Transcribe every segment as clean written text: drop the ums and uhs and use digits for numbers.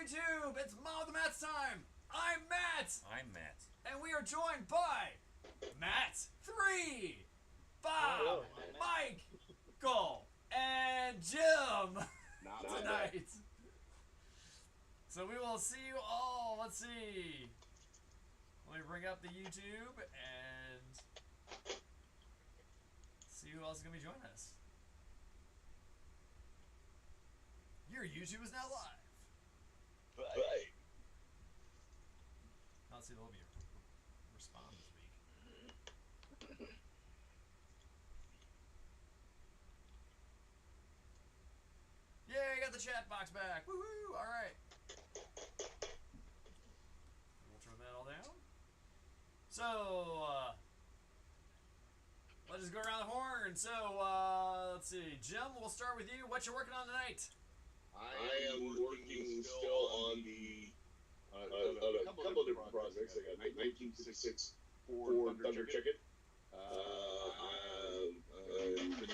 YouTube? It's Mom the Matt's time. I'm Matt, I'm Matt. and we are joined by Matt, 3, Bob, Mike, Cole, and Jim tonight. So we will see you all. Let's see. Let me bring up the YouTube and see who else is going to be joining us. Your YouTube is now live. Right. Let's see, there'll be a respond this week. Yay, got the chat box back. Woohoo! All right. We'll turn that all down. So, let's just go around the horn. So, let's see. Jim, we'll start with you. What you working on tonight? I am working still on the on a couple of different projects. I got 1966 Ford Thunder Chicken. I'm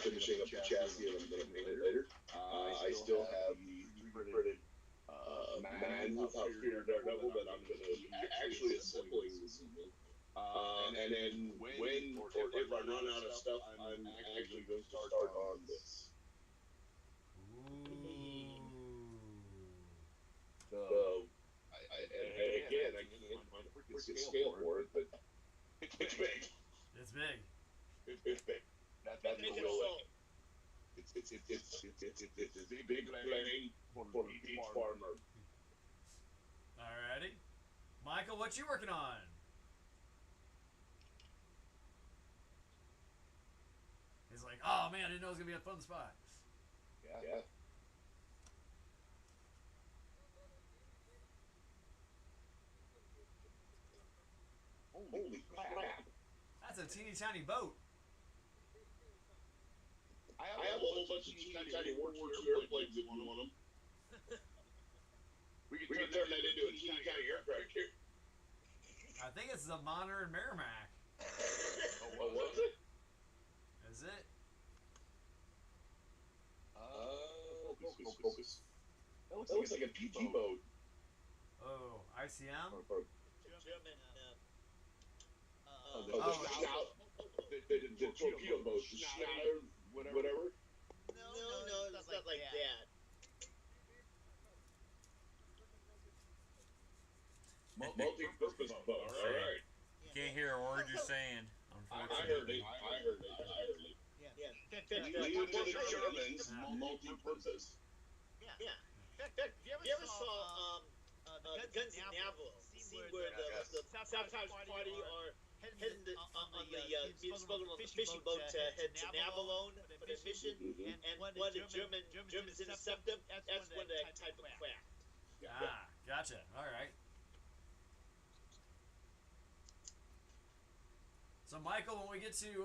finishing up the chassis and I'm going to paint it later. I still have the 3D printed man without fear Daredevil that I'm going to be actually assembling this evening. And then when or if I run out of stuff, I'm actually going to start on this. Ooh. So, again, I can't find a freaking scale for it, but it's big. It's big. It's big. That's the real way. It's a big plane for each farmer. Alrighty. Michael, what you working on? He's like, oh man, I didn't know it was going to be a fun spot. Yeah. Holy crap. That's a teeny tiny boat. I have a whole bunch of teeny tiny airplanes if you want them. We can turn that into a teeny tiny aircraft here. I think it's the Monitor and Merrimack. Oh, what was it? Is it? Focus. That looks like a PG boat. Oh, ICM? German, The torpedo boat, the Schneider, whatever. no, it's not like that. Multi-purpose boat. All right. Can't hear a word you're saying. I heard it. Yeah. Leave it to the Germans. Multi-purpose. Yeah. In fact, have you ever saw Guns and Navel? See where the Sabotage Party are heading on the fishing boat to head to Navalone for their mission, and when the Germans intercept them, that's when that type of craft. Ah, gotcha. All right. So, Michael, when we get to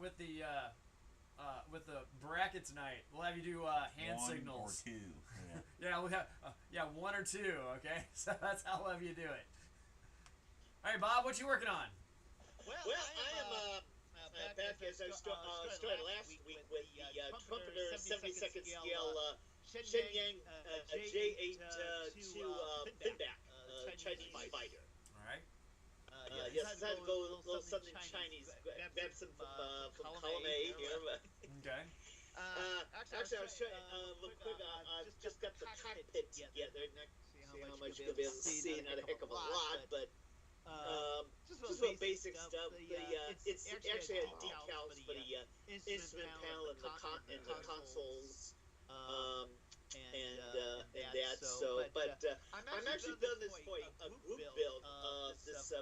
with the bracket tonight, we'll have you do hand One signals. or two. Yeah. Yeah, we'll have 1 or 2. Okay, so that's how we'll have you do it. All right, Bob, what you working on? Well, I am back as I started last week with the Trumpeter 72nd scale Shenyang J82 pinback Chinese fighter. All right. Yes, I had to go a little something Chinese. Grab some from column A here. Okay. Actually, I was trying real quick. I just got the cockpit together. See how much you're gonna be able to see. Not a heck of a lot, but just real basic stuff. It's actually had decals for the instrument panel and the consoles. And that. So, but I'm actually building this for a group build. This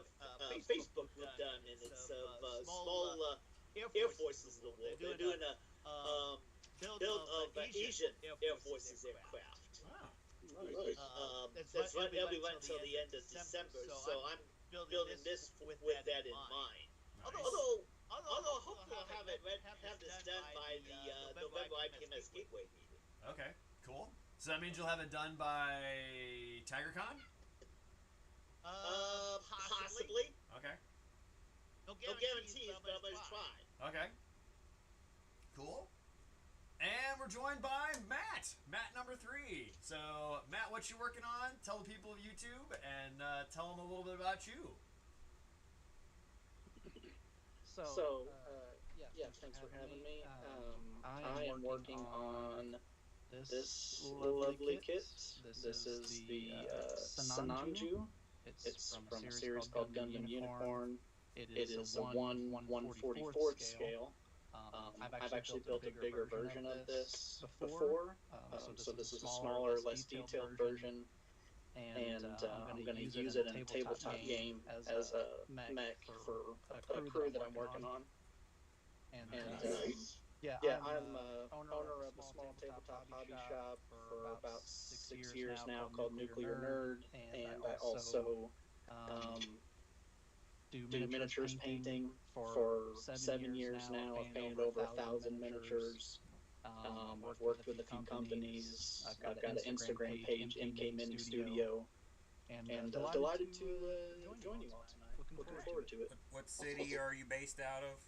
Facebook group done, and it's of small Air Forces of the world. They're doing a build of Asian Air Forces aircraft. Wow. Nice. That'll be run until the end of December. So I'm building this with that in mind. Nice. Although hopefully I'll have this done by the November IPMS Gateway meeting. Okay. Cool. So that means you'll have it done by TigerCon? Possibly. Okay. No guarantees, but I'm gonna try. Okay. Cool. And we're joined by Matt. Matt number 3. So, Matt, what you working on? Tell the people of YouTube and tell them a little bit about you. Yeah, thanks for having me. I am working on this lovely kit. This is the Sinanju. It's from a series called Gundam Unicorn. It is a 1/144th scale. I've actually built a bigger version of this before. So this is a smaller, less detailed version. And I'm going to use it in a tabletop game as a mech for a crew that I'm working on. And Nice. I'm owner of a small tabletop hobby shop for about 6 years now called Nuclear Nerd, and I also do miniatures painting for 7 years now. I've painted over 1,000 miniatures. I've worked with a few companies. I've got an Instagram page, MK Mini Studio, and delighted to join you all tonight. Looking forward to it. What city are you based out of?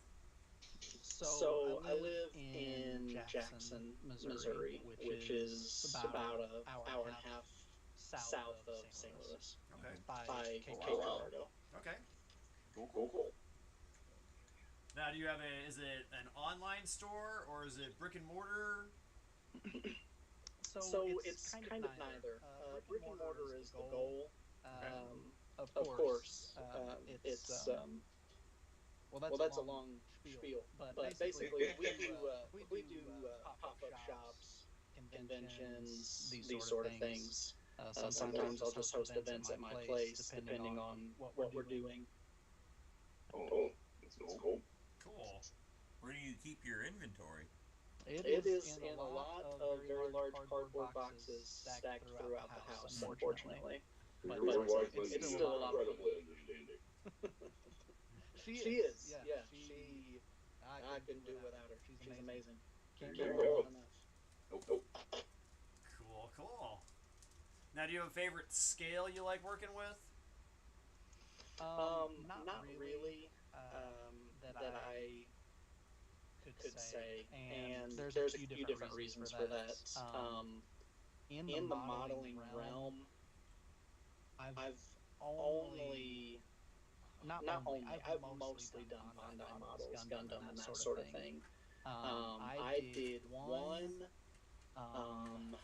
So I live in Jackson, Missouri, which is about an hour and a half south of St. Louis, Okay. by Cape Girardeau. Okay. Cool. Now, do you have is it an online store or is it brick and mortar? So it's kind of neither. Brick and mortar is the goal. Of course, it's well, that's a long spiel, but basically we do pop-up shops, conventions, these sort of things. Sometimes I'll just host events at my place, depending on what we're doing. Oh, that's cool. Cool. Where do you keep your inventory? It is in a lot of very large cardboard boxes stacked throughout the house, unfortunately. But Your wife must it's be still a lot of incredibly fun. understanding. She is, yeah. I couldn't do without her. She's amazing. Can't There get you her go. well enough. Nope. Cool. Now, do you have a favorite scale you like working with? Not really. That I could say, and there's a few different reasons for that. In the modeling realm, I've mostly done Bandai models, Gundam, and that sort of thing. I did one.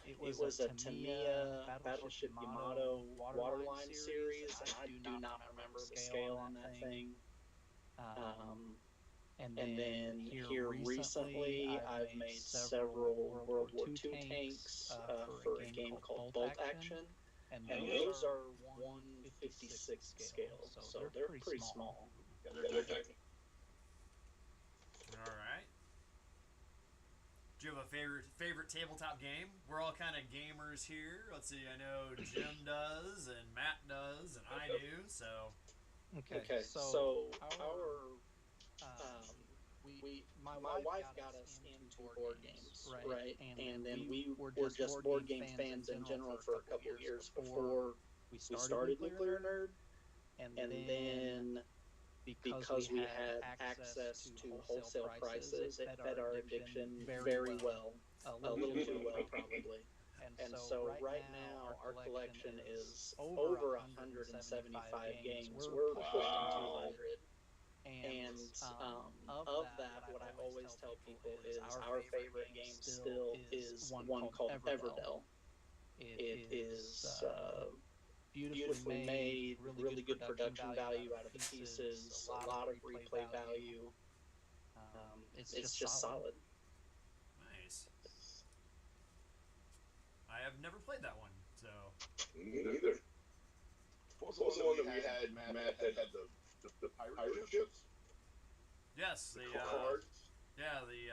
It was a Tamiya Battleship Yamato waterline series, and I do not remember the scale on that thing. And then here recently, I've made several World War II tanks for a game called Bolt Action, and those are 1/56 scale, so they're pretty small. Yeah, they're tiny. All right. Do you have a favorite tabletop game? We're all kind of gamers here. Let's see. I know Jim does, and Matt does, and I do. So. Okay. So my wife got us into board games, right? And then we were just board game fans in general for a couple years before we started Nuclear Nerd. And then because we had access to wholesale prices, it fed our addiction very well, a little too well probably. And so right now our collection is over 175 games. We're pushing 200. And of that, what I always tell people is our favorite game still is one called Everdell. It is beautifully made, really good production value out of the pieces, a lot of replay value. It's just solid. Nice. I have never played that one, so. Me neither. What was the one that we had, Matt, that had the pirate ships? Yes, the cards? yeah, the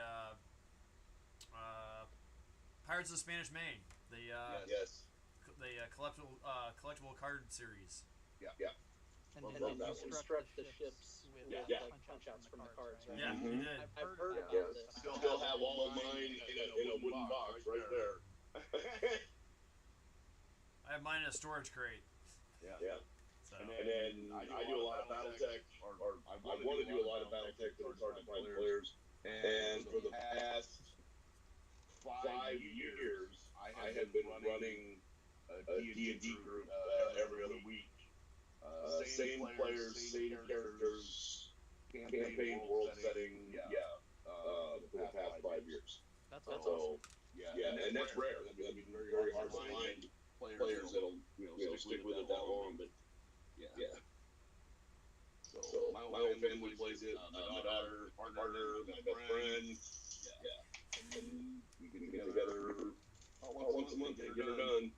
Pirates of the Spanish Main. The Yes. the collectible card series. Yeah. And then you construct the ships with punch outs from the cards, right? Yeah, you did. I've heard about Yes. this. Still have all of mine in a wooden box right there. I have mine in a storage crate. Yeah. So. And then I do a lot of BattleTech, or I want to do a lot of BattleTech, but it's hard to find players. And for the past 5 years, I have been running a D&D group every other week. Same players, same characters, campaign, world setting, for the past 5 years. That's awesome. And that's rare. I mean, very hard to find players that'll stick with it that long. But yeah. So my whole family plays it. My daughter, my partner, my best friend. Yeah. And we get together once a month and get it done.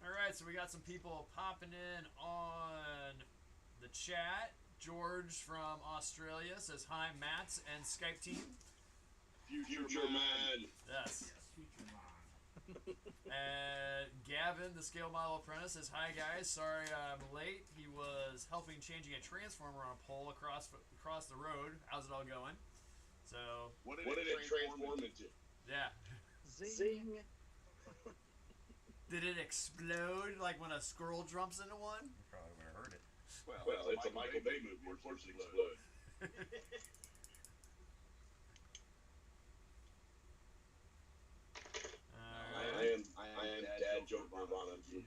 All right, so we got some people popping in on the chat. George from Australia says, hi, Matt and Skype team. Future man. Yes. Future man. And Gavin, the Scale Model Apprentice, says, hi, guys. Sorry I'm late. He was helping changing a transformer on a pole across the road. How's it all going? So, What did it transform into? yeah. Zing. Did it explode like when a squirrel jumps into one? You probably would have heard it. Well, it's a Michael Bay movie. Of course it explode. I am Dad Joke Nirvana. You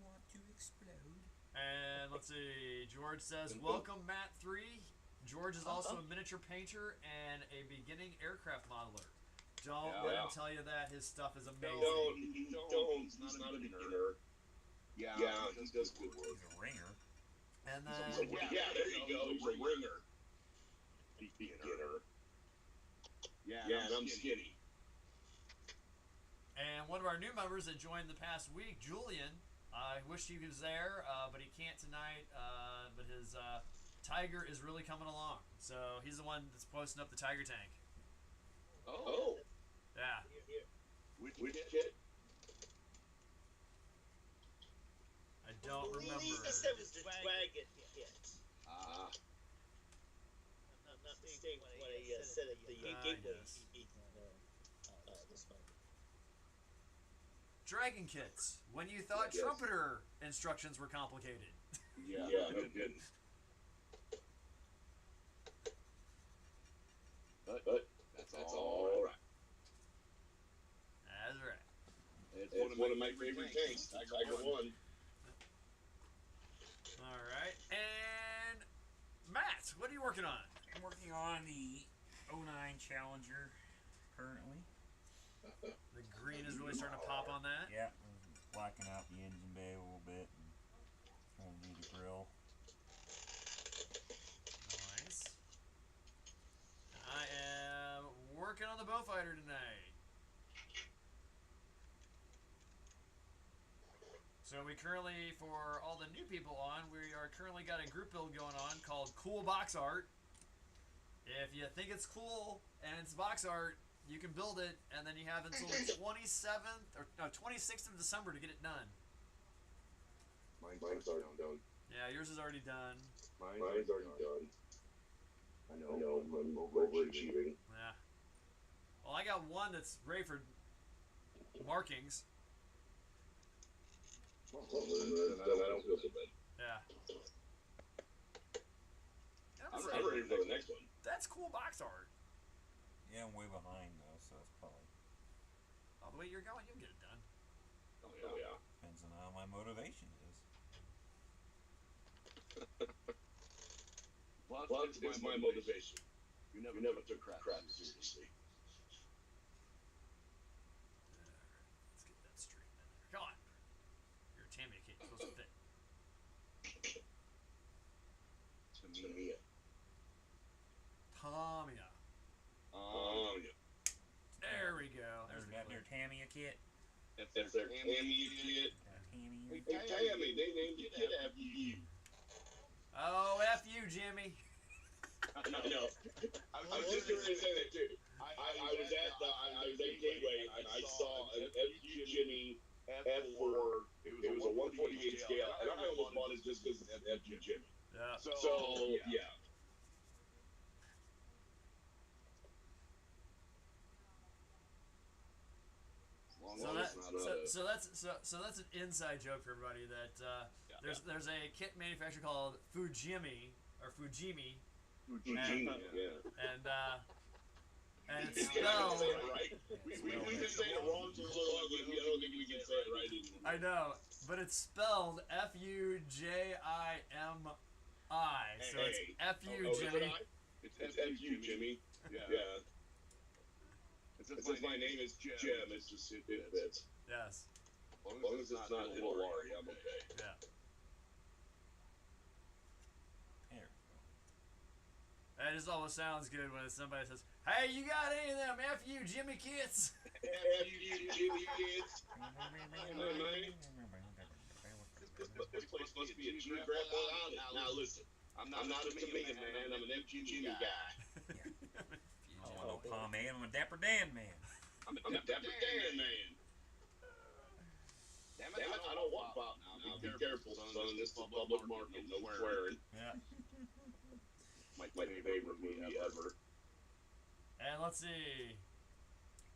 want to explode? And let's see, George says, welcome Matt 3. George is also a miniature painter and a beginning aircraft modeler. Don't let him tell you that. His stuff is amazing. Don't. He's not a beginner. Yeah, he does good work. He's a ringer. And then, there you go. He's a ringer. Beginner. Yeah, and I'm skinny. and one of our new members that joined the past week, Julian, I wish he was there, but he can't tonight. But his Tiger is really coming along. So he's the one that's posting up the Tiger tank. Oh. Yeah. Which kid? I don't remember. He said it was the Dragon kit. Ah. I'm not mistaken what he said at the gateway yes. meeting this month. Dragon kits. When you thought Yes. trumpeter instructions were complicated. Yeah, no kidding. But that's all right. That's right. It's one of my favorite tanks. Tiger 1. All right. And Matt, what are you working on? I'm working on the 09 Challenger currently. The green is really starting to pop on that. Yeah, I'm blacking out the engine bay a little bit and trying to do the grill. Nice. I am working on the Bowfighter tonight. So we currently, for all the new people on, we are currently got a group build going on called Cool Box Art. If you think it's cool and it's box art, you can build it, and then you have until the 27th or no 26th of December to get it done. Mine's already done. Yeah, yours is already done. Mine's already done. I know, I'm overachieving. Yeah. Well, I got one that's ready for markings. Well, then I don't feel so bad. Yeah. I'm ready for the next one. That's cool box art. Yeah, I'm way behind though, so it's probably Oh, the way you're going, you'll get it done. Oh yeah. depends on how my motivation is. Well, it's my motivation. You never took crap seriously. Let's get that straight in there. Come on. You're a Tamiya kid. You're supposed to fit. To me. Tamiya. Yeah. There we go. There's There's the got their clip. Tamiya kit. If their Tamiya kid. Tamiya. Hey, Tammy, they named the kid after you. Oh, F you, Jimmy. No. I was just going to say that too. I was at Gateway and I saw an FU Jimmy F4. It was a 148 scale, and I almost bought it just because it's FU Jimmy. Yeah. So yeah. So that's an inside joke for everybody that there's a kit manufacturer called Fujimi or Fujimi. Fujimi, And And it's Yeah, I spelled. can say it right. We've been saying it wrong for so long, but I don't think we can say it right anymore. I know, but it's spelled F-U-J-I-M-I. So it's F-U, Jimmy. It's F-U, Jimmy. Yeah. It says my name is Jim. It's just it fits. Yes. As long as it's not Hillary, I'm okay. Yeah. There. That just almost sounds good when somebody says, "Hey, you got any of them F-U Jimmy kits?" F-U, Jimmy kids. This place must be a geographic island. Now listen, I'm not a chameleon man. I'm an F-U Jimmy guy. I'm a palm man. I'm a Dapper Dan man. I'm a Dapper Dan man. Damn it, I don't want Bob now. Be careful, son. This is a public market. No swearing. Yeah. My favorite movie ever. And let's see.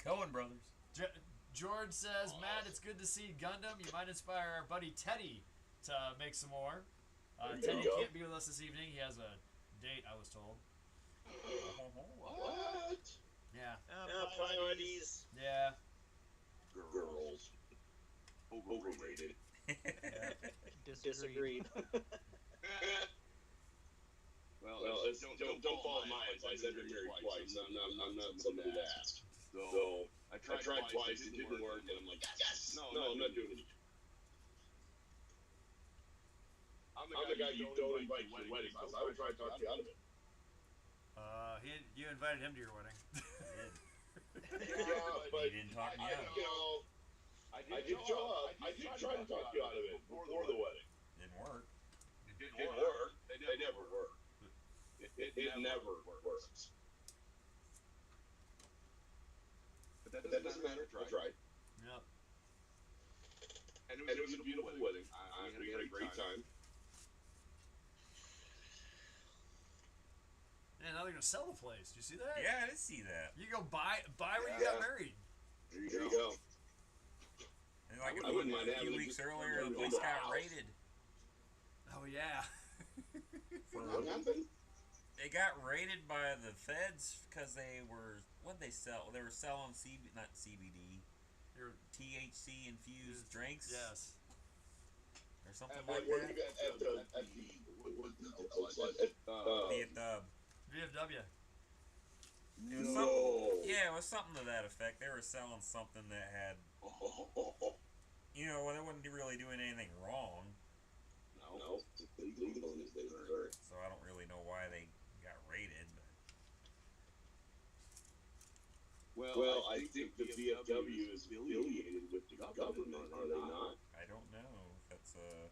Coen Brothers. George says, Matt, it's good to see Gundam. You might inspire our buddy Teddy to make some more. Teddy can't be with us this evening. He has a date, I was told. What? Yeah. Priorities. Yeah. Girls. Overrated. Yeah. Disagreed. Well, don't follow my advice. I've been married twice. I'm not somebody to ask. So I tried twice. It didn't work, and I'm like, yes. No, I'm not doing it. I'm the guy you don't invite to your wedding because I would try to talk you out of it. You invited him to your wedding. Yeah, but He didn't talk me out. I did show up. I did try to talk you out of it before the wedding. Didn't work. It didn't work. They never work. It never works. But that doesn't matter. I tried. Yep. And it was a beautiful wedding. We had a great time. And now they're gonna sell the place. Do you see that? Yeah, I did see that. You go buy where you got married. There you go. And like I wouldn't mind a few having weeks just earlier, the a place little got house. raided. Oh yeah. What happened? They got raided by the feds because they were what'd they sell? They were selling not CBD, You're, THC infused drinks. yes. Or something Where like you that. got at the Vietnam. VFW. It was No. yeah, it was something to that effect. They were selling something that had, they wasn't really doing anything wrong. No, it's illegal in the state of Missouri. So I don't really know why they got raided. But Well, I think the VFW is affiliated with the government, are they not? I don't know if that's if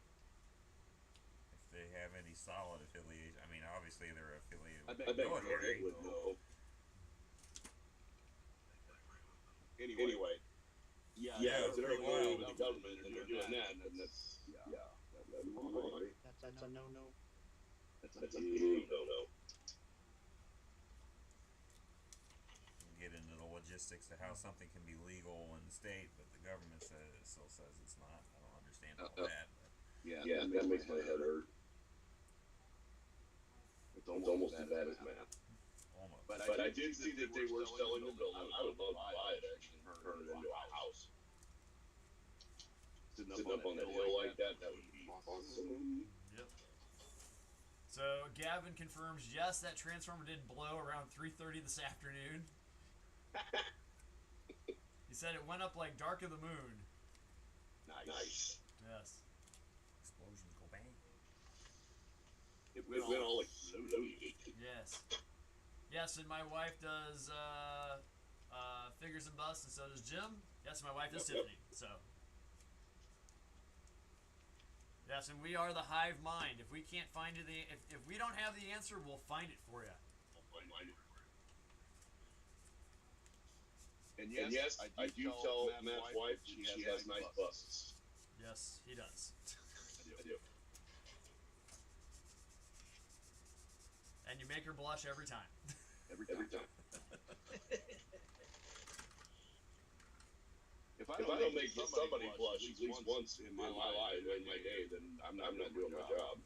they have any solid affiliation. I mean, obviously they're affiliated I with bet the military. Greg would know. Anyway, yeah, if they're affiliated with the government and they're doing that, then that's that'd be wrong. That's a no-no. That's a big no-no. Get into the logistics of how something can be legal in the state, but the government still says it's not. I don't understand all that. But Yeah, that makes my head hurt. It's almost as bad as math. almost. But I did see that they were selling the building. I would love to buy it actually and turn it into a house. Sitting up on that hill like that would be awesome. Yep. So Gavin confirms yes, that transformer did blow around 3:30 this afternoon. He said it went up like Dark of the Moon. Nice. Yes. Explosions go bang. It went all like floaty. Yes. Yes, and my wife does figures and busts, and so does Jim. Yes, my wife is Yep. Tiffany. So. Yes, and we are the hive mind. If we can't find it, if we don't have the answer, we'll find it for you. And yes, I do tell Matt's wife she has nice busts. Yes, he does. I do. And you make her blush every time. Every time. If I don't make somebody blush at least once in my life, in my day, then I'm not doing my job.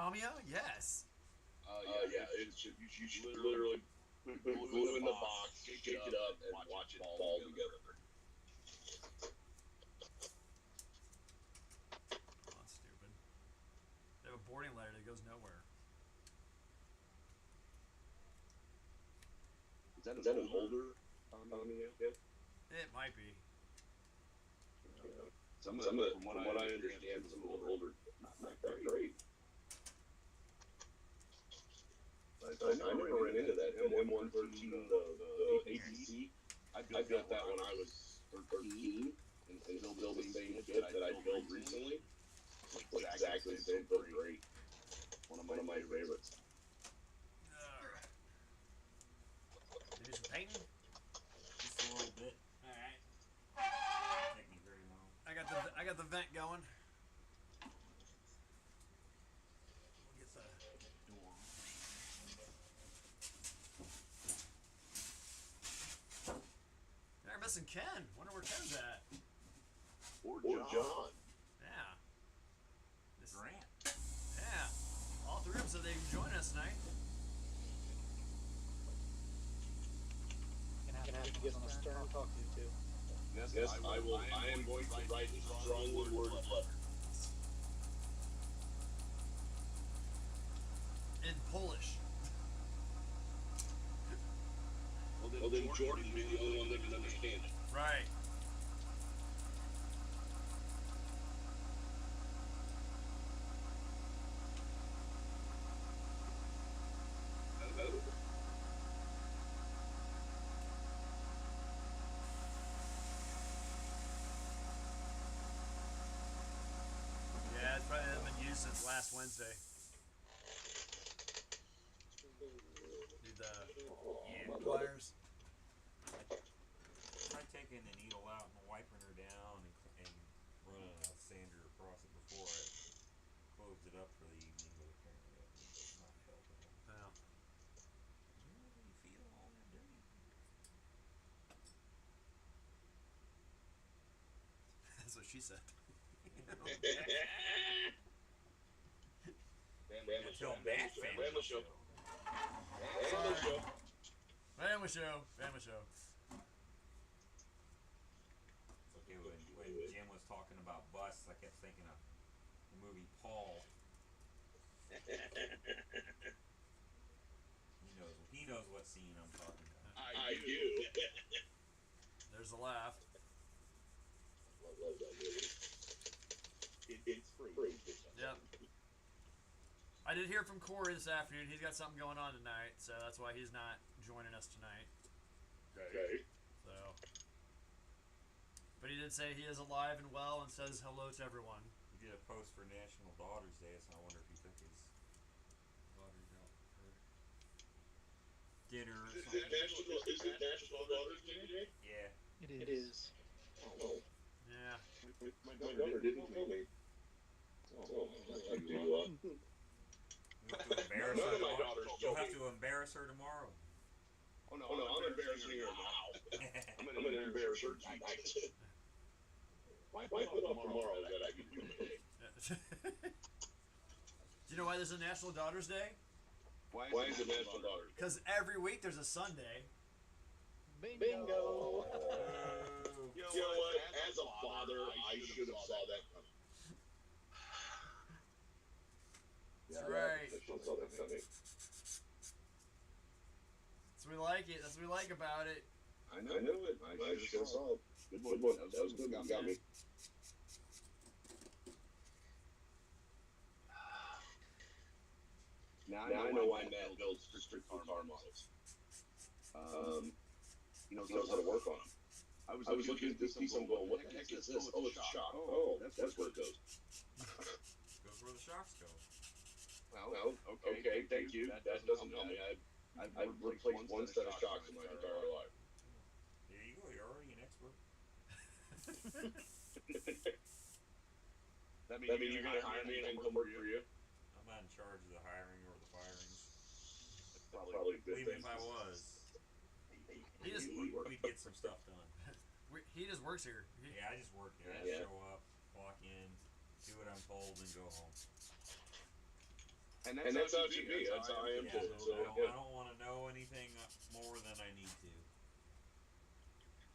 Tamiya? Yes. Yeah, you should literally put glue in the box, shake it up, and watch it fall together. Oh, that's stupid. They have a boarding letter that goes nowhere. Is that an older Tamiya? Yeah. It might be. Some of it, from what I understand, some of the older, not that great. I never ran into that M113, the ATC. I built that when I was 13, and still build the same kit that I built recently. Exactly the same, but great. One of my favorites. They do some painting? Just a little bit. Alright. Take me very long. I got the vent going. We'll get the Door. They're missing Ken. Wonder where Ken's at. Or John. Yeah. This, Grant. yeah. All three of them said they can join us tonight. Gonna have to get on a stern talk to you too. Yes, I am going to write a strongly worded letter. In Polish. Well, then Jordan will be the only one that can understand it. Right. Yeah, it's probably hasn't been used since last Wednesday. Do the pliers. Try taking the needle out and wiping her down and running a sander across it before I closed it up for the evening, but apparently it's not helping. Oh. You feel all that dirty. That's what she said. Until Matt Bama show. Bama show. Bama show. Okay, when Jim was talking about busts, I kept thinking of the movie Paul. He knows what scene I'm talking about. I do. There's a laugh. I love that movie. It's free. Yep. I did hear from Corey this afternoon. He's got something going on tonight, so that's why he's not joining us tonight. Okay. So, but he did say he is alive and well and says hello to everyone. He did a post for National Daughters Day, so I wonder if he took his daughter out for dinner or Is something. it National Daughters Day today? Yeah. It is. Oh, Yeah. my daughter didn't tell me. Oh, I do. You'll have to embarrass her tomorrow. Oh no, I'm embarrassing her now. I'm gonna embarrass her tonight. Why put off tomorrow that I can do today? Do you know why there's a National Daughters Day? Why is it National Daughters Day? Because every week there's a Sunday. Bingo. You know what? As a father, I should have saw that coming. That's right. I should have saw that coming. That's what we like it. That's what we like about it. I know it. I should have saw it. Good one. That was good. You got me. Now I know why Matt builds strict car models. He knows how to work on them. I was looking at this piece. I'm going, what the heck is this? Oh, it's a shock. Oh, that's where it goes. Goes where the shocks go. Well, okay, thank you. That doesn't help me. I've replaced one set of shocks in my entire life. There you go. You're already an expert. That means you're gonna hire me and come work for you? I'm not in charge of the hiring or the firing. That's probably a good Even thing. if I was, He just we'd get some stuff done. he just works here. Yeah, I just work here. I Yeah. show up, walk in, do what I'm told, and go home. And that's how it should be. That's how I am too. So I don't want to know anything more than I need to.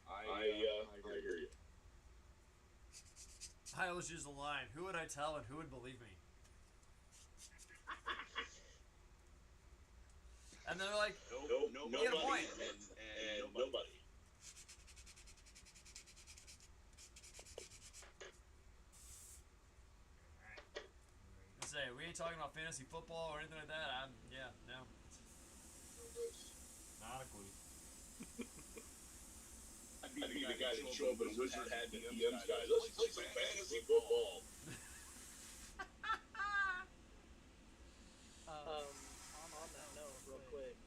I hear you. I always use the line, who would I tell and who would believe me? And they're like, Nobody. get a point. And nobody. Say, we ain't talking about fantasy football or anything like that. No. Not a clue. I'd be the guy that show up in a wizard hat and DMs guys. Let's play some fantasy football. On that note, real quick,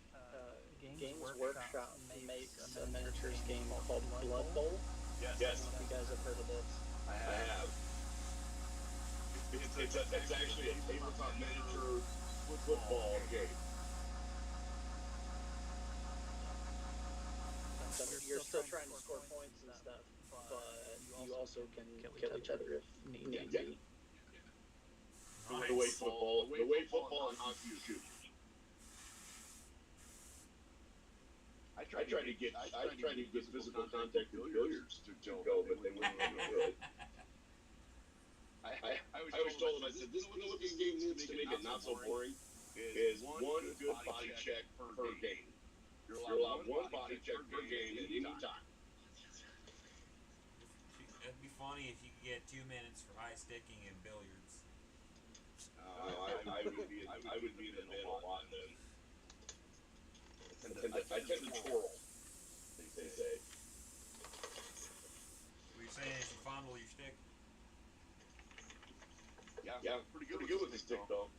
Games Workshop makes a miniatures game called Blood Bowl. Yes. You guys have heard of this? I have. It's actually a tabletop miniature football game. So you're still trying to score points and stuff, but you also can kill each other if need be. The way football and hockey are shooting. I tried to get physical contact with billiards to go, but they wouldn't do it. I always told them, I said, this game needs to make it not so boring, is one good body check per game. You're allowed one body check per game at any time. It'd be funny if you could get 2 minutes for high sticking and billiards. I would be in the middle a lot then. I tend to twirl, they say. What you're saying is you fondle your stick? Yeah, pretty good with the stick though.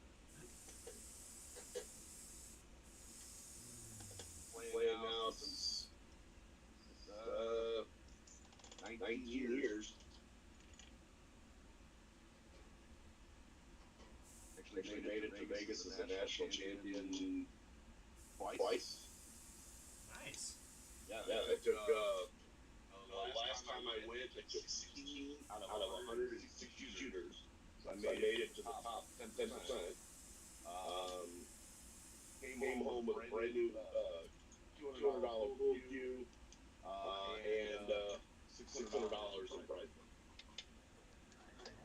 Playing now since 19 years. Actually made it to Vegas as a national champion twice. Nice. Yeah, I took, last time I went, I took 16 out of 160 shooters. So I made it to the top 10%. Came home with a brand new $200 pool cue and $600 in prize money.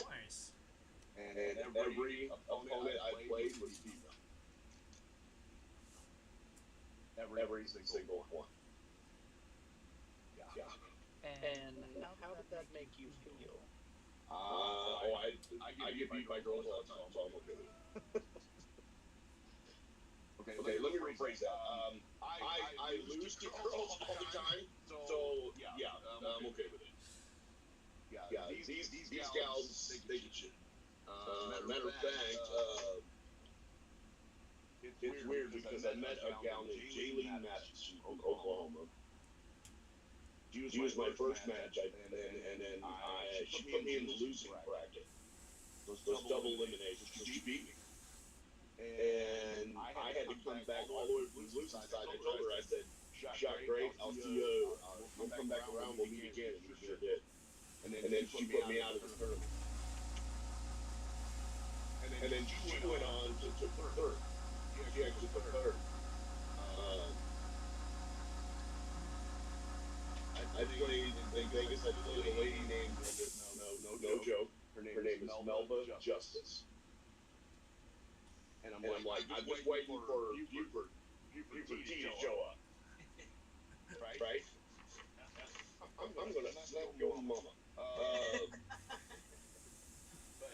Nice. And every opponent I played was female. Every single one. Yeah. And how did that make you feel? I get beat by girls all the time, so I'm okay with it. Okay, let me rephrase that. I lose to girls all the time, so yeah, I'm okay with it. Yeah, these gals, they get shit. Matter of fact, it's weird because I met a gal named Jaylene Matheson from Oklahoma. She was my first match, and then she put me in the losing bracket. Those double eliminations, because she beat me. And I had to come back all the way from the losing side. I told her, I said, shot great, I'll see you, we'll come back around, we'll meet again, and she sure did. And then she put me out of the tournament. And then she went on to third. She actually took third. I played in Vegas. I played a lady named, no joke. Her name is Melba Justice. And I'm like, I'm just waiting for Buford to show up. Right? I'm gonna slap your mama.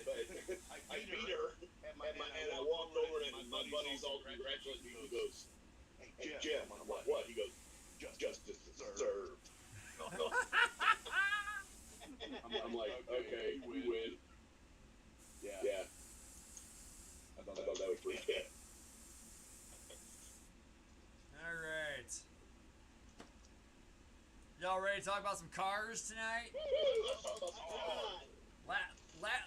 But I beat her, and I walked over and my buddies all congratulated me. He goes, "Hey Jeff," I'm like, "What?" He goes, "Justice served." I'm like, okay, you win. Yeah. I thought that was pretty good. Alright. Y'all ready to talk about some cars tonight?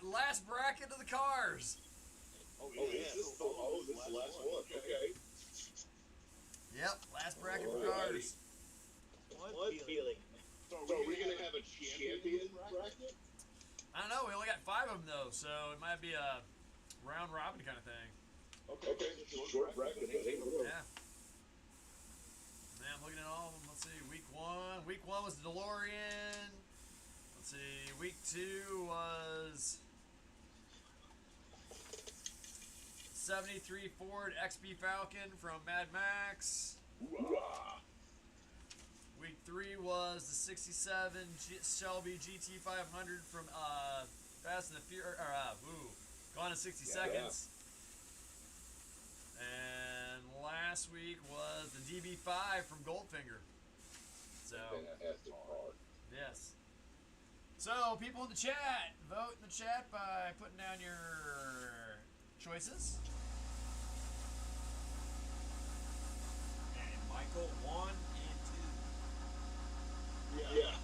Last bracket of the cars. This is the last one. Okay. Yep, last bracket for cars. What feeling? So are we gonna have a champion bracket? I don't know, we only got 5 of them though, so it might be a round robin kind of thing. Okay, short bracket, but hey, Yeah. Man, I'm looking at all of them. Let's see. Week 1. Week 1 was the DeLorean. Let's see. Week 2 was 73 Ford XB Falcon from Mad Max. Hoorah. Week 3 was the 67 Shelby GT500 from Fast and the Furious, Gone in 60 Seconds. And last week was the DB5 from Goldfinger. So, Fantastic car. yes. So, people in the chat, vote in the chat by putting down your choices. And Michael 1 and 2. Yeah.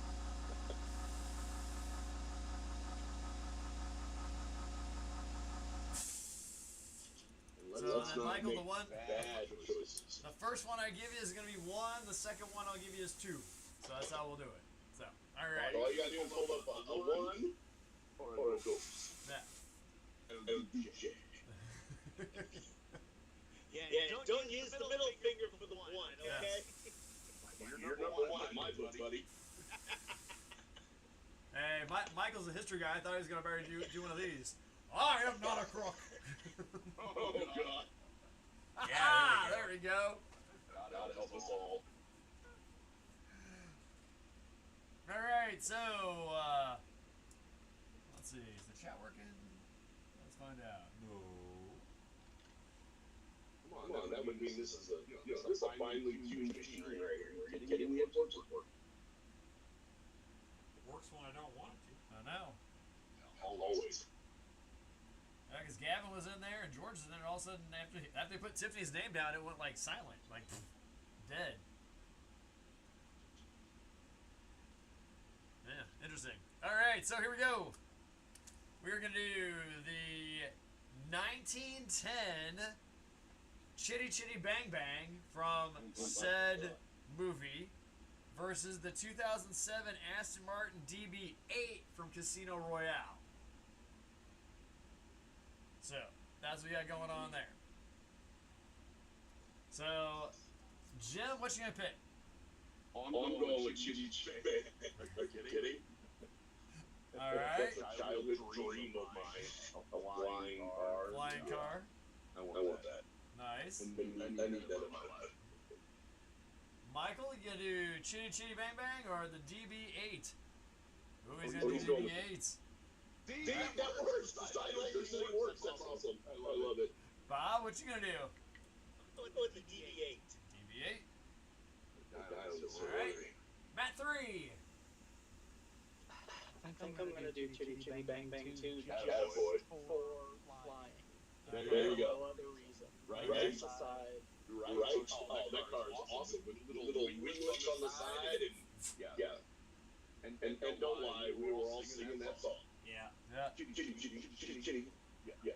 So then, Michael, the one, Bad choices. the first one I give you is going to be 1. The second one I'll give you is 2. So that's how we'll do it. So, all right. All you gotta do is hold up a 1 or a ghost. Yeah. And DJ. Yeah, don't use the middle finger for the 1, okay? You're number 1 in my book, buddy. Hey, Michael's a history guy. I thought he was going to do one of these. I am not a crook. Oh, God. Yeah, there we go. God help us all. All right, so let's see. Is the chat working? Let's find out. No. Come on, that would mean this is a finely tuned machine right here. Getting the influences work. It works when I don't want it to. I know. Always. Yeah, because Gavin was in there and George was in there, and all of a sudden after they put Tiffany's name down, it went like silent, like dead. Yeah, interesting. All right, so here we go. We're gonna do the 1910 Chitty Chitty Bang Bang from said movie versus the 2007 Aston Martin DB8 from Casino Royale. So, that's what we got going on there. So, Jim, what you gonna pick? I'm going with Chitty Chitty Bang. Are you kidding? All right. That's a childhood dream of mine. A flying car. Flying car. I want that. Nice. I need that in my life. Michael, you gonna do Chitty Chitty Bang Bang or the DB8? Ooh, he's Oh, gonna he's do going with- DB8. Dude, that works. The silencer thing works. That's awesome. I love it. Bob, what you gonna do? I'm going with the DB8. DB8. Alright. Matt 3. I think I'm gonna do Chitty Chitty Bang Bang 2 just Attaboy. for flying. There you go. No other reason. Right. Aside. Right. Oh, that car is awesome. With little winglets on the side and yeah. And don't lie, we were all singing that song. Yeah. Yeah. Chitty, chitty, chitty, chitty, chitty. Yeah.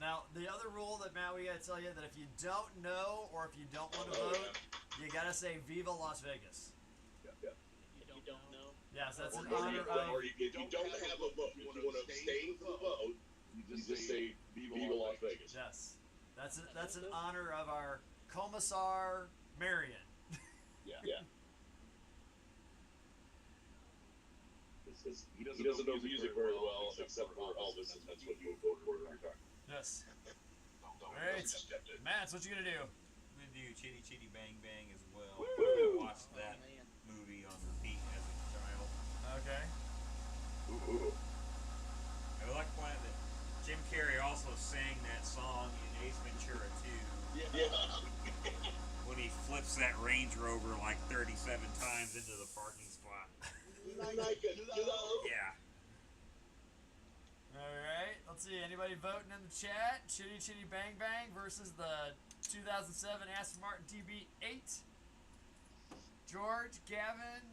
Now, the other rule that Matt, we gotta tell you that if you don't know or if you don't want to vote, you gotta say Viva Las Vegas. You don't know. Yes, that's an Or honor of. if you don't have a vote, if you want to abstain from the vote, you just say Viva Las Vegas. Yes, that's an honor of our Commissar Marion. Yeah. He doesn't know music very well, except for Elvis, and that's what you vote for every time. Yes. Alright. Matt, what you gonna do? I'm gonna do Chitty Chitty Bang Bang as well. Woo! I watched that man. movie on repeat as a child. Okay. Ooh. I would like to point out that Jim Carrey also sang that song in Ace Ventura 2 Yeah. when he flips that Range Rover like 37 times into the parking spot. Yeah. Alright, let's see. Anybody voting in the chat? Chitty Chitty Bang Bang versus the 2007 Aston Martin DB8. George, Gavin,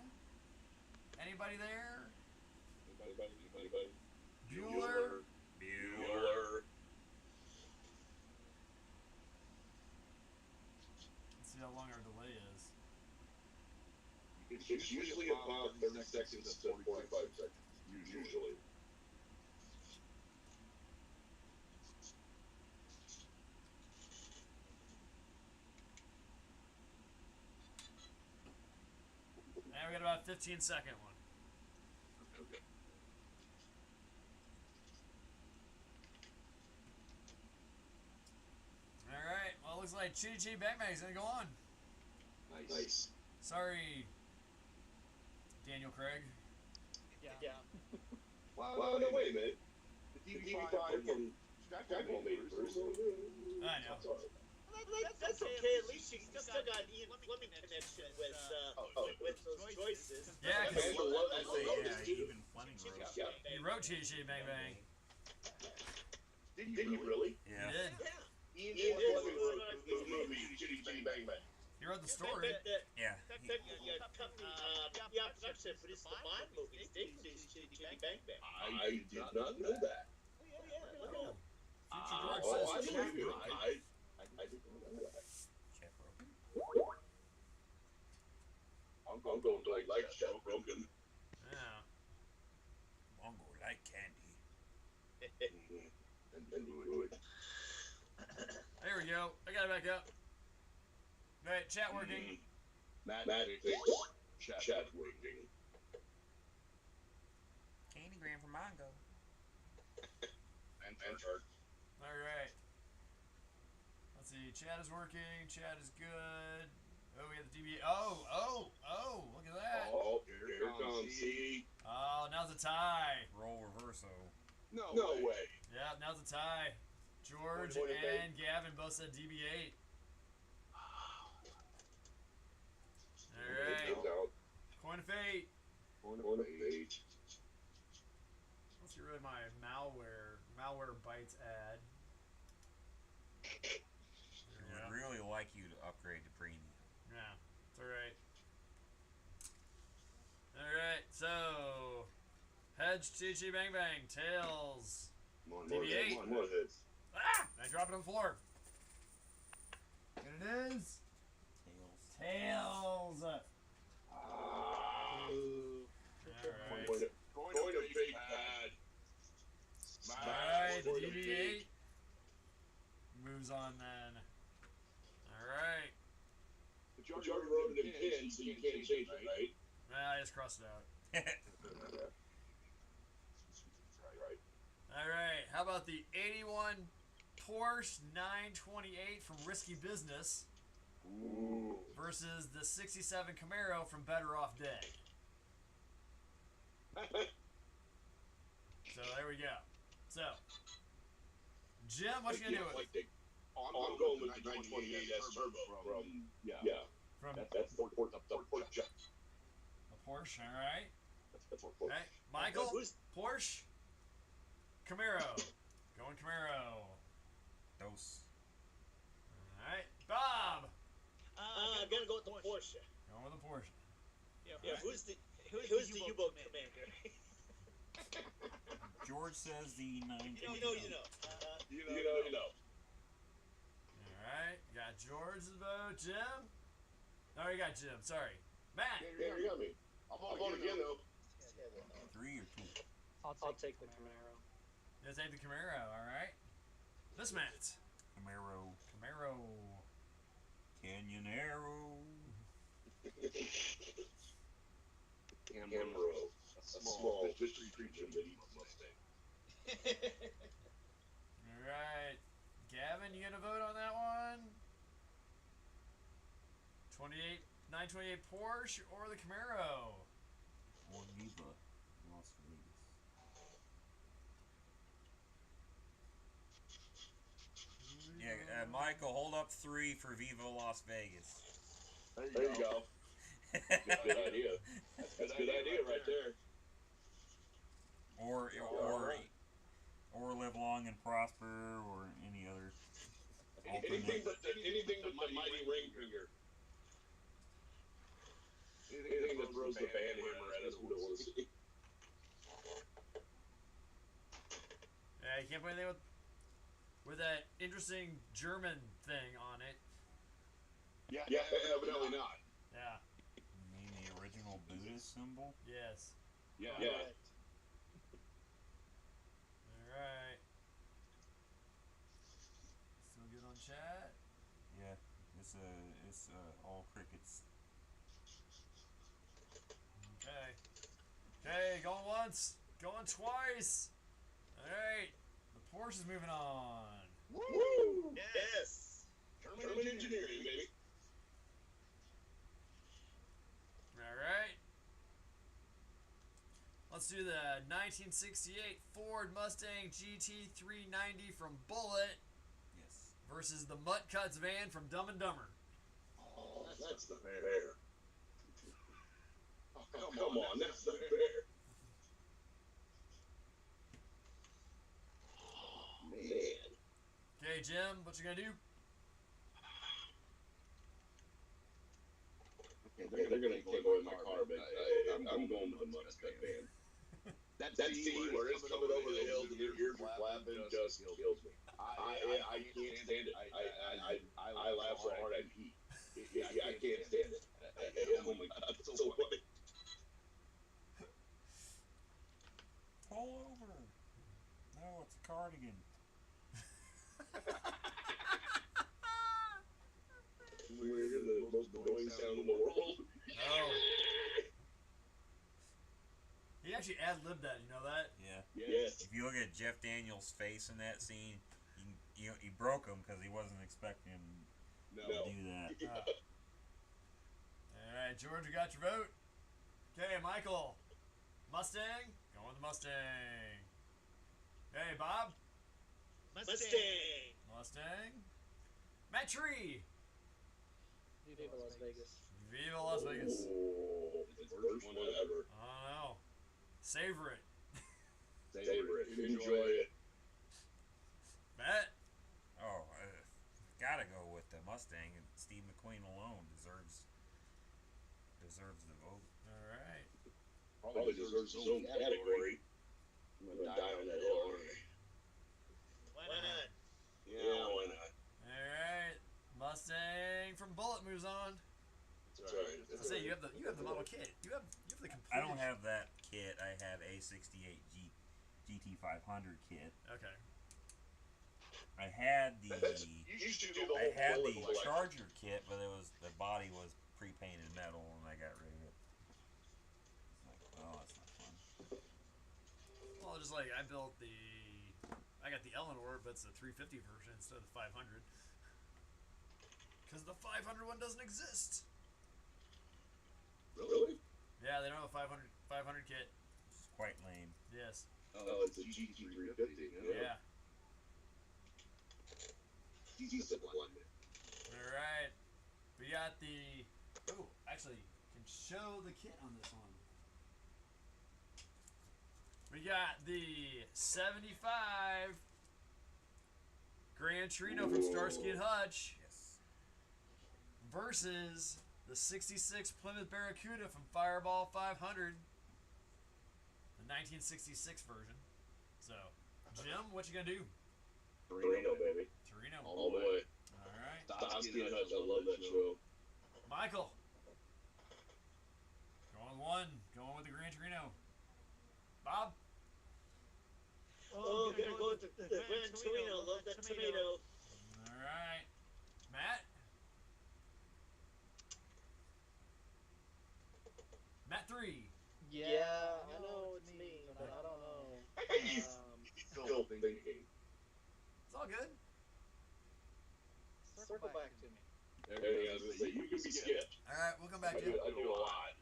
anybody there? Anybody? Bueller? Bueller. Let's see how long our delay is. It's usually about 30 seconds to 45 seconds. Usually. a 15-second one. Okay. Alright, well, it looks like Chitty Chitty Bang Bang's gonna go on. Nice. Sorry, Daniel Craig. Yeah. Well, no, wait a minute. The TV5 from Stackwell made it first. I know. That's all right. That's okay. At least you still got Ian Fleming connection with those choices. Yeah, And 'cause I love Yeah, it. even Fleming wrote. Yeah. he wrote Chitty Chitty Bang Bang. Did he really? Yeah. He did. Ian Ian Fleming did. wrote the movie Chitty Chitty Bang Bang. He wrote the story. Yeah. Production produced the Bond movies. They produced Chitty Chitty Bang Bang. I did not know that. Future Oh, George I says believe you. Chitty. I didn't know that. Chef Rogan. I'm going to like Chef Rogan. Yeah. Mongo like candy. And do it. There we go. I got it back up. Alright, chat working. Matt thinks chat working. Candygram for Mongo. And Chart. Alright. Let's see. Chat is working. Chat is good. Oh, we have the DBA. Oh, look at that. Oh, here it comes. See? Oh, now's a tie. Roll reverso. No way. Yeah, now's a tie. George Point of and Gavin both said DB8. Alright. Coin of fate. Point of fate. Let's get rid of my malware bites ad. There we I'd go. really like you to upgrade to premium. Yeah, it's alright. Alright, so heads, Chitty Chitty Bang Bang, tails. More DB8. hits. Ah! I drop it on the floor. And it is Tails. tails. Alright. Point of fate pad. Alright, the DB8 moves on then. Alright. But you already wrote it in pin, so you can't change it, right? I just crossed it out. Right. Alright, how about the 81 Porsche 928 from Risky Business Ooh. versus the 67 Camaro from Better Off Day? So there we go. So, Jim, what you gonna do with it? I'm going with the 928S Turbo from, yeah. From That's the Porsche. a Porsche, alright? That's what Alright, Michael, Porsche, Camaro. Going Camaro. Dose. Alright, Bob. I'm gonna go with the Porsche. Going with a Porsche. Yeah, who's the U-boat commander? George says the 9. You know. You know. Alright, got George's vote. Jim? Oh, you got Jim, sorry. Matt. Yeah, you got me. I'll vote again, though. 3 or 2? I'll take the Camaro. Let's take the Camaro, alright? This Matt. Camaro. Camaro. Canyonero. Camaro. A small fishy creature that eats Mustang. Alright. Gavin, you gonna vote on that one? 928 Porsche or the Camaro? Or Viva. Las Vegas. Yeah, Michael, hold up 3 for Viva Las Vegas. There you go. Good idea. That's a good idea right there. Or Live Long and Prosper, or any other Anything alternate. but the mighty ring finger. Anything that throws the band hammer at us, we don't want to see. Yeah, you can't put anything with that interesting German thing on it. Yeah, evidently not. Yeah. You mean the original Buddhist symbol? Yes. Yeah. Alright. Still good on chat? Yeah, it's all crickets. Okay, going once, going twice. All right, the Porsche is moving on. Woo! Yes. German engineering, baby. All right. Let's do the 1968 Ford Mustang GT390 from Bullitt Yes. versus the Mutt Cuts van from Dumb and Dumber. Oh, that's not fair. Oh, come on, that's not fair. Oh, man. Okay, Jim, what you gonna do? Okay, they're gonna take away my car, but I'm going with the Mustang van. That scene where it's coming over the hills and your ears are flapping just kills me. I can't stand it. I laugh so hard I pee. I can't stand it. Oh my god, it's so funny. Pull over. No, it's a cardigan. We're the most annoying sound in the world. Oh. He actually ad-libbed that, you know that? Yeah. Yes. If you look at Jeff Daniels' face in that scene, he broke him because he wasn't expecting him No. to do that. Alright, George, you got your vote? Okay, Michael. Mustang? Going with the Mustang. Hey, Bob? Mustang. Mustang. Matt Tree. Viva Las Vegas. Viva Las Vegas. Oh, it's the first one ever. I don't know. Savor it. Savor it. Enjoy it. Matt? Oh, gotta go with the Mustang, and Steve McQueen alone deserves the vote. Alright. Probably deserves his own category. I'm gonna die on that hill, aren't I? Why not? Yeah, why not? Alright. Mustang from Bullitt moves on. That's right. I say you have the model kit. You have the complete. I don't have that kit. I have a '68 GT500 kit. Okay. I had the You should do the I whole had Bullitt the collection. Charger kit, but the body was pre-painted metal, and I got rid of it. It's like, oh, that's not fun. Well, just like I got the Eleanor, but it's a 350 version instead of the 500. Because the 500 one doesn't exist. Really? Yeah, they don't have a 500 kit. It's quite lame. Yes. Oh, it's a GT350. Yeah. Decent one. Alright. We got the. Oh, actually, can show the kit on this one. We got the 75 Gran Torino from Starsky and Hutch Yes. versus the 66 Plymouth Barracuda from Fireball 500, the 1966 version. So, Jim, what you gonna do? Torino, baby. Torino. All the way. All right. Starsky and Hutch, I love that show. Michael. Going with one. Going with the Gran Torino. Bob. Oh, gonna go with the Gran Torino. Love that tomato. All right. Matt. Matt 3. Yeah, I know it's me, but I don't know. He's still thinking. It's all good. Circle back to me. Hey, I was gonna say, you can be skipped. All right, we'll come back I to you. do a lot.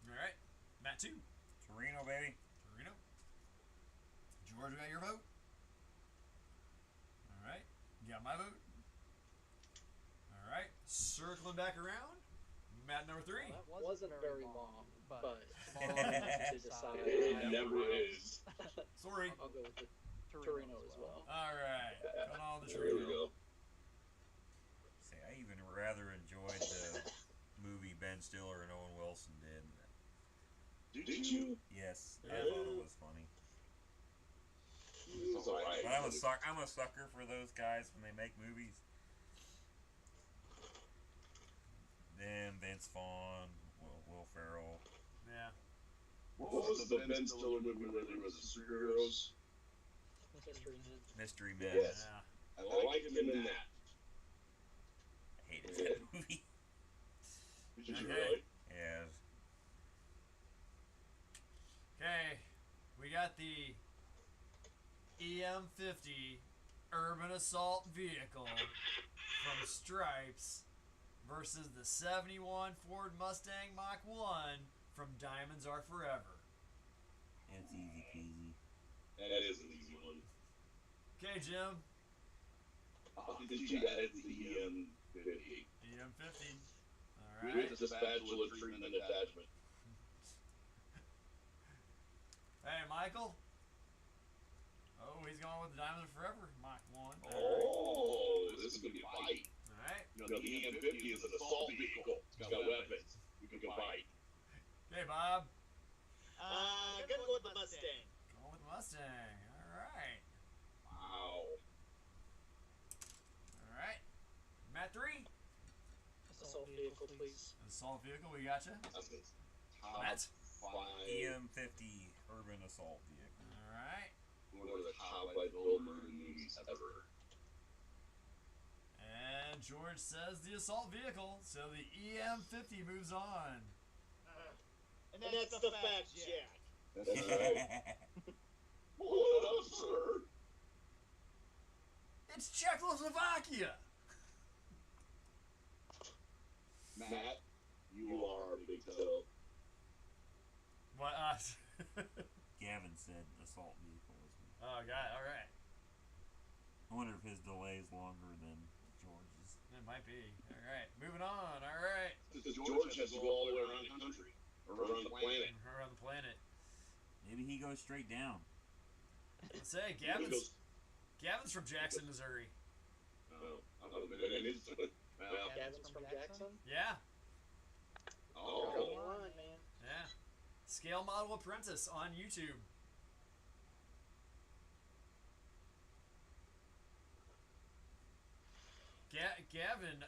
All right. Matt 2. Torino, baby. Torino. George, you got your vote? All right. You got my vote? All right. Circling back around. Matt number 3. Well, that wasn't very long, but Long to decide. It never is. Sorry. I'll go with the Torino as well. All right. Going on the There we Torino. go. Say, I even rather enjoyed the movie Ben Stiller and Owen Wilson did. Did you? Yes, I Yeah. thought it was funny. It's alright. But I'm a sucker for those guys when they make movies. Them, Vince Vaughn, Will Ferrell. Yeah. What was the Ben Stiller movie where there was a superheroes? Mystery Men. Yes. Yeah. I like him in that. I hated that movie. Did you Okay. really? Yeah. EM50 Urban Assault Vehicle from Stripes versus the 71 Ford Mustang Mach 1 from Diamonds Are Forever. It's easy peasy. That is an easy one. Okay, Jim. You got it, the EM50. EM50. All right. With the spatula treatment attachment. Hey, Michael. Oh, he's going with the Diamonds Are Forever Mach 1. Oh, this is going to be a fight. All right. You know, the EM50 is an assault vehicle. It's got weapons. You can fight. Okay, Bob. Gonna go with the Mustang. Going with Mustang. All right. Wow. All right. Matt 3. Assault vehicle, please. Assault vehicle, we got you. That's the top Matt. 5. EM50 Urban Assault Vehicle. All right. One of the top Bill Murray movies ever. And George says the assault vehicle, so the EM50 moves on. And that's the fact, Jack. That's right. What up, sir? It's Czechoslovakia. Matt, you are big toe. What? Gavin said assault vehicle as well. Oh, God. All right. I wonder if his delay is longer than George's. It might be. All right. Moving on. All right. Because George has to go all the way around the country. Or around the planet. Around the planet. Maybe he goes straight down. Let's say Gavin's from Jackson, Missouri. Oh, it is. Well, Gavin's from Jackson? Yeah. oh. Come on, man. Yeah. Scale Model Apprentice on YouTube. Gavin,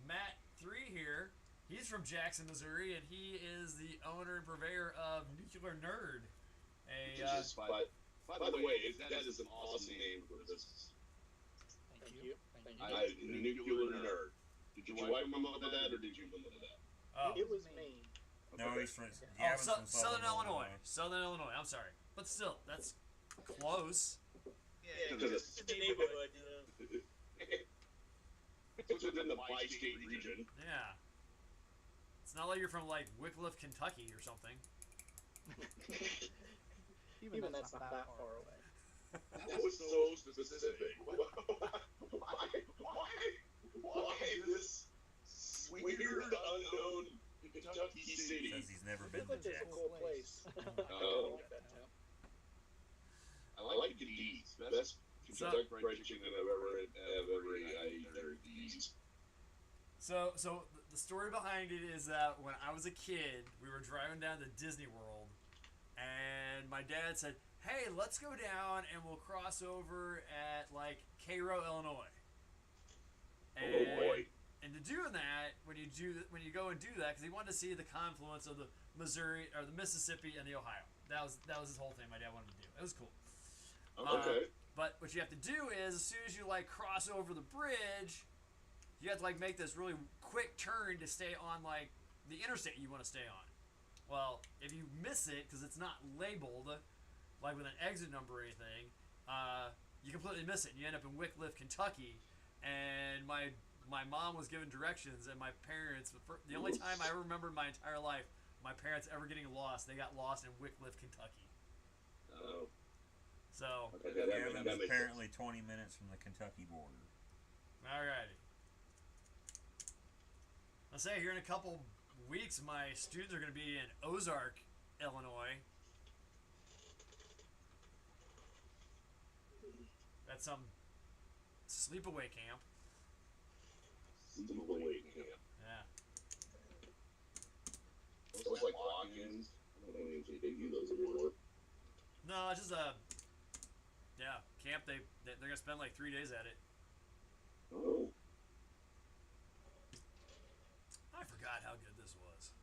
Matt 3 here. He's from Jackson, Missouri, and he is the owner and purveyor of Nuclear Nerd. By the way, that is an awesome name for a business. Thank you. Thank you. Nuclear Nerd. Did your wife come up with that, or did you come up with that? Oh. It was me. No, he's from, Oh, Gavin's from Southern Illinois. Southern Illinois. I'm sorry, but still, that's close. Yeah, it's the neighborhood. It's within the bi-state region. Yeah. It's not like you're from like Wycliffe, Kentucky, or something. Even that's not that far away. That was so specific. Why this weird, unknown Kentucky city? Because he's never been It's to a Jackson. cool place. Oh. I like the D's. Best Kentucky fried chicken I've ever eaten are D's. So the story behind it is that when I was a kid, we were driving down to Disney World, and my dad said, "Hey, let's go down and we'll cross over at like Cairo, Illinois." And, Oh boy! And to do that, when you go and do that, because he wanted to see the confluence of the Missouri or the Mississippi and the Ohio. That was his whole thing. My dad wanted to do. It was cool. Okay. But what you have to do is, as soon as you like cross over the bridge, you have to like make this really quick turn to stay on like the interstate you want to stay on. Well, if you miss it because it's not labeled, like with an exit number or anything, you completely miss it. And you end up in Wycliffe, Kentucky, and my mom was given directions, and my parents, the only time I remember in my entire life, my parents ever getting lost, they got lost in Wycliffe, Kentucky. Oh. So, Okay, Gavin's that makes apparently sense. 20 minutes from the Kentucky border. alrighty. I'll say here in a couple weeks, my students are going to be in Ozark, Illinois. That's some sleepaway camp. Sleepaway camp. Yeah. Those like lock-ins. I don't even think they do those anymore. No, it's just a camp. They're gonna spend like 3 days at it. Oh. I forgot how good this was.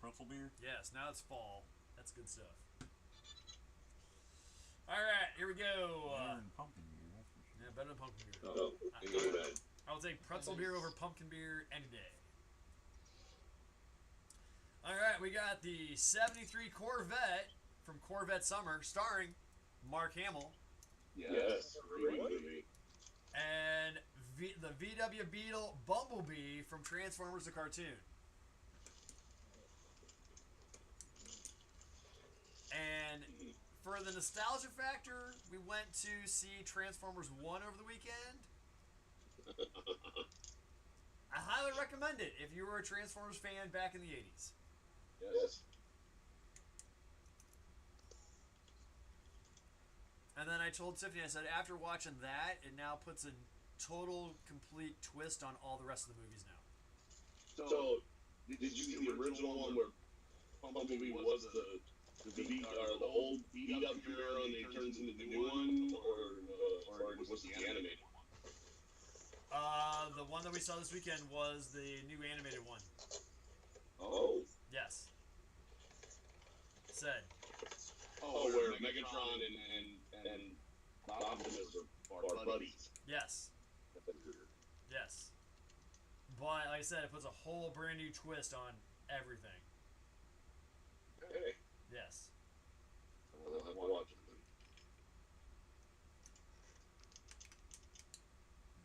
Pretzel beer? Yes, now it's fall. That's good stuff. All right, here we go. Better than pumpkin beer, that's for sure. Yeah, better than pumpkin beer. Oh. Ain't no bad. I will take pretzel beer over pumpkin beer any day. All right, we got the 73 Corvette from Corvette Summer, starring Mark Hamill. Yes, great movie. And the VW Beetle Bumblebee from Transformers the cartoon. And for the nostalgia factor, we went to see Transformers 1 over the weekend. I highly recommend it if you were a Transformers fan back in the 80s. Yes. And then I told Tiffany, I said, after watching that, it now puts a total, complete twist on all the rest of the movies now. So, did you see the original one where Bumblebee was the old beat up Camaro and then he turns into the new one, or was it the animated one? The one that we saw this weekend was the new animated one. Oh. Yes. Said. Oh, where Megatron and Optimus are buddies. Yes. Yes. But like I said, it puts a whole brand new twist on everything. Hey. Yes. I'll have to watch it.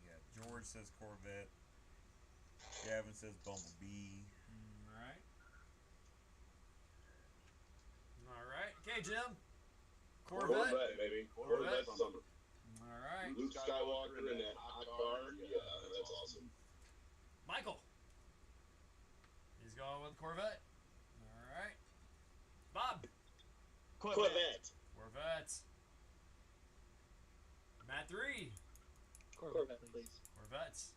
Yeah, George says Corvette. Gavin says Bumblebee. Alright. Alright. Okay, Jim. Corvette. Baby. Corvette summer. Alright. Luke Skywalker in that hot car. Yeah, that's awesome. Michael. He's going with Corvette. Alright. Bob. Corvette. Corvette. Matt 3. Corvette, please. Corvettes.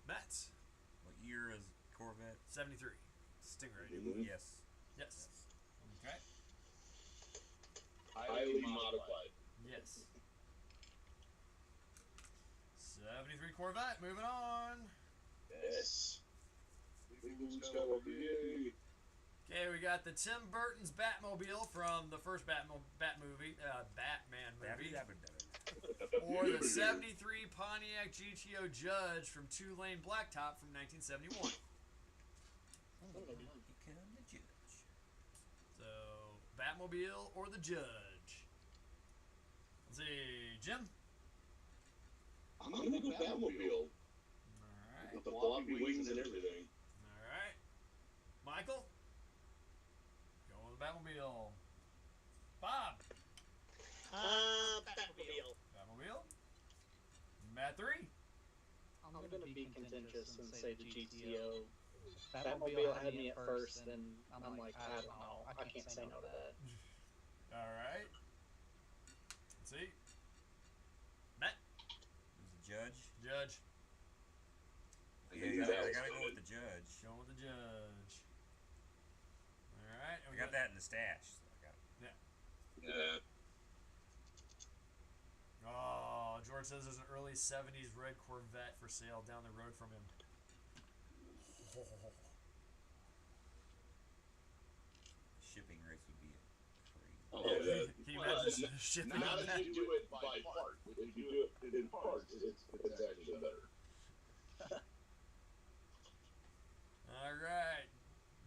Matt. What year is Corvette? 73. Stingray. Mm-hmm. Yes. Yes. Okay. Highly modified. Yes. 73 Corvette. Moving on. Yes. Luke Skywalker. Yay. Okay, we got the Tim Burton's Batmobile from the first Batman movie. Or the 73 Pontiac GTO Judge from Two-Lane Blacktop from 1971. So, Batmobile or the Judge? Let's see, Jim? I'm gonna go Batmobile. Alright. With the floppy wings and everything. Alright. Michael? Going with Batmobile. Bob? Batmobile. Batmobile? Matt 3? I'm gonna be contentious and say the GTO. Batmobile had me at first, then I'm like, I don't know. I can't say no to that. Alright. Let's see. Matt? Who's the judge? Judge. Yeah, I gotta go with the judge. Going with the Judge. Alright. I got that in the stash. So I got it. Yeah. Oh, George says there's an early 70s red Corvette for sale down the road from him. Shipping rates would be crazy. Oh, yeah. Can you imagine shipping Not on if that? you do it by part. If you do it in parts, it's actually better. Alright.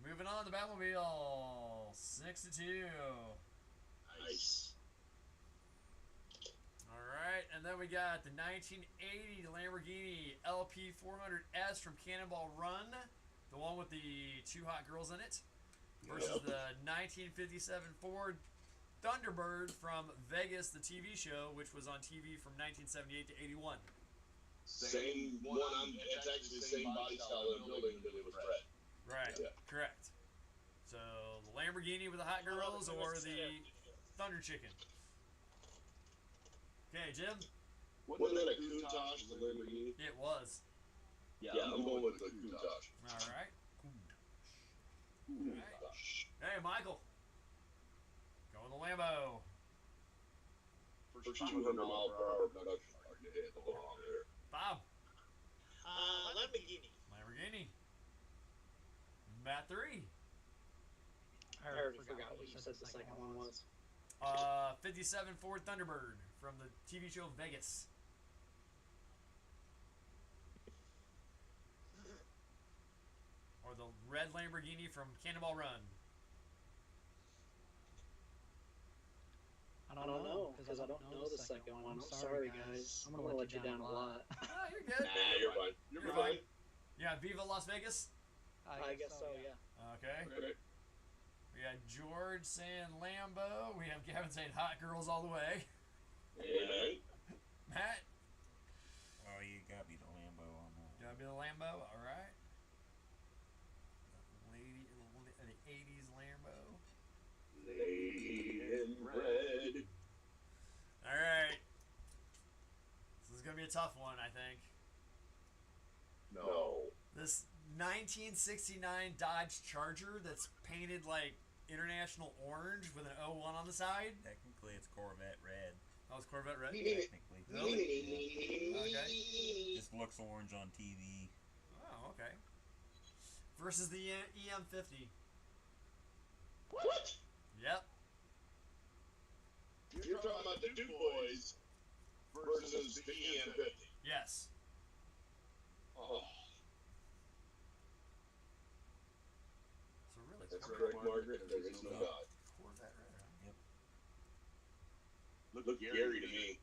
Moving on to Batmobile. 62. Nice. Alright, and then we got the 1980 Lamborghini LP400S from Cannonball Run. The one with the two hot girls in it. Versus the 1957 Ford Thunderbird from Vegas, the TV show, which was on TV from 1978 to 81. Same one. It's actually the same body style of building, but it was red. Right, Yeah. correct. So, the Lamborghini with the hot girls or the Thunder Chicken? Okay, Jim? Wasn't that a Countach, the Lamborghini? It was. Yeah, I'm going with the Countach. Alright. Countach. Hey, Michael. Go with the Lambo. For 200-mile-per-hour production, you hit the wall there. Bob. Lamborghini. Lamborghini. Matt 3. I already forgot what you said the second one was. 57 Ford Thunderbird from the TV show Vegas. Or the red Lamborghini from Cannonball Run. I don't know, because I don't know the second one. I'm sorry, guys. I'm gonna let you down a lot. Oh, you're good. Nah, you're fine. You're fine. Yeah, Viva Las Vegas. I guess so, yeah. Okay. Okay. We got George saying Lambo. We have Gavin saying Hot Girls all the way. Amen. Matt, Oh, you got me the Lambo on that. gotta be the Lambo. All right. Lady, the '80s Lambo. Lady in red. All right. This is gonna be a tough one, I think. No. This 1969 Dodge Charger that's painted like international orange with an 01 on the side. Technically, it's Corvette red. That was Corvette red. Technically. Okay. Just looks orange on TV. Oh, okay. Versus the EM50. What? Yep. You're talking about the Duke Boys versus the EM50. Yes. Oh, So really, that's correct, Margaret. There is no God. Corvette red. Huh? Look Gary to me.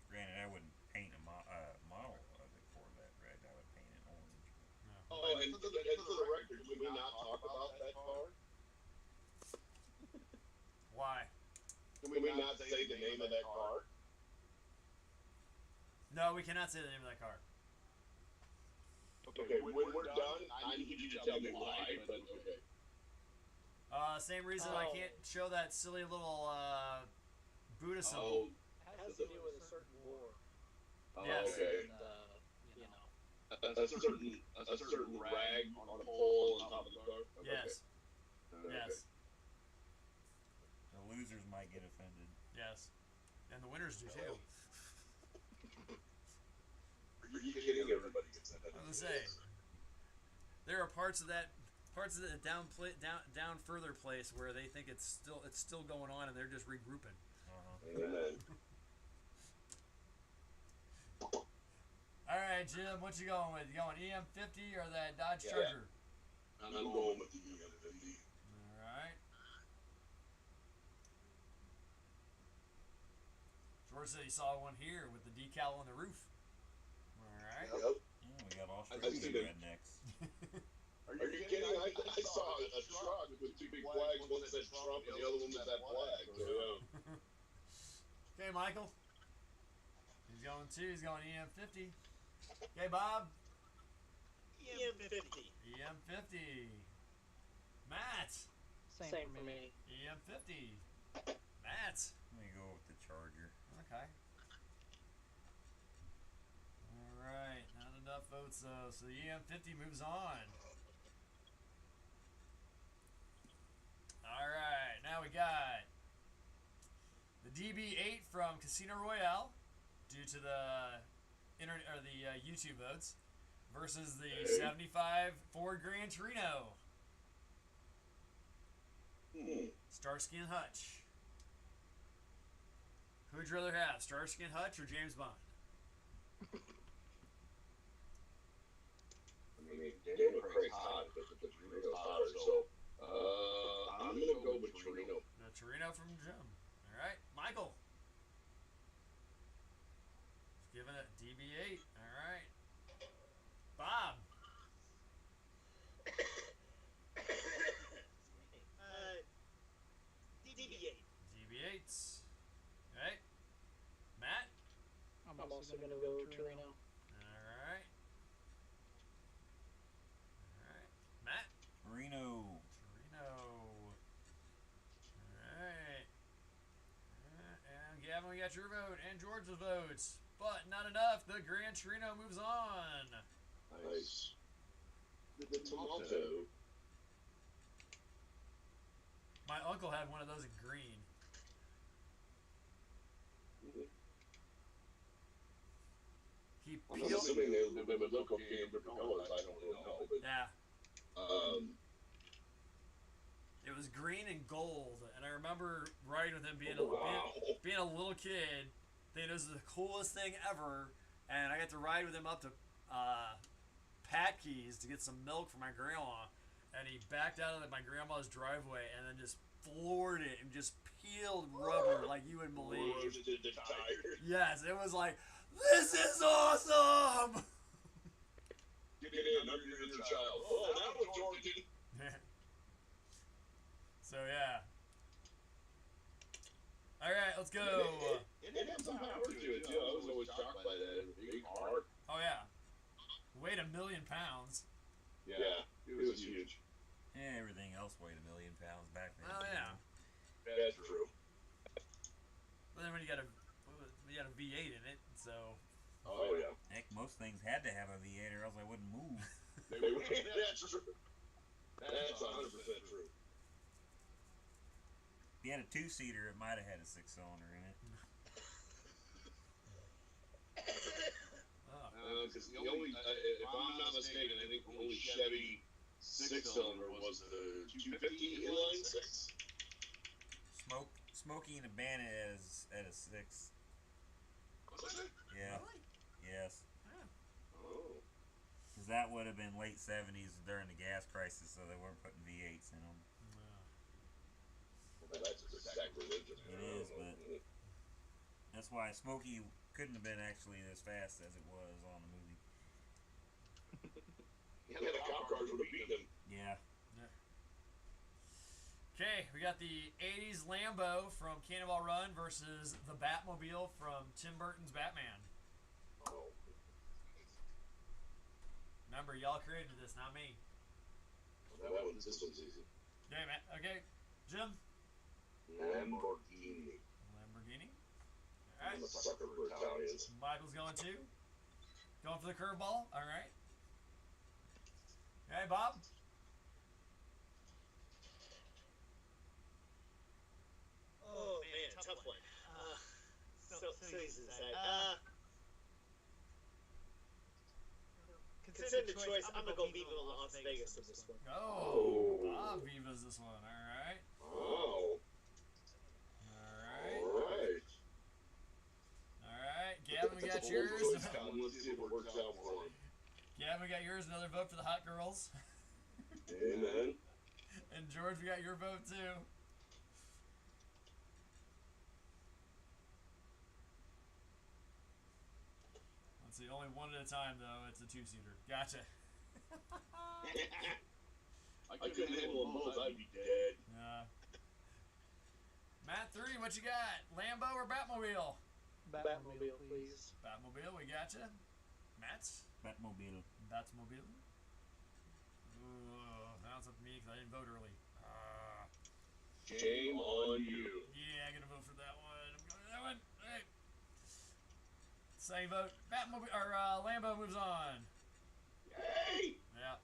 Granted, I wouldn't paint a model of the Corvette red. I would paint it orange. No. Oh, and for the record, can we not talk about that car? Why? Can we not say the name of that car? No, we cannot say the name of that car. Okay, when we're done, I need you to tell me why, but okay. Same reason I can't show that silly little Buddha symbol. Oh, It has to do with a certain war. Yes. Okay. And, you know. A certain rag on a pole on top of the car? Okay. Yes. Okay. Yes. The losers might get offended. Yes. And the winners do too. Are you kidding? Everybody gets that. I was gonna say, there are parts of the down further place where they think it's still going on and they're just regrouping. Amen. All right, Jim, what you going with? You going EM50 or that Dodge Charger? I'm going with the EM50. All right. George said he saw one here with the decal on the roof. All right. Yep. Yeah, we got I Australian see that. rednecks. Are you kidding? I saw a truck with two big flags. One that said Trump and the other one was that flag. So, yeah. Okay, Michael. He's going two. He's going EM50. Okay, Bob. EM50. EM50. Matt. Same for me. EM50. Matt. Let me go with the Charger. Okay. All right. Not enough votes though. So the EM50 moves on. All right. Now we got the DB8 from Casino Royale, due to the YouTube votes, versus the 75 Ford Gran Torino. Starsky and Hutch. Who would you rather have, Starsky and Hutch or James Bond? I mean, Daniel Craig's hot, but the Torino's hotter. So, I'm gonna go with Torino. The Torino from Jim. All right, Michael. Giving it DB8. All right. Bob. DB8. DB8s. Okay. Matt. I'm also gonna go Torino. All right. All right. Matt. Reno. Torino. All right. And Gavin, we got your vote and George's votes, but not enough. The Gran Torino moves on. Nice. The tomato. My uncle had one of those in green. He I'm peeled. assuming they would look okay in different colors. I don't really know. But, Yeah. It was green and gold, and I remember riding with him being a little kid. Thinking it was the coolest thing ever, and I got to ride with him up to Pat Keys to get some milk for my grandma. and he backed out of my grandma's driveway and then just floored it and just peeled rubber like you wouldn't believe. Roasted the tire. Yes, it was like, this is awesome! Get in under your inner child. Oh, that was Jordan. So, yeah. Alright, let's go. It had some power to it, too. I was always shocked by that. It was a big car. Oh, yeah. Weighed 1 million pounds. Yeah, it was huge. Yeah, everything else weighed 1 million pounds back then. Oh, yeah. That's true. But then when you got a V8 in it, so... Oh, yeah. Heck, most things had to have a V8 or else I wouldn't move. That's true. That's 100% true. If you had a 2-seater, it might have had a 6-cylinder in it. Because the only, if I'm not mistaken, I think the only Chevy 6-cylinder was the 250 inline 6. Smokey and the Bandit at a 6. Was it? Yeah. Really? Yes. Oh. Because that would have been late 70s during the gas crisis, so they weren't putting V8s in them. Well, that's just sacrilegious. It is, but that's why Smokey couldn't have been actually as fast as it was on the movie. Yeah, the cop cars would have beaten him. Yeah. Okay, we got the 80s Lambo from Cannonball Run versus the Batmobile from Tim Burton's Batman. Oh. Remember, y'all created this, not me. This one's easy. Okay, man. Okay, Jim? Lamborghini. Lamborghini. I'm a Alright. sucker for Italians. Michael's going too. Going for the curveball. Alright. Okay, Bob? Oh man, tough one. So easy to decide. Considering the choice, I'm gonna go Viva Las Vegas in this one. Oh, Bob Viva's this one. Alright. Oh. Alright. Alright. Alright. Gavin, we got That's a yours. bold choice, Colin. Let's see if it works out for him. Gavin, we got yours. Another vote for the Hot Girls. Amen. And George, we got your vote too. Let's see, only one at a time though. It's a 2-seater. Gotcha. I couldn't handle them both. I'd be dead. Yeah. Matt 3, what you got? Lambo or Batmobile? Batmobile, please. Batmobile, we gotcha. Matt's? Batmobile. Batmobile. Ooh, now it's up to me because I didn't vote early. Shame on you. Yeah, I'm gonna vote for that one. I'm going to that one. Hey. Same vote. Batmobile or Lambo moves on. Yay! Yeah.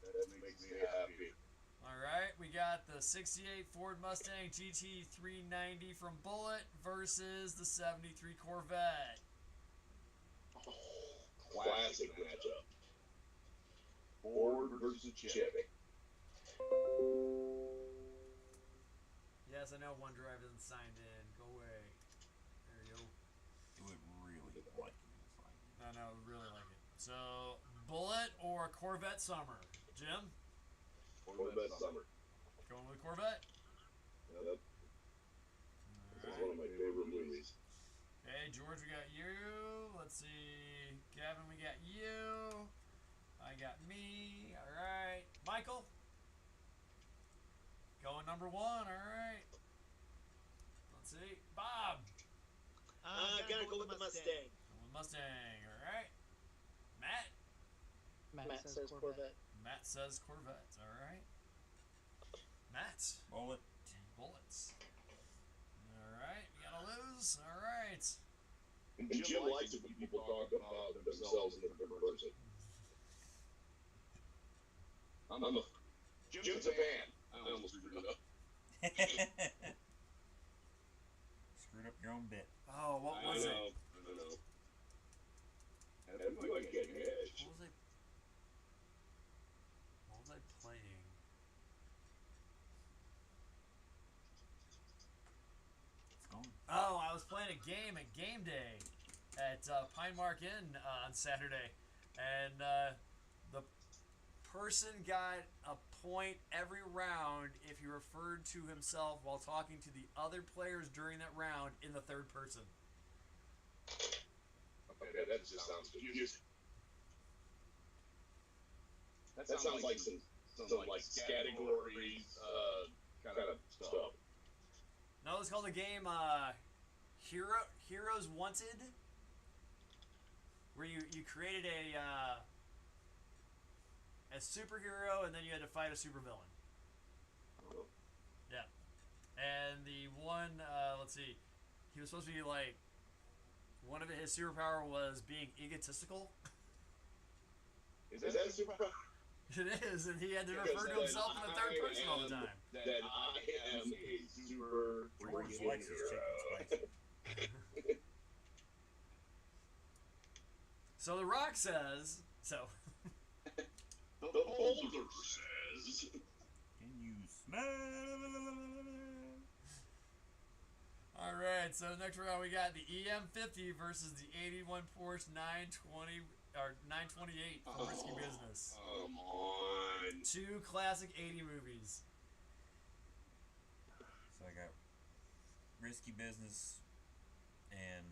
That makes me happy. All right, we got the '68 Ford Mustang GT 390 from Bullitt versus the '73 Corvette. Oh, classic matchup. Ford versus Chevy. Yes, I know OneDrive isn't signed in. Go away. There you go. It would really like it if I No, really like it. So, Bullitt or Corvette Summer? Jim? Corvette Summer. Going with Corvette? Yeah, that's one of my favorite movies. Okay, George, we got you. Let's see. Gavin, we got you. I got me. All right. Michael? Going number 1. All right. Let's see. Bob? Gotta go with the Mustang. Going with Mustang. All right. Matt? Matt says Corvette. Matt says Corvette. All right. Matt? Bullet. Bullets. All right. We gotta lose. All right. And Jim likes it when people talk about themselves in the third person. Jim's a fan. I almost screwed it up. Screwed up your own bit. Oh, what was it? I know. That might get edge. What was I playing? It's gone. Oh, I was playing a game at Game Day at Pine Mark Inn on Saturday, and the person got a point every round if he referred to himself while talking to the other players during that round in the third person. Okay, that just sounds confusing. That sounds like some like categories kind of stuff. No, it's called the game Heroes Wanted, where you created a superhero and then you had to fight a supervillain. Yeah. And the one, let's see, he was supposed to be like, one of his superpower was being egotistical. Is that a superpower? It is, and he had to refer to himself in the third person all the time. Then I am a super George likes his chicken spicy. So The Rock says, The folder says. Can you smell? all right, so next round we got the EM50 versus the 81 Porsche 920 or 928 from Risky Business. Come on. Two classic 80 movies. So I got Risky Business and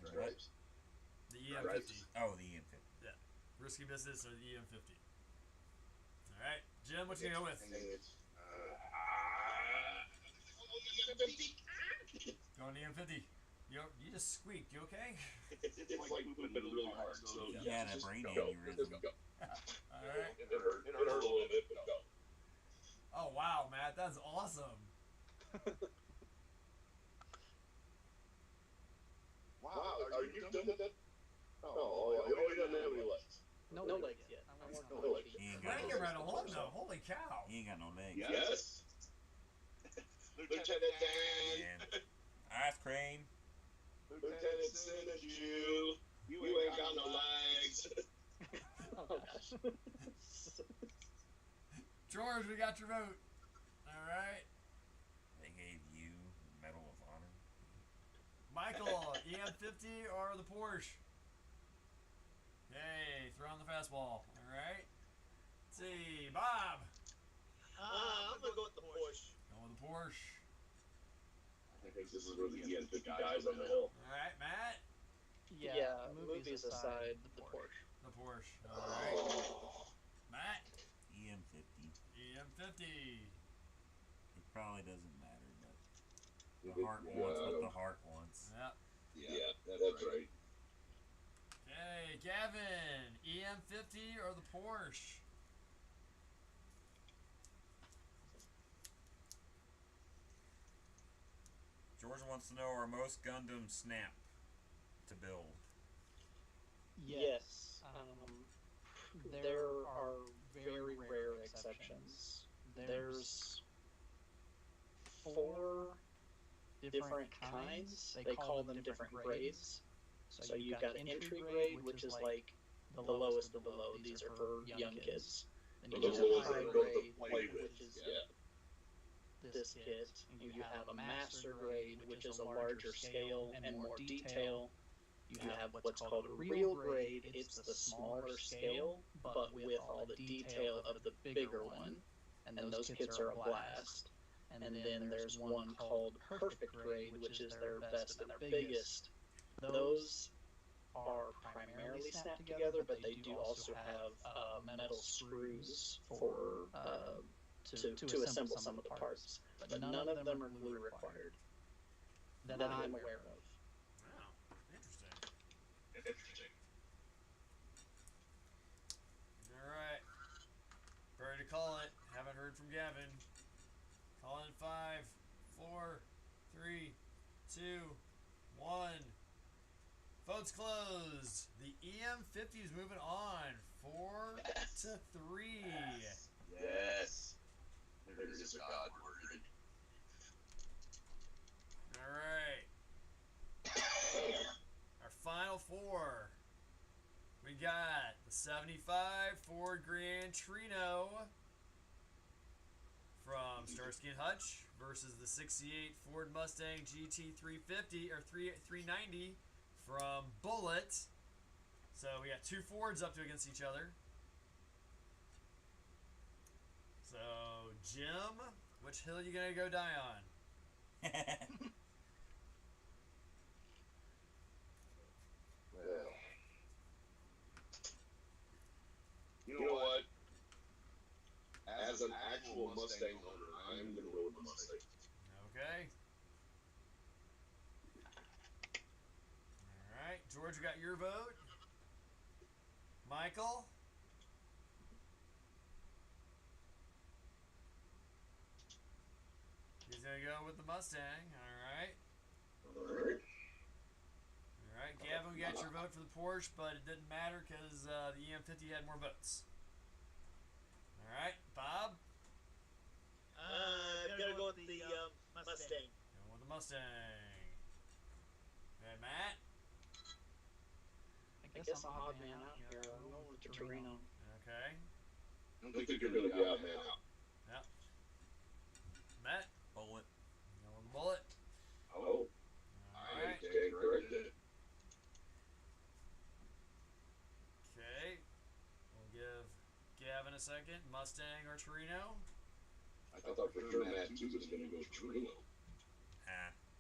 what? The EM50. Oh, the EM50. Yeah. Risky Business or the EM50. All right, Jim, what you gonna go with? Going EM50. You just squeaked. You okay? It's like moving really hard. So Yeah, that brain aneurysm. All right. It hurt a little bit, but go. Oh wow, Matt, that's awesome. Wow, are you done with that? Oh, you don't have any legs. No legs yet. No legs. He ain't got Bring no, it right along though. Holy cow. he ain't got no legs. Yes. Lieutenant Dan. And ice cream. Lieutenant Sinaju. You ain't got no legs. Oh gosh. George, we got your vote. All right. They gave you Medal of Honor. Michael, EM50 or the Porsche? Okay, throw on the fastball. All right. Let's see, Bob. I'm gonna go with the Porsche. Go with the Porsche. I think this is where the EN50 guys on the hill. All right, Matt. Yeah, movies aside, the Porsche. The Porsche. All right. Matt. EM50. EM50. It probably doesn't matter, but the heart wants what the heart wants. Yep. Yeah, that's right. Okay, Gavin. EM50 or the Porsche? Georgia wants to know, are most Gundams snap to build? Yes. There are very rare exceptions. There's 4 different kinds. They call them different grades. So you've got entry grade, which is like the lowest of the low. These are for young kids. And you Those have ones high that go to grade, play with. which is Yeah. this kit. And you have a master grade, which is a larger scale and more detail. You have what's called a real grade. It's the smaller scale, but with all the detail of the bigger one. And those kits are a blast. And then there's one called perfect grade, which is their best and their biggest. Those are primarily snapped together, but they do also have metal screws for to assemble some of the parts. But none of them are glue required that I'm aware of. Wow, interesting. Interesting. All right. Ready to call it. Haven't heard from Gavin. Call in 5, 4, 3, 2, 1. Votes closed. The EM50 is moving on 4-3. Yes. There is a God word. All right. Our final 4. We got the 75 Ford Grand Trino from Starsky and Hutch versus the 68 Ford Mustang GT350 or 390 from Bullitt. So we got 2 Fords up to against each other. So, Jim, which hill are you gonna go die on? Well, you know what? As an actual Mustang owner, I'm gonna go with the Mustang. Okay. All right, George, you got your vote. Michael. He's gonna go with the Mustang. All right. All right. All right, Gavin, we got your vote for the Porsche, but it didn't matter because the EM50 had more votes. All right, Bob. Gotta go with the Mustang. Going with the Mustang. Okay, Matt. I guess I'm odd man out here. I'm going with the Torino. Okay. I don't think you're gonna be out, man. Yep. Matt. Bullet. Going with the Bullet. Oh, All I right. stand corrected. Okay. We'll give Gavin a second. Mustang or Torino? I thought for sure Matt too was gonna go Torino.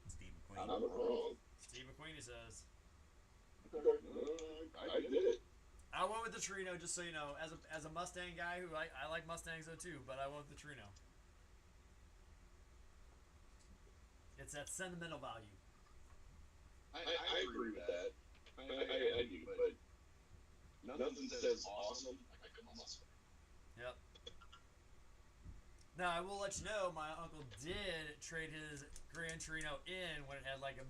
Steve I'm McQueen. wrong. Steve McQueen, he says. I did it. I went with the Torino, just so you know. As a Mustang guy who I like Mustangs though too, but I went with the Torino. It's that sentimental value. I agree with that. I do, but nothing says awesome like a Mustang. Yep. Now I will let you know, my uncle did trade his Gran Torino in when it had like a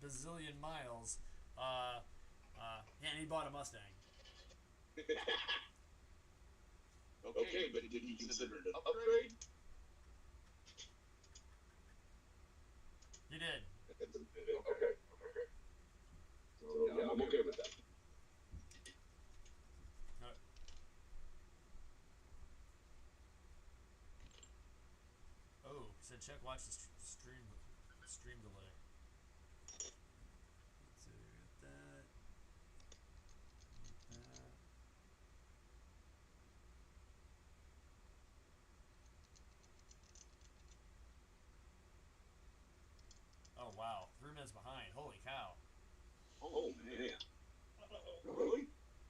bazillion miles, and he bought a Mustang. Okay, but did he consider it an upgrade? He did. Okay. So yeah, I'm okay with that. Oh, said check watch the stream delay. So we got that. That. Oh wow, 3 minutes behind. Holy cow. Oh man. Really?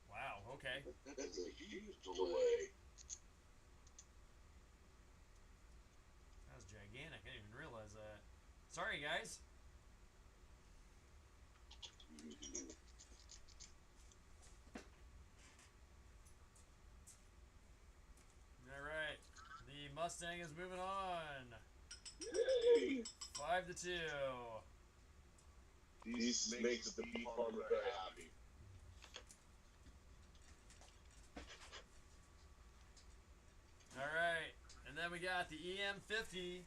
Wow, okay. That's a huge delay. That was gigantic. I didn't even realize that. Sorry, guys. All right. The Mustang is moving on. Yay! 5-2. This makes the beef farmer very happy. All right. And then we got the EM50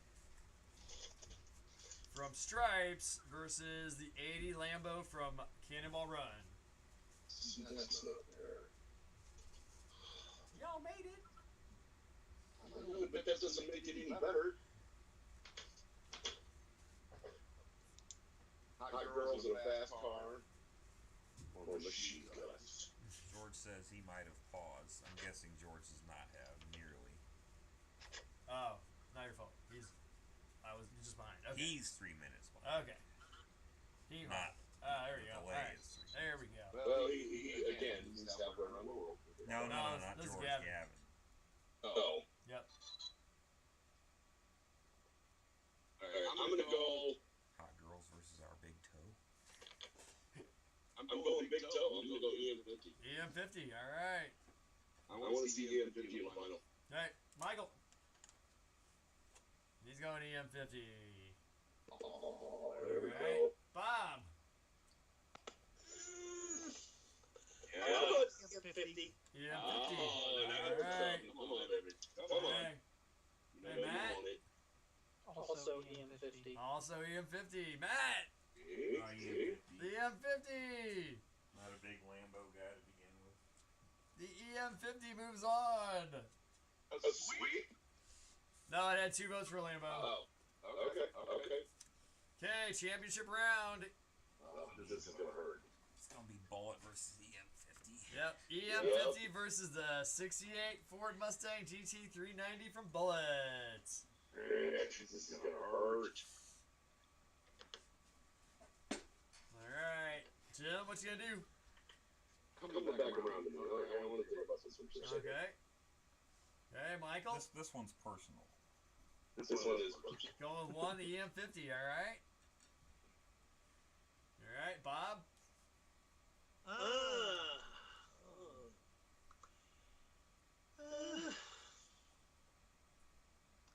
from Stripes versus the 80 Lambo from Cannonball Run. That's not fair. Y'all made it. But that doesn't make it any better. Hot girls in a fast car. Or machine guns. George says he might have paused. I'm guessing George does not have nearly. Oh, not your fault. I was just behind. Okay. He's 3 minutes behind. Okay. He Not. there we go. delay All right. is 3 There we go. Well, he again, he's halfway around the world. No, not this is George. Gavin. Gavin. Oh. Yep. Alright, I'm gonna go. Hot girls versus our big toe. I'm going big toe. I'm gonna go EM50. EM50. All right. I want to see EM50 in the final. All right, Michael. He's going EM50. Oh, there we All go. right. Bob. Yeah. I'll go with EM50. EM50. Oh, All right. come on, baby. Come on. Hey, You know Hey, you Matt. want it. Also EM50. also EM50. Matt. Okay. The EM50. Not a big Lambo guy to begin with. The EM50 moves on. A sweep? No, it had 2 votes for Lambo. Oh. Okay. Okay, championship round. This is gonna hurt. It's gonna be Bullet versus EM50. Yep, EM50 versus the 68 Ford Mustang GT390 from Bullets. This is gonna hurt. Alright, Jim, what you gonna do? Come back around to me. I want to think about this one for a second. Okay. Okay, Michael? This one's personal. This one is personal. Going with one, the EM50, alright? Alright, Bob?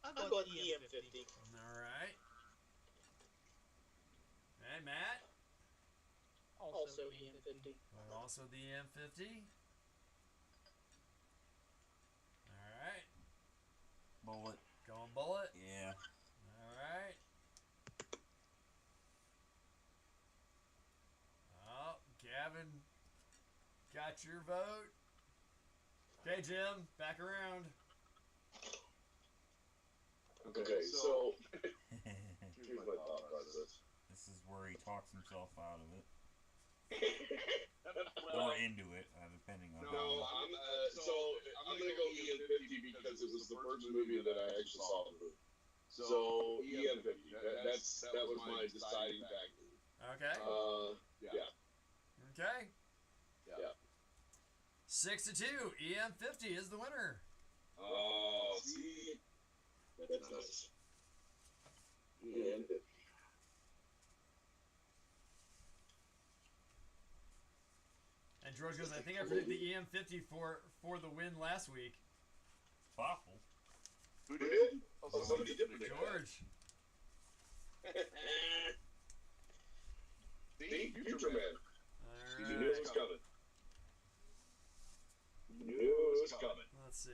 I'll go with EM50. Alright. Hey, Matt? Also EM50. Also the EM50. Alright. Bullet. Going Bullet. Yeah. Alright. Oh, Gavin got your vote. Okay, Jim, back around. Okay, so here's my thought process. This is where he talks himself out of it. Or into it, depending on No, I'm gonna go EM50 because it was the first movie that I actually saw the movie. So EM50, that was my deciding factor. Okay. Yeah. Okay. Yeah. 6-2. EM50 is the winner. Oh, see, that's nice. EM50. And George goes, I think I predicted the EM50 for the win last week. Possible. Who did? Oh, somebody did predict that. George. See, future man. You knew Alright. it was coming. You knew it was coming. Let's see.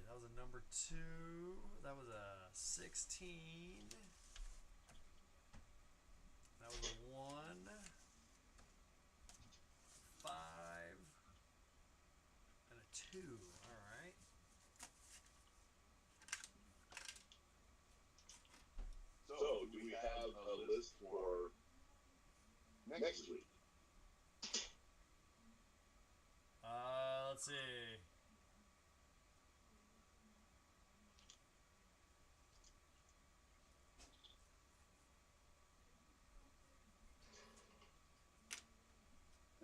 That was a number 2. That was a 16. That was a 1. 5. And a 2. Alright. So, do we have a list for next week? Let's see.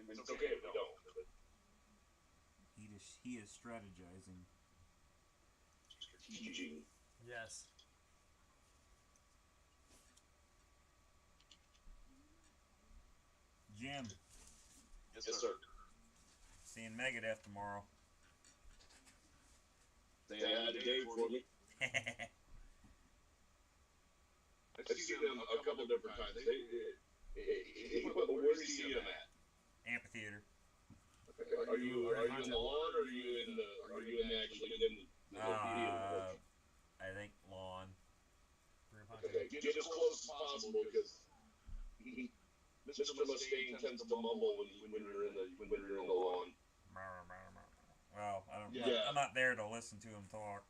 It's okay if we don't. He is strategizing. Strategizing. Yes. Jim, Yes, sir. seeing Megadeth tomorrow. They had a date for me. I've seen them a couple different times. Where do you see them at? Amphitheater. Are you in the lawn or are you in actually in the theater? I think lawn. Okay, get as close as possible because Mr. Mustaine tends to mumble when you're in the lawn. Well, I don't. Yeah. I'm not there to listen to him talk.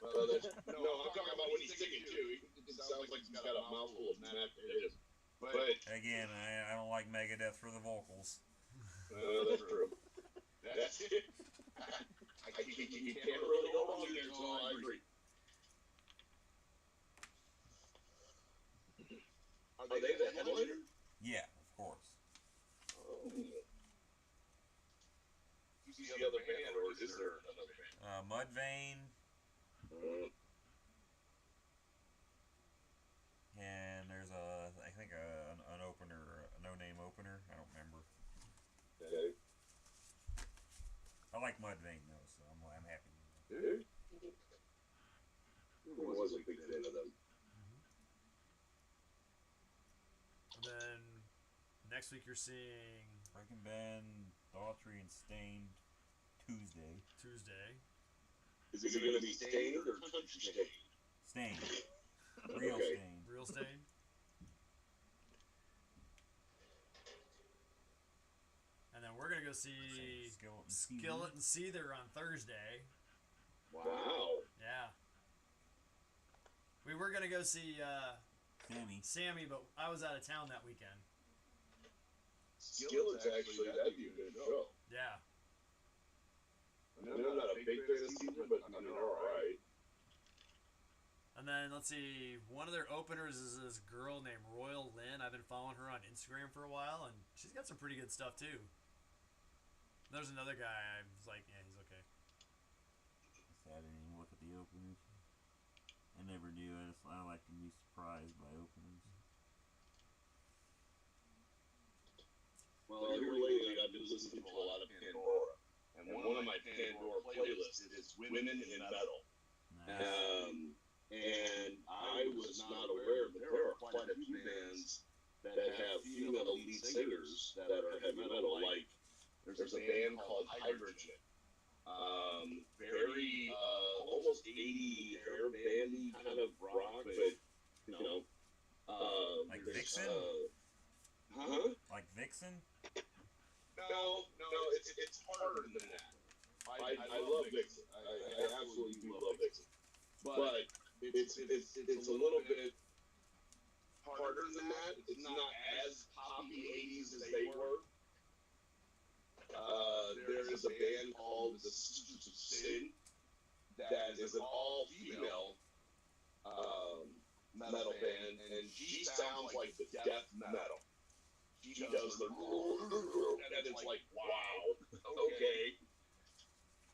No, I'm talking about when he's singing too. It sounds like he's got a mouthful of mac potatoes. But Again, I don't like Megadeth for the vocals. that's true. That's it. You can't really go wrong there, so I agree. Are they the headliner? Yeah, of course. Oh. Who's the other band, or is there another band? Mudvayne, and there's I think an opener, a no-name opener. I don't remember. Okay. I like Mudvayne though, so I'm happy. Dude. I was a big fan of them. And then next week you're seeing Breaking Ben, Daughtry, and Stained Tuesday. Is it going to be Stained or Country Stained? Stained. Real Okay. Stained. Real Stain. And then we're gonna go see Skillet and Seether on Thursday. Wow. Yeah. We were gonna go see Sammy, but I was out of town that weekend. Skillet's actually, that'd be a good show. Yeah. I mean, I'm not a big fan of Caesar, but I mean, they're all right. And then let's see, one of their openers is this girl named Royal Lynn. I've been following her on Instagram for a while, and she's got some pretty good stuff too. There's another guy. I was like, yeah, he's okay. I didn't even look at the openers. I never do. I like to be surprised by openers. Well, here lately I've been listening to a lot of Pandora, and one of my Pandora playlists is Women in Metal. Nice. And I was not aware, but there are quite a few bands that have female lead singers that are heavy metal. Like there's a band called Hydrogen. Very almost 80 hair bandy kind of rock, but you know, like Vixen. Like Vixen. No, it's harder than that. I love Vixen. I absolutely do love Vixen, but it's a little bit harder than that. It's not as poppy 80s as they were. There is a band called the Sisters of Sin that is an all-female metal band, and she sounds like the death metal. She does the and it's like, wow, okay.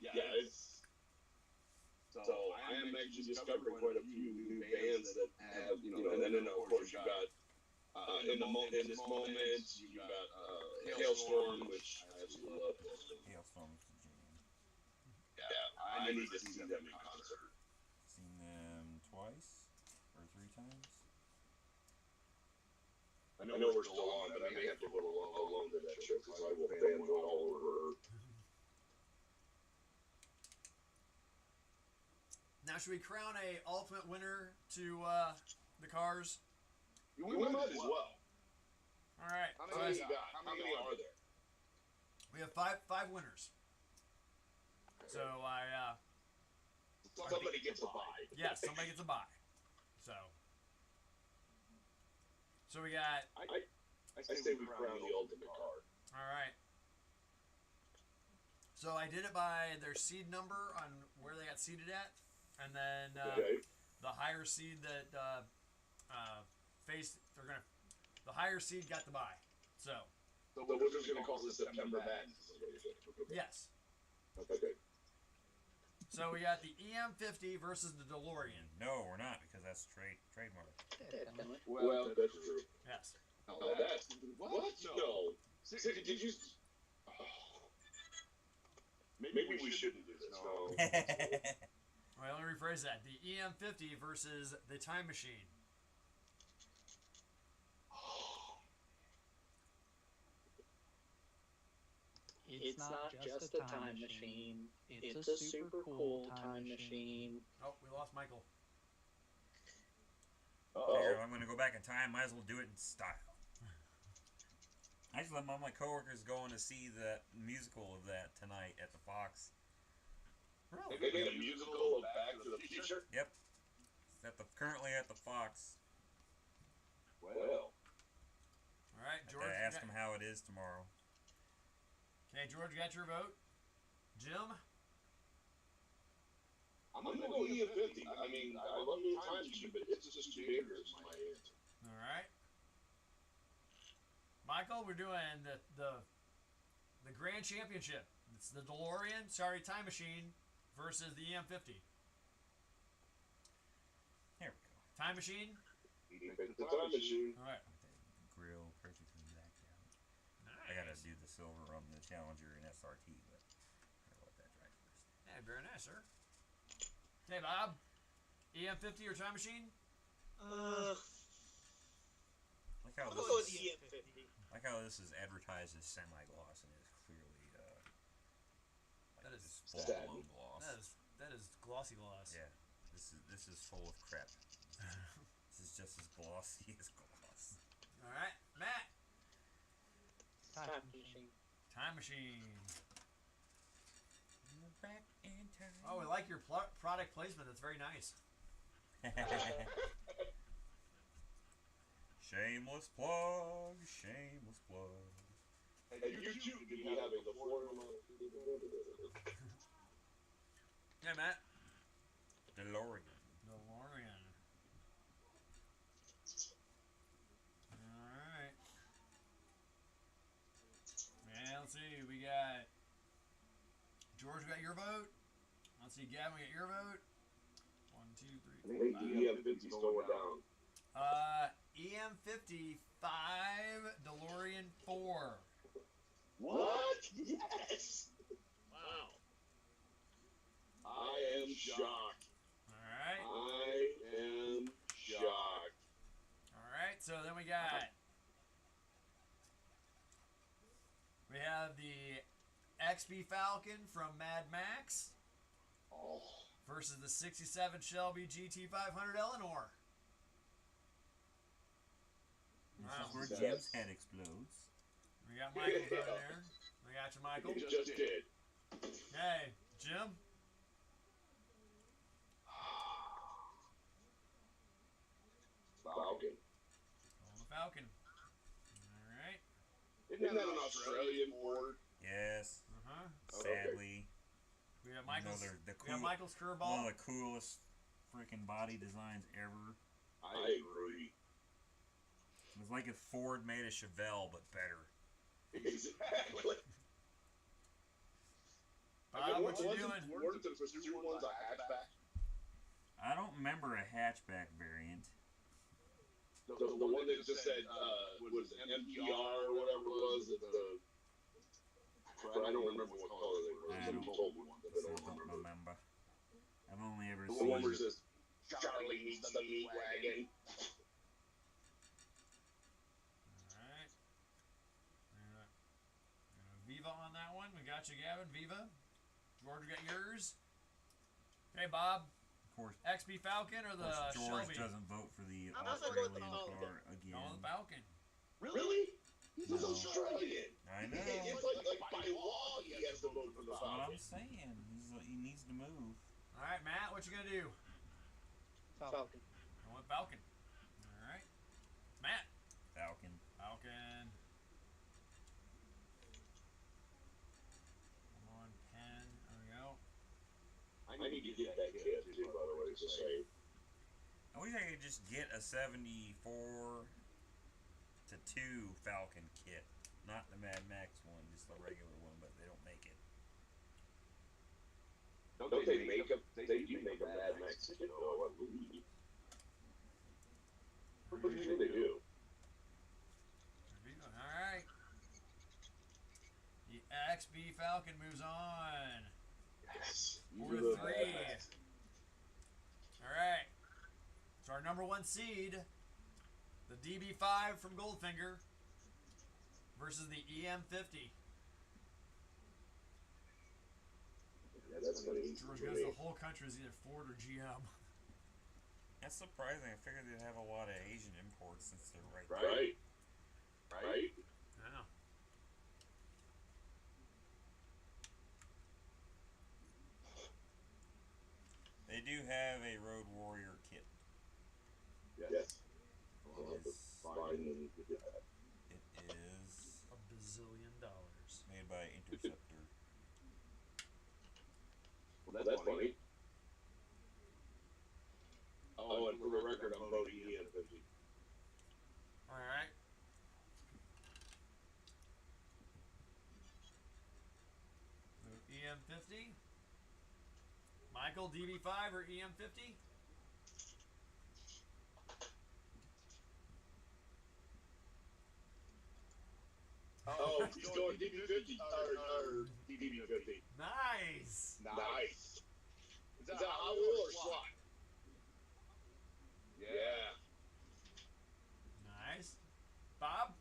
Yeah, it's so I am actually discovering quite a few new bands that have, you know, and then of course you got in this moment you got Hailstorm, which I absolutely love. Hailstorm's the jam. Yeah, I need to see them in concert. Seen them twice or 3 times. I know we're still on, but I may have to go alone to that show because I will fanboy all over. Now, should we crown a ultimate winner to the cars? We might as well. All right. How many you got? How many are there? We have five winners. So somebody gets a bye. Yeah, somebody gets a bye. So we got. I say we crown the ultimate card. All right. So I did it by their seed number on where they got seeded at, and then the higher seed that the higher seed got the bye. So we're just gonna call this September Madness. Yes. Okay. So we got the EM50 versus the DeLorean. No, we're not, because that's trademark. Well, that's true. Yes. Oh, that's what? No. Did you? Maybe we shouldn't do this. No. All right, let me rephrase that. The EM50 versus the Time Machine. It's not just a time machine. It's a super cool time machine. Oh, we lost Michael. Figure if I'm going to go back in time, might as well do it in style. Actually, all my coworkers going to see the musical of that tonight at the Fox. Really? They made a musical of Back to the Future? Yep. It's currently at the Fox. Well. All right, George. I ask them how it is tomorrow. Okay, George, you got your vote. Jim? I'm going to go EM50. I mean, I love the time machine, but it's just too dangerous in my hands. All right. Michael, we're doing the Grand Championship. It's the DeLorean, Time Machine, versus the EM50. Here we go. Time Machine? The time machine. All right. Grill perfectly blacked out. Nice. I gotta do the silver on the Challenger and SRT, but I'll let that dry first. Yeah, very nice, sir. Okay, Bob. EM50 or Time Machine? Like how I'll this go with is, EM50. like how this is advertised as semi-gloss and is clearly That is full sad. blown gloss. That is glossy gloss. Yeah, this is full of crap. This is just as glossy as gloss. All right, Matt. Time machine. Time Machine. Back in time. Oh, we like your product placement. That's very nice. Shameless plug. Shameless plug. And you too can be having the formula. Yeah, Matt. DeLorean. DeLorean. Alright. Man, let's see. We got George, got your vote. Let's see, Gavin, we got your vote. 1, 2, 3, 4, 5. EM50's going down. EM50 5, DeLorean 4. What? Yes! Wow. I am shocked. Alright. I am shocked. Alright, so then we have the XB Falcon from Mad Max Oh. versus the 67 Shelby GT500 Eleanor. This is where Jim's head explodes. We got Michael over there. We got you, Michael. You just did. Hey, Jim. Falcon. On the Falcon. Alright. Isn't that an Australian board? Yes. Uh-huh. Sadly. We got Michael's, the we got Michael's one curveball. of the coolest freaking body designs ever. I agree. It's like if Ford made a Chevelle, but better. Exactly. Bob, what you doing? Weren't the Pursuit ones a hatchback? I don't remember a hatchback variant. The one that just said, was MPR or whatever it was. I don't remember what color they were. Someone told me one, but I So I don't don't remember. remember. I've only ever The one where it seen. says, Charlie needs the meat wagon. Alright. Viva on that one. We got you, Gavin. Viva. George, we got yours. Okay, Bob. Of course, XB Falcon or the George Shelby? doesn't vote for the I'm not gonna go with the Australian Falcon. car again. On the Falcon. Really? He's No. Australian. I know. It's like by law he has to vote for the That's what Falcon. I'm saying. He needs to move. Alright, Matt, what you gonna do? Falcon. I went Falcon. Alright. Matt. Falcon. Falcon. Come on, pen. There we go. I need to get that kid too, by the way. It's the same. I wish I could just get a 74 to 2 Falcon kit. Not the Mad Max one, just the regular one, but they don't make it. Don't they make a? They do make a Mad Max kit, though, I believe. Pretty sure they do. Alright. The XB Falcon moves on. Yes. 4 to 3. Alright. So our number 1 seed, the DB5 from Goldfinger versus the EM50. Yeah, that's gonna be George goes, the whole country is either Ford or GM. That's surprising. I figured they'd have a lot of Asian imports since they're right there. right. Right. Yeah. They do have a Road Warrior kit. Yes. I'll have to find and get that. It is $1 bazillion. made by Interceptor. Well, that's funny. Oh, and for the record, I'm voting EM50. Alright. EM50. Michael, DB5 or EM50? Oh, he's going DB50 or DB50. Nice. Nice. Is that hot wheel or slot? Yeah. Nice. Bob?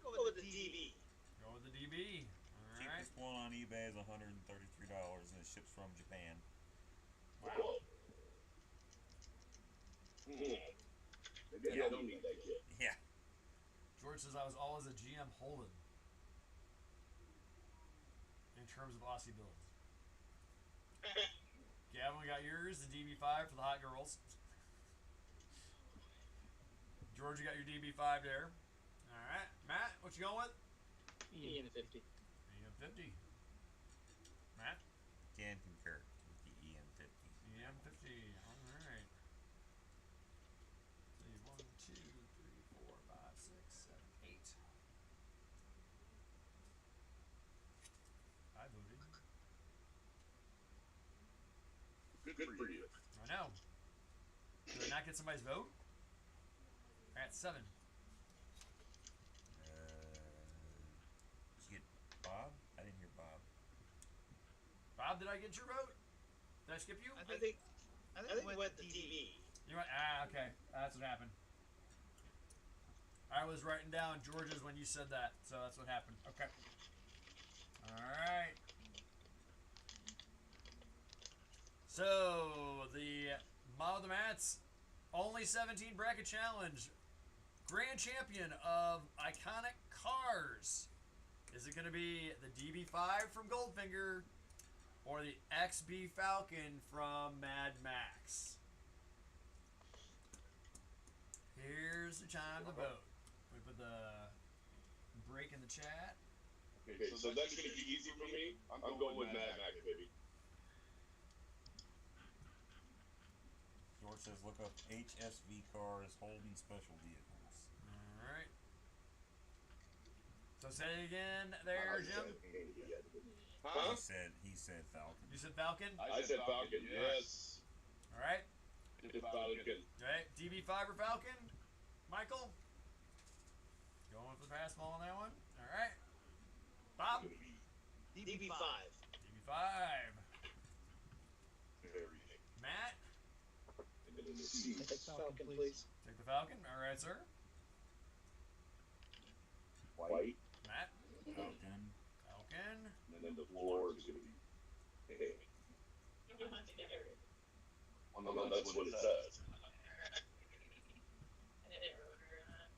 Go with the DB. Go with the DB. Alright. Cheapest one on eBay is $133 and it ships from Japan. Wow. Maybe I don't need that kit. Yeah. George says I was always a GM Holden in terms of Aussie builds. Gavin, we got yours, the DB5 for the hot girls. George, you got your DB5 there. Matt, what you going with? Ian 50. EM50. Matt? Can concur with the EM50. EM50. All right. See, 1, 2, 3, 4, 5, 6, 7, 8. I voted. Good for you. I know. Did I not get somebody's vote? I got 7. Did you get Bob? I didn't hear Bob. Bob, did I get your vote? Did I skip you? I think we went to TV. You went, okay. That's what happened. I was writing down George's when you said that, so that's what happened. Okay. Alright. So, the Model the Mats only 17 bracket challenge grand champion of iconic cars. Is it going to be the DB5 from Goldfinger or the XB Falcon from Mad Max? Here's the time to vote. We put the break in the chat. Okay, so that's going to be easy for me. I'm going with Mad Max, baby. George says look up HSV cars, Holden special vehicles. Alright. So say it again there, Jim. Huh? He said Falcon. You said Falcon? I said Falcon, yes. Alright. The Falcon. Okay, DB5 or Falcon? Michael? Going for the pass ball on that one? Alright. Bob? DB5. DB5. Matt? Take Falcon, please. Take the Falcon. Alright, sir. White. Matt? Falcon. Falcon. And then the floor is going to be. Well, that's what it says.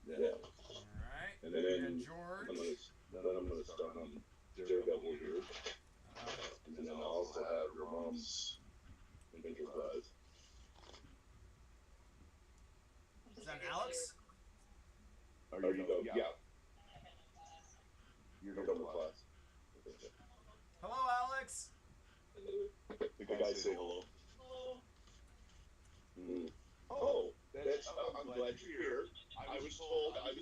Yeah. Alright. And then And George. I'm gonna start on Daredevil here. And then I'll also have your mom's Adventure Prize. Is that Alex? Are you done? Yeah. You're done with class. Hello, Alex. The guys say hello. Mm. Oh, I'm glad you're here. I was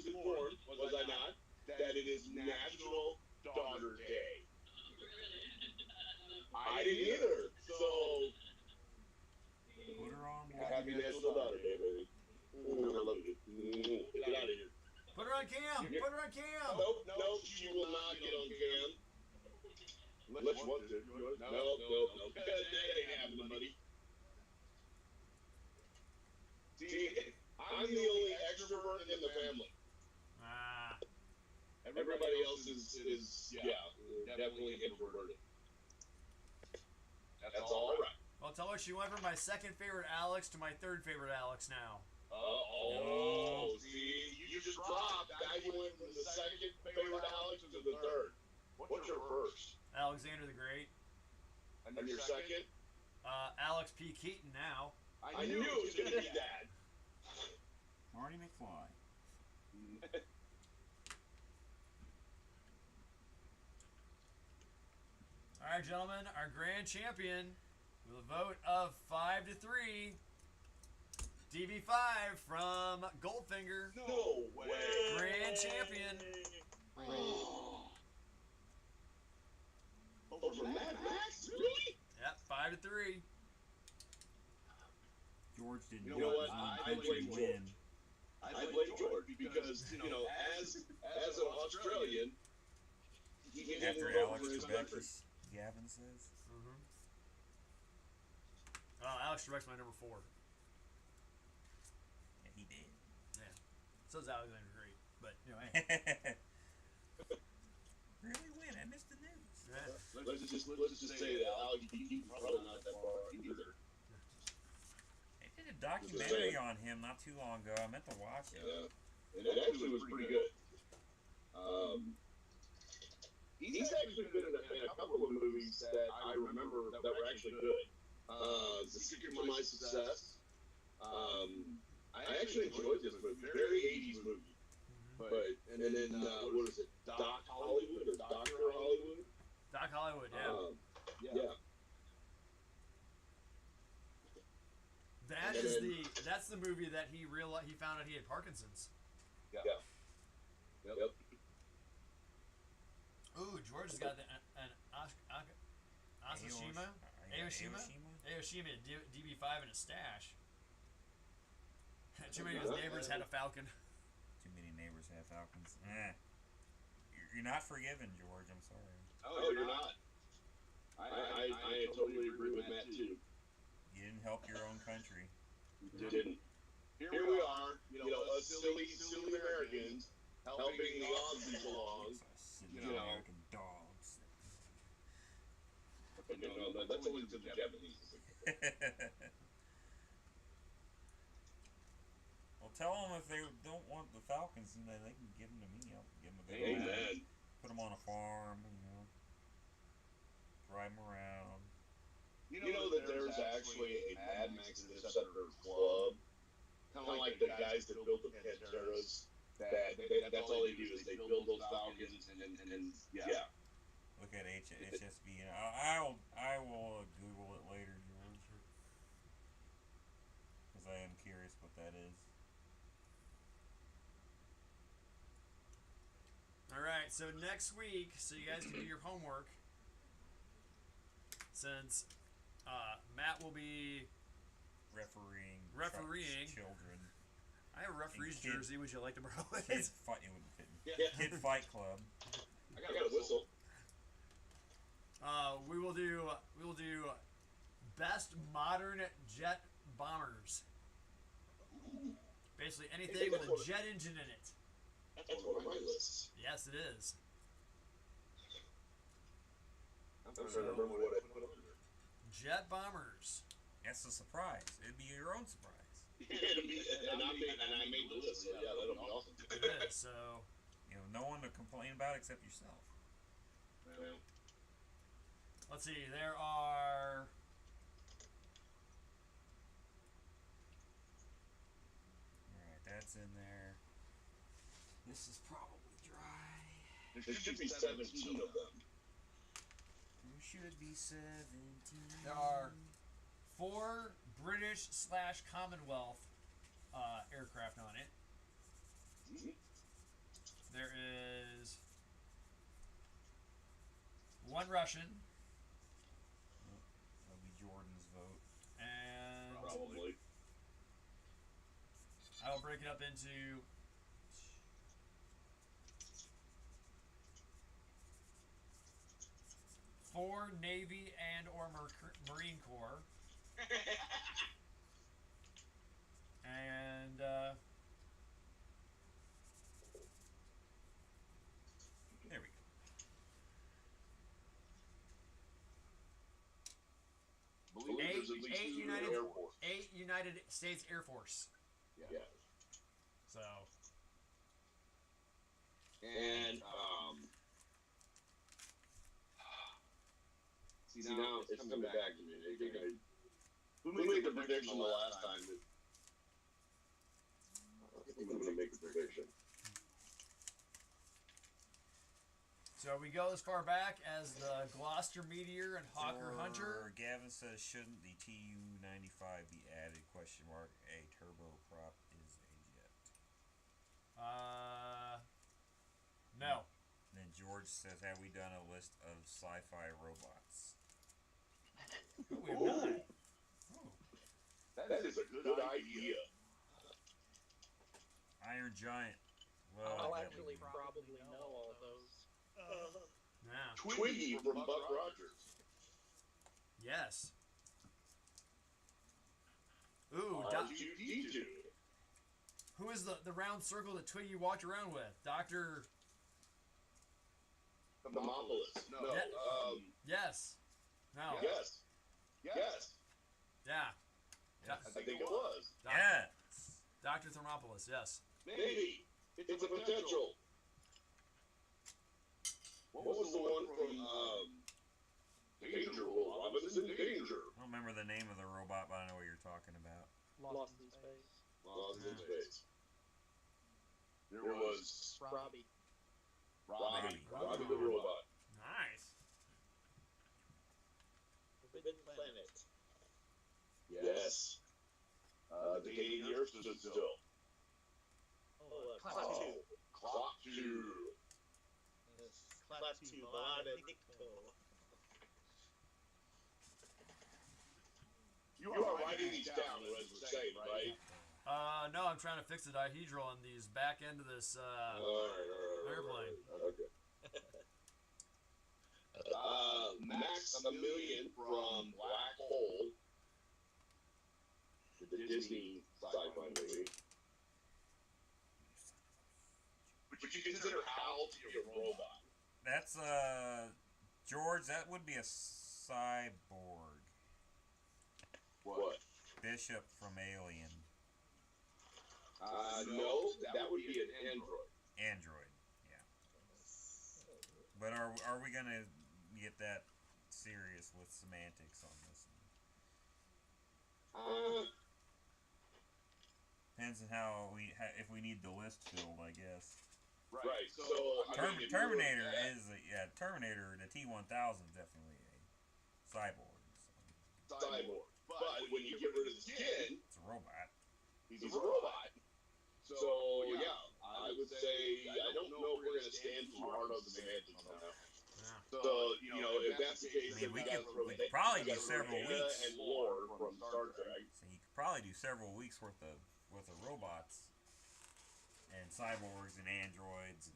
informed, was I not, that it is National Daughter Day. I didn't either. So, Put her on. happy National Daughter Day, baby. I love you. Get out of here. Put her on cam. Put her on cam. Nope, she will not get on cam. Unless you want to. No. That ain't happening, buddy. See, I'm the only extrovert in the family. Ah. Everybody else is definitely introverted. That's all right. Well, tell her she went from my second favorite Alex to my third favorite Alex now. See, you just dropped. Now you went from the second favorite Alex to the third. What's your first? Alexander the Great. And your second? Alex P. Keaton now. I knew it was going to be that. Marty McFly. All right, gentlemen, our grand champion with a vote of 5-3. DB5 from Goldfinger. No way. Grand champion. Over Mad Max? Really? Yep, 5-3. George didn't You know know it what? was I one country blame win. I blame George because, as an Australian, he didn't After vote Alex for his country. Trebek's, Gavin says. Alex Trebek's my number 4. Yeah, he did. Yeah. So is Alexander Great. But, hey. Really win? I missed the news. Yeah. Let's just say that Alex, he's probably not that far either. They did a documentary on him not too long ago. I meant to watch it. Yeah. And it actually was pretty good. He's actually been in a couple of movies that I remember that were actually good. The Secret to My Success. I actually enjoyed this movie. Very 80s movie. and then what is it? Doc Hollywood or Doctor Hollywood? Doc Hollywood, yeah. Yeah. That's the movie that he found out he had Parkinson's. Yep. Ooh, George has got an Aoshima DB5 in his stash. Too many of his neighbors had a Falcon. Too many neighbors have Falcons. You're not forgiven, George. I'm sorry. Oh, you're not. I totally agree with Matt too. You didn't help your own country. You didn't. Here we are, us silly Americans helping the Aussies along. American dogs. No, that's only to the Japanese. Well, tell them if they don't want the Falcons, then they can give them to me. I'll give them a good Amen. Put them on a farm, drive them around. You know that there's actually a Mad Max Interceptor club, kind of like the guys that build the Panteras. That's all they do is they build those Falcons and yeah. Look at HSB. I will Google it later, George, because I am curious what that is. All right, so next week, so you guys can do your homework, since Matt will be refereeing children. I have a referee's jersey. Would you like to borrow it? Kid Fight Club. I got a whistle. We will do best modern jet bombers. Basically anything with a jet engine in it. That's one of my lists. Yes, it is. I'm trying to remember what I put on there. Jet bombers. That's a surprise. It'd be your own surprise. And I made the list, so yeah, that'll be awesome. It is, so... No one to complain about except yourself. Well, let's see, there are... Alright, that's in there. This is probably dry. there should be 17 of them. There should be 17. There are 4 British/Commonwealth aircraft on it. Mm-hmm. There is 1 Russian. That'll be Jordan's vote. And Probably. I will break it up into four Navy and or Marine Corps. And there we go. Believe there's at least 2 Air Force. 8 United States Air Force. Yeah. So. And see now it's coming back to me. Who made the prediction the last time? I think I'm gonna make a prediction. So we go as far back as the Gloucester Meteor and Hawker Hunter. Gavin says, shouldn't the Tu-95 be added? Question mark. A turboprop is a jet. No. And then George says, have we done a list of sci-fi robots? We have not. That is a good idea. Iron Giant. Well, I'll that actually would be- probably know all those. Yeah. Twiggy from Buck Rogers. Yes. Ooh, R2-D2. who is the round circle that Twiggy walked around with? Dr. Thermopolis. No. Yes. No. Yes. Yes. Yeah. I think it was. Yes. Dr. Thermopolis, yes. Maybe. It's a potential. What was the one from Danger? Robinson Danger. I don't remember the name of the robot, but I know what you're talking about. Lost in Space. Lost in Space. There was Robbie. Robbie the robot. Nice. Forbidden Planet. Yes. The day and the earth stood still. Clock 2. Clock 2. Yes. Clock 2, Balada Nikto. You are writing these down, as we're saying, right? No, I'm trying to fix the dihedral on these back end of this airplane. Okay. Max Amellion from Black Hole, the Disney sci-fi movie. Would you consider Hal to be a robot? That's George. That would be a cyborg. What? Bishop from Alien. No, that would be an android. Android. Yeah. But are we gonna get that serious with semantics on this? Depends on how if we need the list filled, I guess. Right. So Terminator is Terminator. The T-1000 is definitely a cyborg. So. Cyborg. But when you get rid of the skin, It's a robot. he's a robot. So yeah, I would say I don't know if we're gonna stand too hard on the semantics now. Yeah. So if that's the case, I mean, we then could probably do several Data weeks. and lore from Star Trek. So you could probably do several weeks worth of robots and cyborgs and androids.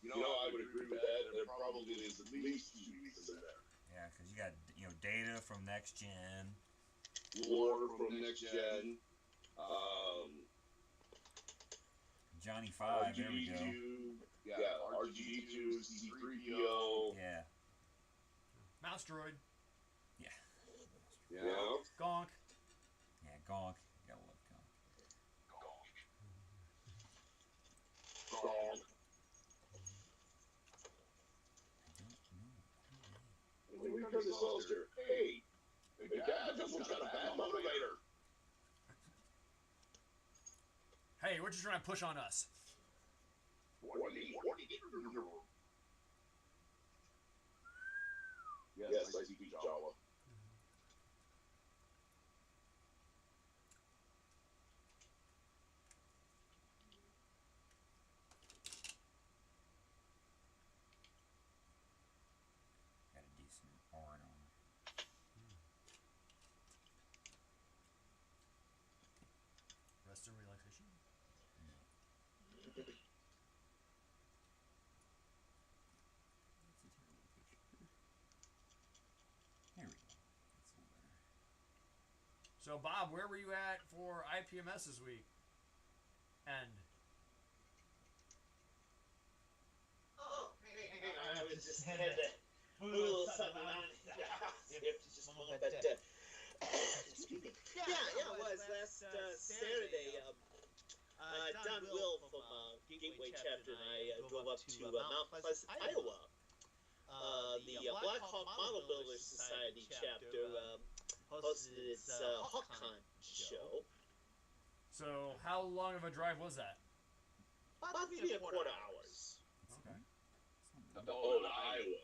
I would agree with that. There probably is at least 2 weeks in there. Yeah, because you got data from next gen. Lore from next gen. Johnny 5. There we go. Yeah, RG2, C3PO. Yeah. Mouse droid. Yeah. Yeah. Gonk. Yeah. Gonk. Gotta love Gonk. Gong. When we come to Solstier, hey, Gadget's got a bad motivator. Hey, what you trying to push on us? Yes, I speak Jawa. Got a decent horn on. Rest and relaxation. There we go. That's a little better. So, Bob, where were you at for IPMS this week? And I was just had to move a little something around in the house here for just a moment, but excuse me. Yeah, it was last Saturday. Don Will from Gateway Chapter and I drove up to Mount Pleasant, Iowa. The Black Hawk Model Builders Society chapter hosted its HawkCon show. so, how long of a drive was that? About 3.25 hours. Okay. Oh, Iowa.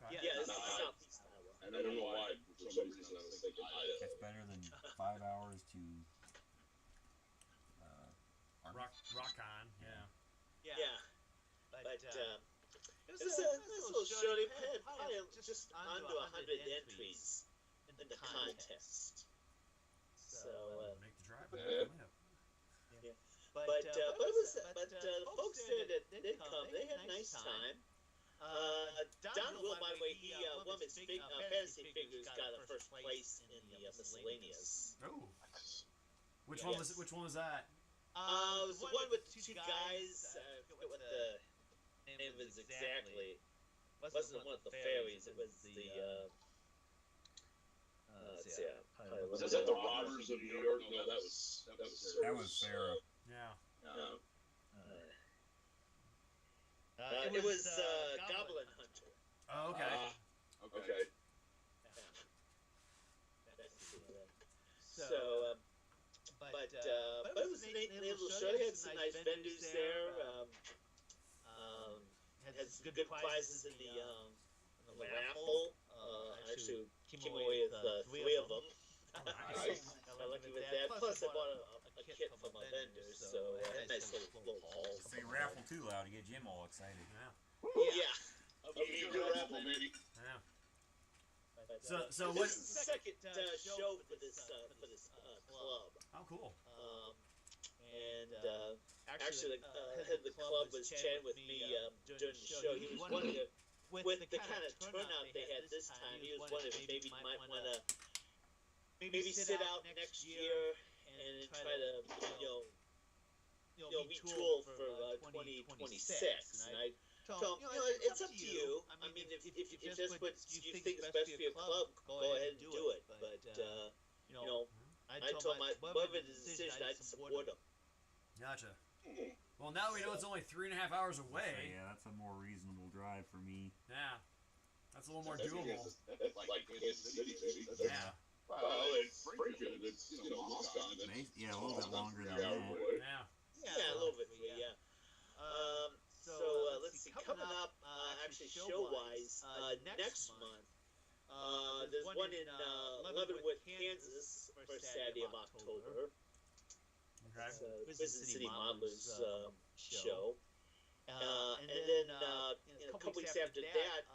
Okay. Yeah, this is No, Southeast Iowa. I don't know why. For some reason, I was thinking Idaho. That's better than 5 hours to RockCon, yeah. Yeah, but it was a nice little show. They had probably just under 100 entries in the contest. So, Make the drive. Yeah. but the folks there that did come, they had a nice time. Don Will, by the way, he won his fantasy figures, got a first place in the miscellaneous. Oh. Which Yes. one was that? It was the one with the two guys. I forget what the name was exactly. It wasn't the one with the fairies. It was the. Let's see. Was that the Robbers of New York? No, that was Sarah. Yeah. It was Goblin Hunter. Oh, okay. Okay. So, but but it was a neat little show. They had some nice vendors there. Had some good prizes in the raffle. Actually came away with 3 of them. Nice. Got lucky with that. Plus, I bought a kit from a vendor, so a nice little haul. Say raffle too loud to get Jim all excited. Yeah. You good raffle, baby. Yeah. But, So this what? is the second show for this club. Oh, cool. And actually, the head of the club was chatting with me during the show. He was wondering if, with the kind of turnout they had this time, he was wondering if maybe you might want to maybe sit out next year and try to retool for 2026. And I told him, it's up to you. I mean, if that's what you think is best for your club, go ahead and do it. But I told him whatever the decision, I'd support him. Gotcha. Well, now we know it's only 3.5 hours So, away. yeah, that's a more reasonable drive for me. Yeah. That's a little more That's doable. like Kansas City, baby. Yeah. Well, it's Springfield. It's, Moscow. Yeah, a little bit longer than Yeah. that. Yeah. Yeah, a little bit, yeah. So let's see, coming up, actually show-wise, next month, there's one in Leavenworth, Kansas, first Saturday of October. Okay. It's Visit City Modelers show. And then a couple weeks after that,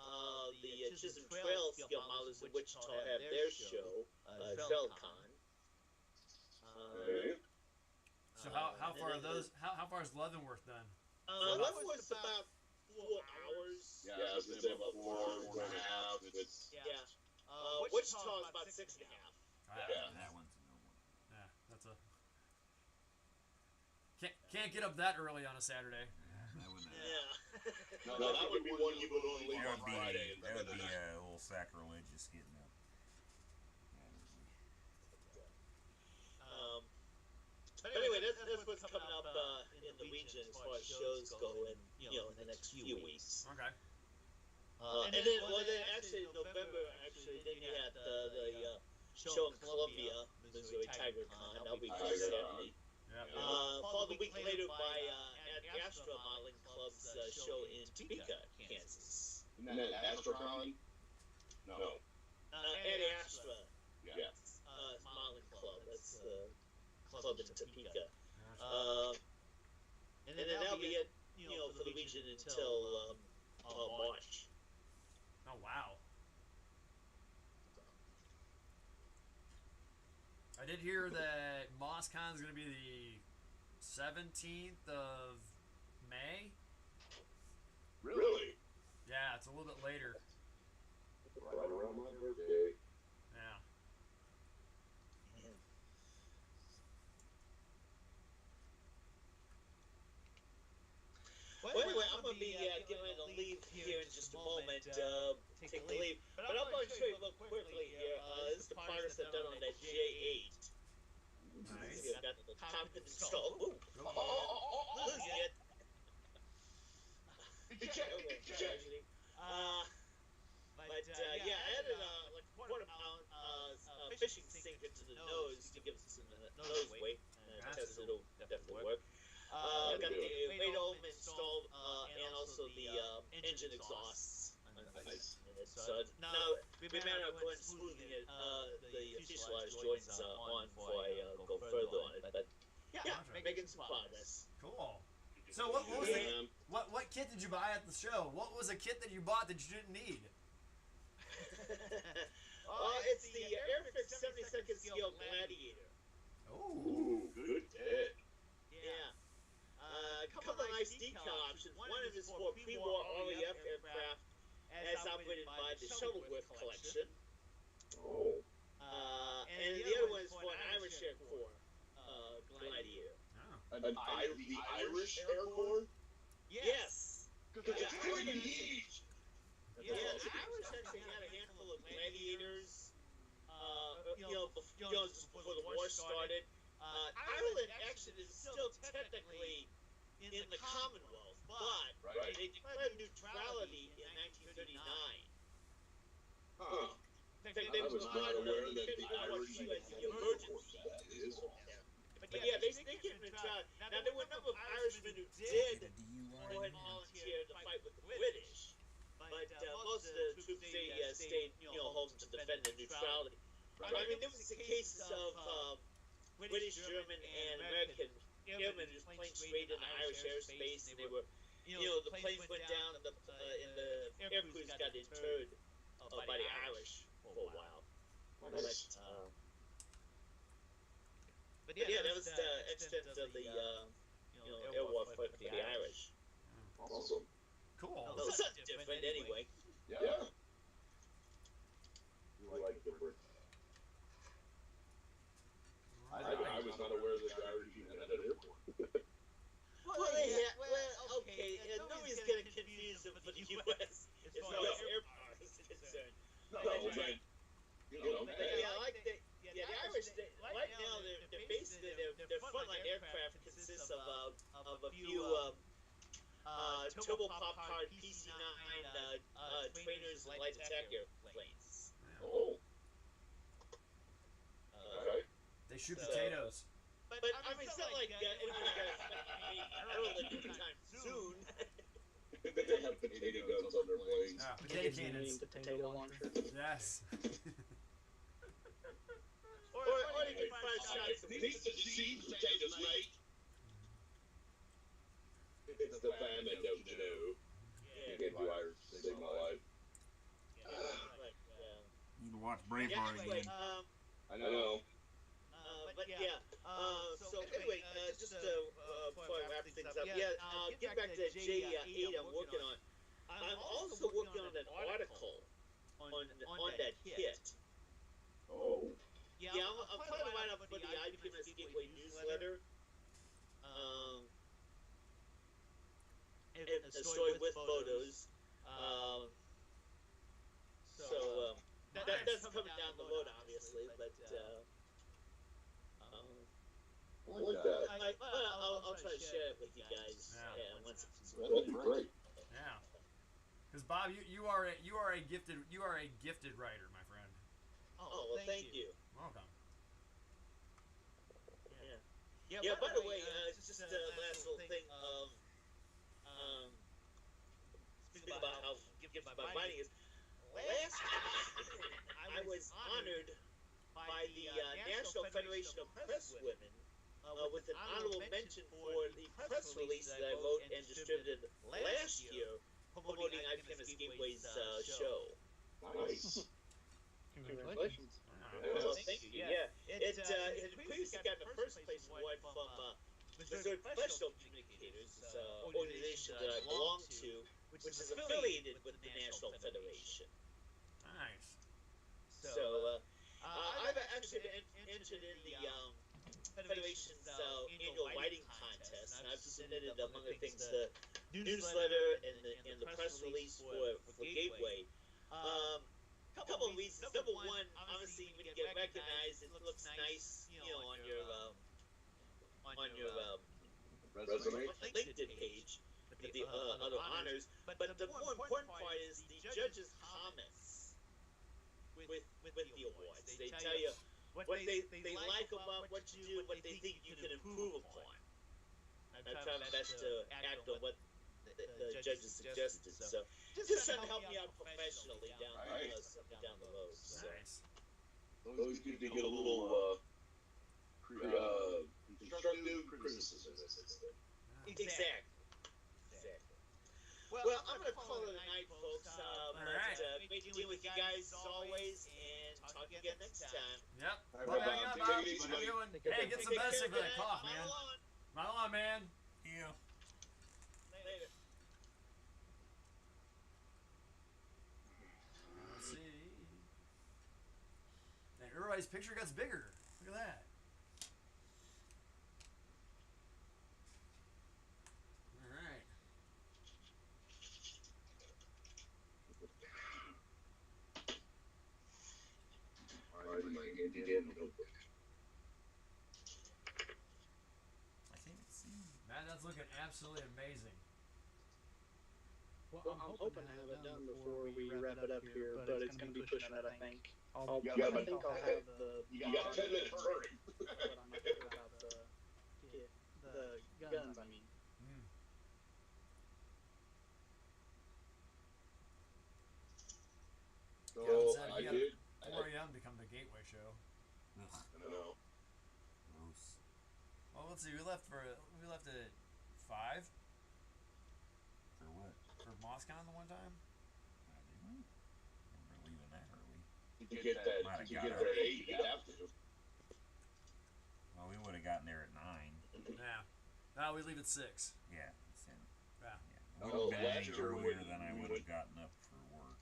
the Chisholm Trail Skill Modelers in Wichita have their show, TrailCon. Okay. So how far are those? How far is Leavenworth then? Leavenworth's about 4 hours. Yeah, I was gonna say about 4.5. It's Yeah. Wichita's about 6.5. Yeah. That one's a no one. Yeah, that's a. Can't get up that early on a Saturday. That would Yeah. no, that would be one you would only leave that on would be Friday. that would be a little sacrilegious getting up. But anyway, that's what's coming up in the region as far as shows go in the next few weeks. Okay. And then actually in November, then you had the show in Columbia, Missouri, TigerCon. That'll be first Saturday. Yeah. Followed a week later by Astra Modeling Club's show in Topeka, Kansas. Isn't that Astrocon? No. Ad Astra Yeah. Modeling Club. That's the club in Topeka. And then that'll be it, for the region until March. Oh wow. I did hear that MossCon is going to be the 17th of May. Really? Yeah, it's a little bit later. Right around my birthday. Yeah. Well, anyway, I'm going to be getting ready to leave here in just a moment, take a leave. But I'm going to show you real quickly here. This is the progress I've done on that J8. Nice. I've got the cockpit installed. Ooh. Losing it. But yeah, I added like a quarter pound fishing sink into the nose to give it some nose weight. Tested it'll definitely work. Got the weight element installed and also the engine exhausts. Nice. So now we may not go and smoothing it, the fuselage joints on before I go further on it. But yeah, making some progress. Cool. So what was the, what kit did you buy at the show? What was a kit that you bought that you didn't need? It's the Airfix 72nd Scale Gladiator. Oh. Good kid. Yeah. A couple of nice decal options. One of them is for pre-war RAF aircraft as operated by the Shuttleworth Collection. Oh. And the other one is for an Irish Air Corps Gladiator. The Irish Air Corps? Yes. Because it's pretty neat. Yeah, the Irish actually had a handful of Gladiators, just before the war started. Ireland actually is still technically in the Commonwealth, but they declared neutrality in 1939. Huh. In fact, they I was not aware that the Irish the had a emergency. That is. But yeah, neutrality. Now, there were a number of Irishmen who did Get a DUI. go ahead and volunteer to fight with the British, but most of the troops stayed home to defend their neutrality. I mean, there was cases of British, German, and American airmen who was playing straight into Irish airspace, and they were, the planes went down, and the air crews got interred by the Irish for a while. Nice. But yeah, that was the extent of the air war for the Irish. Awesome. Cool. Well, it's not different anyway. Yeah. You like different. I was not aware that the Irish even had an airport. Okay, nobody's gonna confuse them for the U.S. as far as airport is concerned. No, but, But the Irish, right now, they're basically, their frontline aircraft consists of a few turboprop-powered PC-9 trainers and light attack airplanes. oh, okay. They shoot potatoes. But I mean, it's not like anyone's gonna expect anytime soon. They have potato guns on their planes. Ah, potato cannons. Potato launcher. Yes. Or they can fire shots. These are seed potatoes, mate. It's the famine, don't you know? Yeah. Can't do Irish to save my life. You need to watch Braveheart Anyway, again. I know. but yeah. So anyway, just before I wrap things up, get back to J8 I'm working on. I'm also working on an article on that kit. Oh. Yeah, I'm trying to write up for the IPMS Gateway newsletter. A story with photos. That's coming down the road, obviously, but I like that. I'll try to share it with you guys. Yeah. Once it's That'd be great. Yeah. Because Bob, you are a gifted writer, my friend. Oh, well, thank you. Welcome. Yeah, by the way, just a last little thing of speaking about how gifted my writing is. Last year, I was honored by the National Federation of Press Women with an honorable mention for the press release that I wrote and distributed last year promoting IPMS Gateway's show. Nice. Congratulations. Well, thank you. Yeah, it had previously gotten a first place award from Missouri Professional Communicators, organization that I belong to, which is affiliated with the National Federation. Nice. So I've actually been entered in the Federation's annual writing contest, and I've submitted, among other things, the newsletter and the press release for Gateway. A couple of reasons. Number one, honestly, when you get recognized, it looks nice, on your Resume. LinkedIn page with the other honors. But the more important part is the judges' comments with the awards. They tell you what they like about what you do and what they think you can improve upon. I've tried my best to act on what the judges suggested. So just trying to help me out professionally down the road. So. Nice. Those good to get a little constructive criticism. Exactly. Well, I'm going to call it a night, folks. Great to deal with you guys as always, and talk to you again next time. Yep. All Well, right, hang on, Bob. Bob. Take it easy, How you buddy. doing? Hey, get some medicine for that cough, man. Mile Mile on, on. man. Yeah. Later. Let's see. Now, everybody's picture gets bigger. Look at that. All right. I might get it in. I can't see. Man, that's looking absolutely amazing. Well, I'm hoping to have it done before we wrap it up here, but it's going to be pushing it, I think. You I got think I'll have the. You got 10 minutes, hurry. But I'm not sure about the the guns, I mean. Mm. So Yeah, said I you did. got 4 a.m. to come to Gateway show. Ugh, I know. gross. Well, let's see. We left at 5 For what? for MOSCON the one time. Did we? Remember leaving that early. To get that, Might have to got get it. there at 8, you'd have to. Well, we would have gotten there at 9. Yeah. No, we leave at 6. Yeah. It's in, Yeah. yeah. It Oh, would have been last any year earlier when than I we would went- have gotten up for work.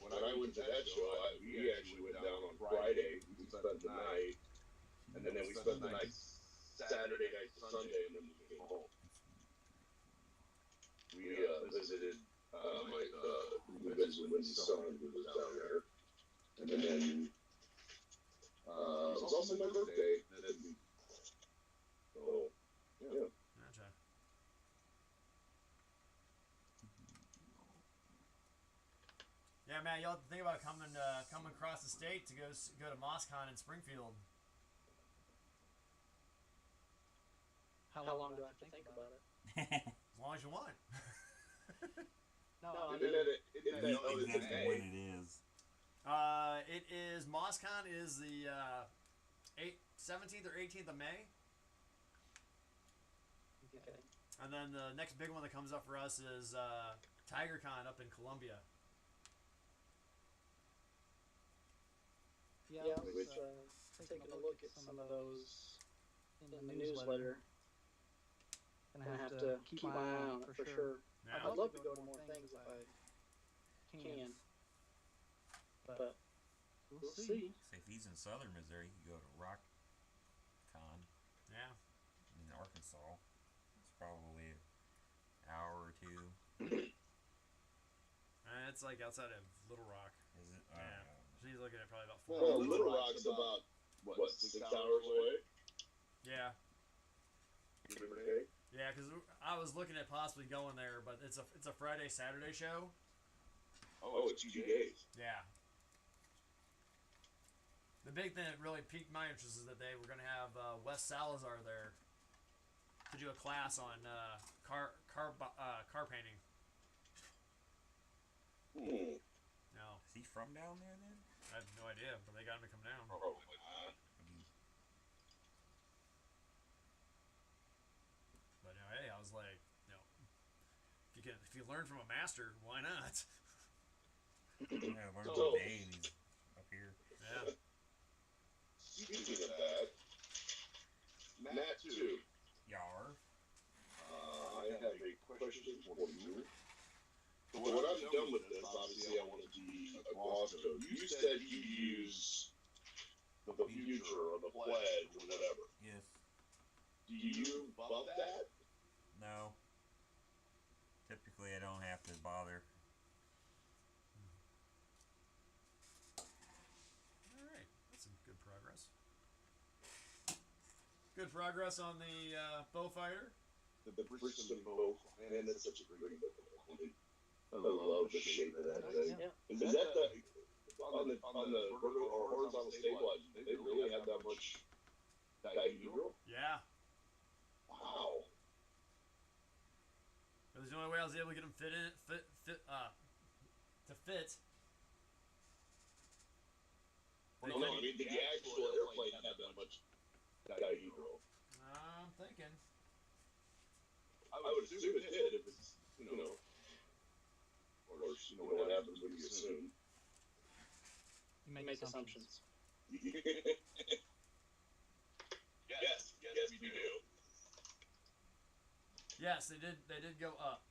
When I went to that show, we actually went down on Friday. We spent the night, and then we spent the night Saturday night to Sunday, and then we came home. We visited we visited Wendy's son who was down there, and then it was also my birthday that week. So yeah. Gotcha. Yeah, man, y'all have to think about coming across the state to go to MOSCON in Springfield. How long do I have to think about it? As long as you want. No, Isn't that Exactly when it is. It is MOSCON is the 17th or 18th of May, Okay. and then the next big one that comes up for us is TigerCon up in Columbia. Yeah, I was taking a look at some of those in the newsletter. Gonna have to keep my eye on it for sure. Yeah. I'd love to go to more things if I can, but we'll see. So if he's in southern Missouri, he could go to RockCon Yeah. in Arkansas. It's probably an hour or two. And it's like outside of Little Rock. Is it? Yeah. So he's looking at probably about 4 Well, hours. Little Rock's about what 6 hours away. Yeah. Give or take. Yeah, because I was looking at possibly going there, but it's a Friday Saturday show. Oh, it's 2 days. Yeah. The big thing that really piqued my interest is that they were going to have Wes Salazar there to do a class on car painting. Hmm. No, Is he from down there then? I have no idea, but they got him to come down. Probably not. I mean, But you know, hey, I was like, you know, if you learn from a master, why not? yeah, learn So- the day and he's up here. Yeah. Speaking of that, Matt too. Yar. I have a question for you. So when I'm done with this, obviously I want to be a gloss code. You said you use the future or the pledge or whatever. Yes. Do you bump that? No. Typically, I don't have to bother. All right, that's some good progress. Good progress on the Bowfighter. The Brixton bow, man, that's such a great bow. I love the shape of that thing. Yeah. Is that the on the vertical or horizontal stabilizer? They really have that much dihedral? Yeah. Wow. It was the only way I was able to get them to fit. No, I mean the actual airplane had that much dihedral. I'm thinking. I would assume it did if it's, you know, of course, you know what happens when you assume. You make assumptions. Yes, we do. Yes, they did go up.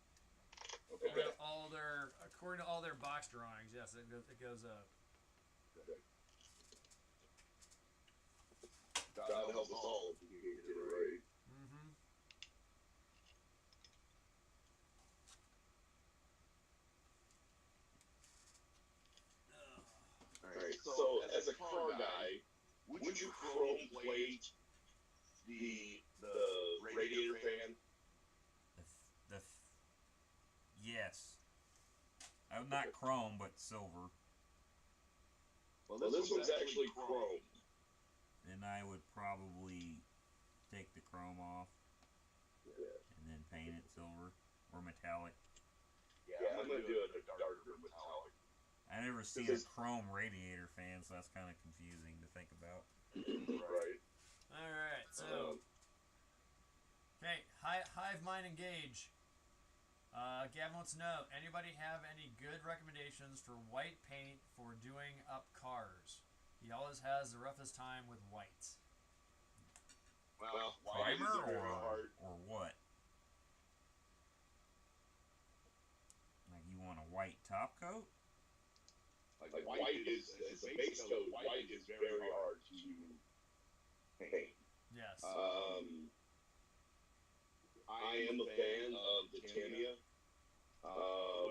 Okay. According to all their box drawings, yes, it goes up. God help us all if we can get it right. Mm-hmm. Alright, so as a car guy, would you chrome plate the radiator fan? Yes. I'm not chrome, but silver. Well, this one's actually chrome. Then I would probably take the chrome off. and then paint it silver or metallic. Yeah, I'm gonna do it a darker metallic. I never seen a chrome radiator fan, so that's kind of confusing to think about. Right. All right. So, okay, Hive Mind Engage. Gavin wants to know, anybody have any good recommendations for white paint for doing up cars? He always has the roughest time with white. Well, Primer or what? Like you want a white top coat? like white is as a base coat. White is very hard to paint. Yes. I am a fan of the Tamiya,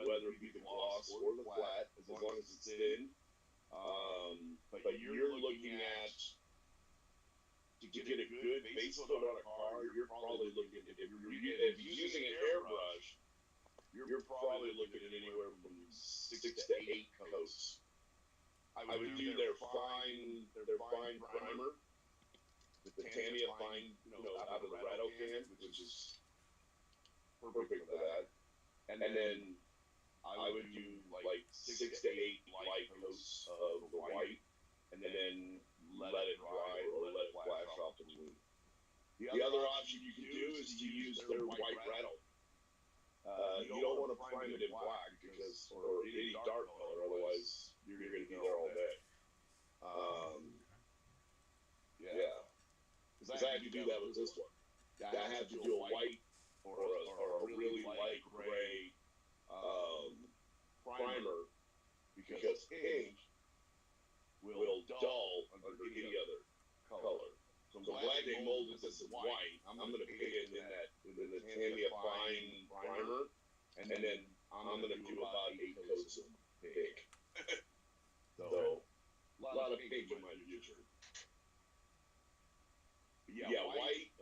whether it be the gloss or the flat, as long as it's thin. But you're looking at, to get a good base coat on a car, you're probably looking at, if you're using an airbrush, you're probably looking at anywhere from 6 to 8 coats. I would do their fine primer, the Tamiya fine, out of the Rattle can, which is perfect for that. And then I would do like 6 to 8 light coats of the white, and then let it dry or let it flash off between. The other option you can do is to use their white Rattle. You don't want to prime it in black or any dark color, otherwise you're going to be there all day. Yeah. Because I had to do that with this one. I had to do a white or a really light gray primer, because pink will dull under any other color. So I'm glad they molded this in white. I'm going to paint it in the Tamiya fine primer, and then I'm going to do about 8 coats of pink. So a lot of pink in my future. Yeah, white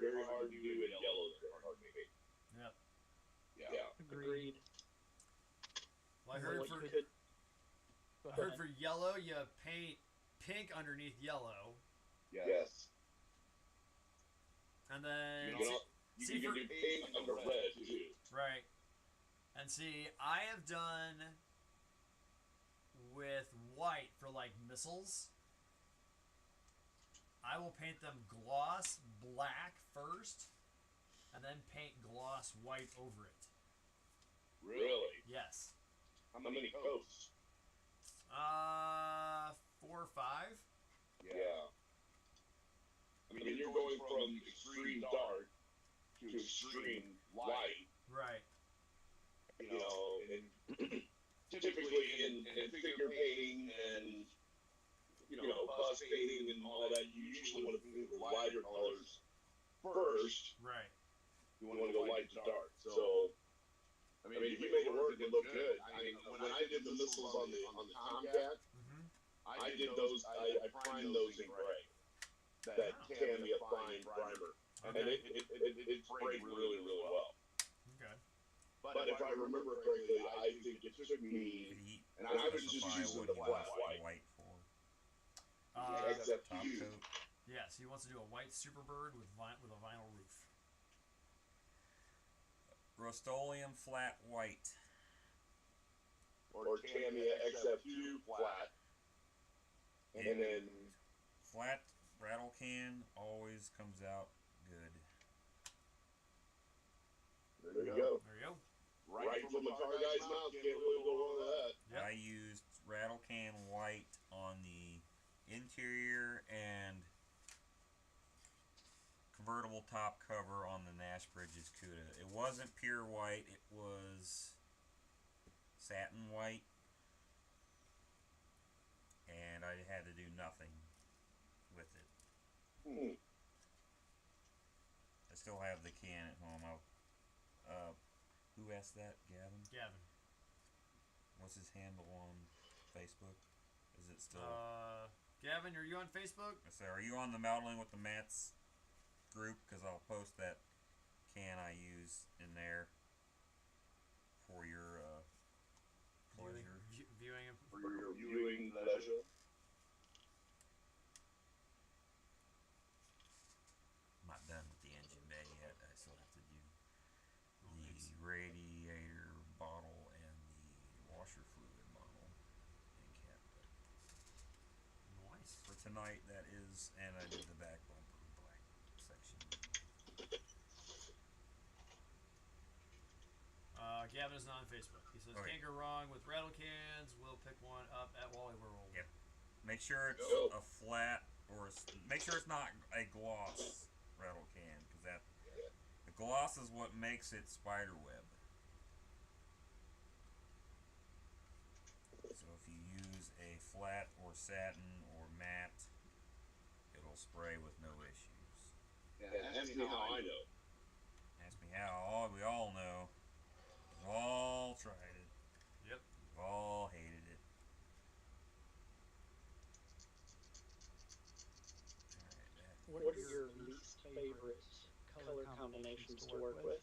very hard to do, and yellow very hard to paint. Yep. Yeah. Agreed. Well, I heard for yellow, you paint pink underneath yellow. Yes. And then You can do pink under red too. right. And see, I have done with white for like missiles. I will paint them gloss black first, and then paint gloss white over it. Really? Yes. How many coats? 4 or 5. Yeah. I mean, you're going from extreme dark to extreme light. Right. And typically in figure painting and bus painting and all that, you usually want to do the lighter colors first. Right. You want to go light to dark. So, I mean, if you made it work, it looked good. I mean, when I did the missiles on the Tomcat, I did those. I primed those in gray. That Tamiya fine primer, and it sprayed really, really well. Okay. But if I remember correctly, I think it took me, and I was just using the flat white for. except Top you. coat. Yes, he wants to do a white Superbird with a vinyl roof. Rust-Oleum flat white. Or Tamiya XF2 flat, and then Flat rattle can always comes out good. there you go. There you go. Right from the car guy's mouth. Can't really go wrong with that. Yep. I used rattle can white on the interior and convertible top cover on the Nash Bridges Cuda. It wasn't pure white, it was satin white, and I had to do nothing with it. I still have the can at home. Who asked that? Gavin? Gavin. What's his handle on Facebook? Is it still? Gavin, are you on Facebook? So are you on the Modeling with the Mats group? Because I'll post that can I use in there for your pleasure. Viewing. For your viewing pleasure. I'm not done with the engine bay yet. I still have tonight. That is, and I did the back bumper black section. Gavin is not on Facebook. He says, Okay. can't go wrong with rattle cans. We'll pick one up at Wally World. Yep. Make sure it's a flat, or make sure it's not a gloss rattle can, because the gloss is what makes it spider web. So if you use a flat or satin or matte, it'll spray with no issues. Yeah, ask me how I know. Ask me how. We all know. We've all tried it. Yep. We've all hated it. What are your least favorite color combinations to work with?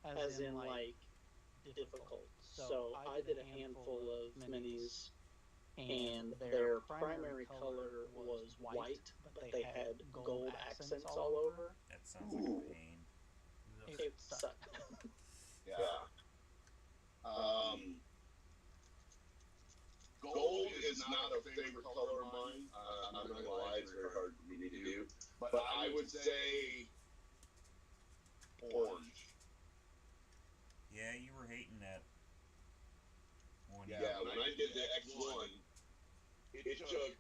As in, like, difficult. So I did a handful of minis, and their primary color was white, but they had gold accents all over. That sounds like a pain. It sucked. Yeah. Gold is not a favorite color of mine. I'm not gonna lie, it's very hard for me to do. But I would say orange. Yeah, you were hating that one. Yeah, when I did the X1, it took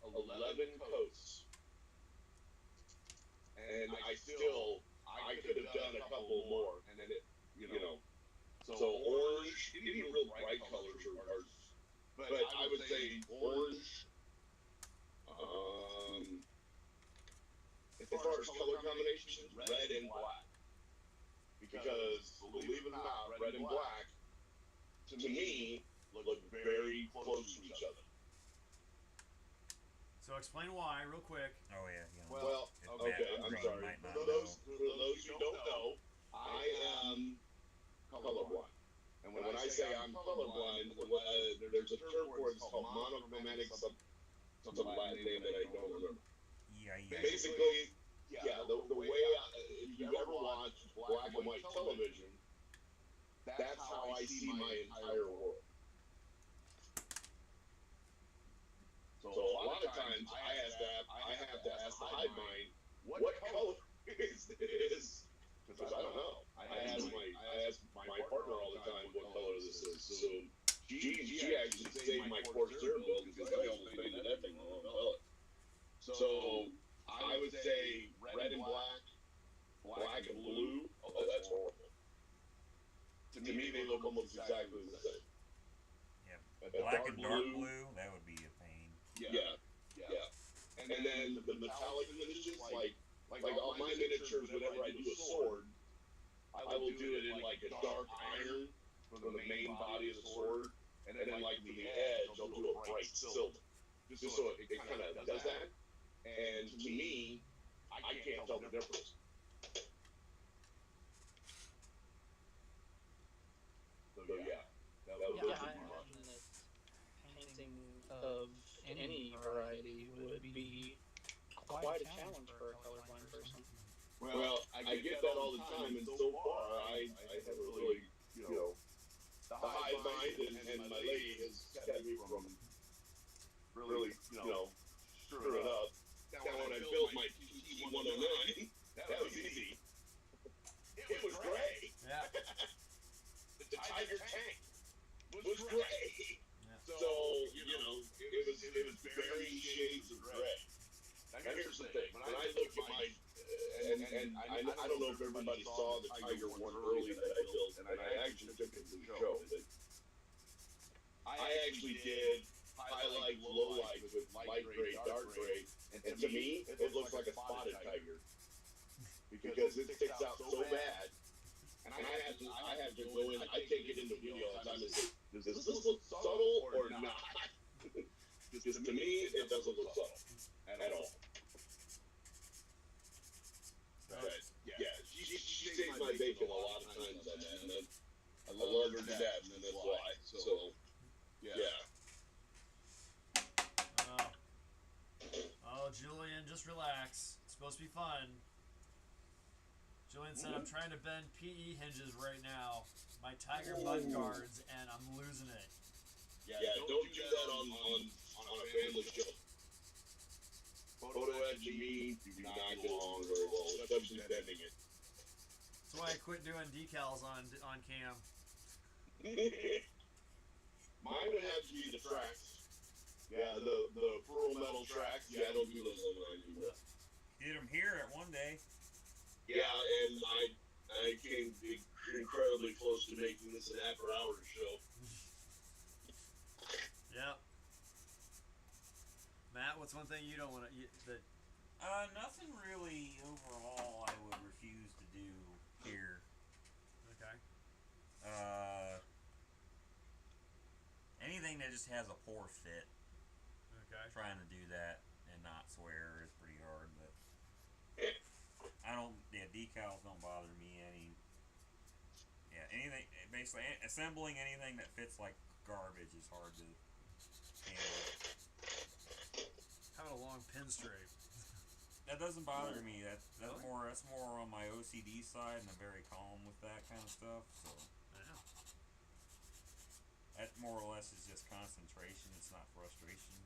11 coats. And I could have done a couple more. And then so orange, even real bright colors are but I would say orange. As far as color combinations, red and black. Because believe it or not, red and black to me look very close to each other. So explain why, real quick. Oh yeah. Well, if okay, Matt I'm Green sorry. might not For those who don't know, I am colorblind. And when I say I'm colorblind, there's a term for it. It's called monochromatic, some Latin name that I don't remember. Yeah. Basically, the way if you ever watch black and white television, that's how I see my entire world. So a lot of times I have to ask the hive mind, what color is this? Because I don't know. I ask my partner all the time what color this is. So she actually saved my Corsair build because I almost made that thing on color. So I would say red and black and blue. Oh, that's horrible. To me, they look almost exactly the same. Yeah. Black and dark blue, that would be a pain. Yeah. And then the metallic finishes, like all my miniatures, whenever I do a sword, I will do it in like a dark iron for the main body of the sword, and then like the edge, I'll do a bright silver, just so it kind of does that. And to me, I can't tell the difference. So yeah, that would Yeah, be I imagine that painting of any variety would be quite a challenge for a colorblind person. Well, I get that all the time, and so far I haven't really, the hive mind and my lady has kept me from really, screwing it up. Now when I built my PT-109, that was easy. It was gray. Yeah. The Tiger tank was gray. Yeah. So, it was varying shades of gray. Now here's the thing, when I look at my, and I don't know if everybody saw the Tiger one early that I built, and I actually took it to the show, but I actually did highlight, low light with light gray, dark gray, and to me, it looks like a spotted tiger. Because it sticks out so bad, and I have to go in, I take it into video all the time and say, does this look subtle or not? Because to me, it doesn't look subtle at all. But yeah, she saves my bacon a lot of times on that, and I love her to death, and that's why. So yeah. Oh, Julian, just relax. It's supposed to be fun. Julian said, I'm trying to bend PE hinges right now. My Tiger mud guards, and I'm losing it. Yeah, don't do that on on a family show. Photo editing me do not get along very well, especially bending it. That's why I quit doing decals on cam. Mine would have to be the tracks. Yeah, the pearl metal tracks. Yeah, I don't do those on mine anymore. Hit them here at one day. Yeah, and I came incredibly close to making this an after-hours show. Yep. Matt, what's one thing you don't want to that? Nothing really overall I would refuse to do here. Okay. Anything that just has a poor fit. Okay. Trying to do that and not swear is pretty hard, but decals don't bother me any. Yeah, anything, basically assembling anything that fits like garbage is hard to handle. How about a long pinstripe? That doesn't bother me. That's Really? more on my OCD side, and I'm very calm with that kind of stuff. So Yeah. that more or less is just concentration. It's not frustration.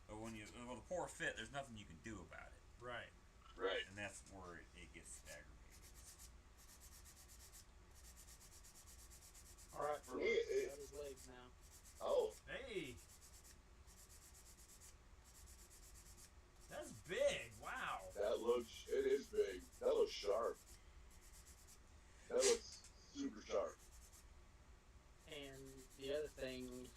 But when the poor fit, there's nothing you can do about it, Right. Right. and that's where it gets aggravating. All right, For me, it- got his legs now. Oh, Hey. That's big. Wow. it is big. That looks sharp. That looks super sharp. And the other thing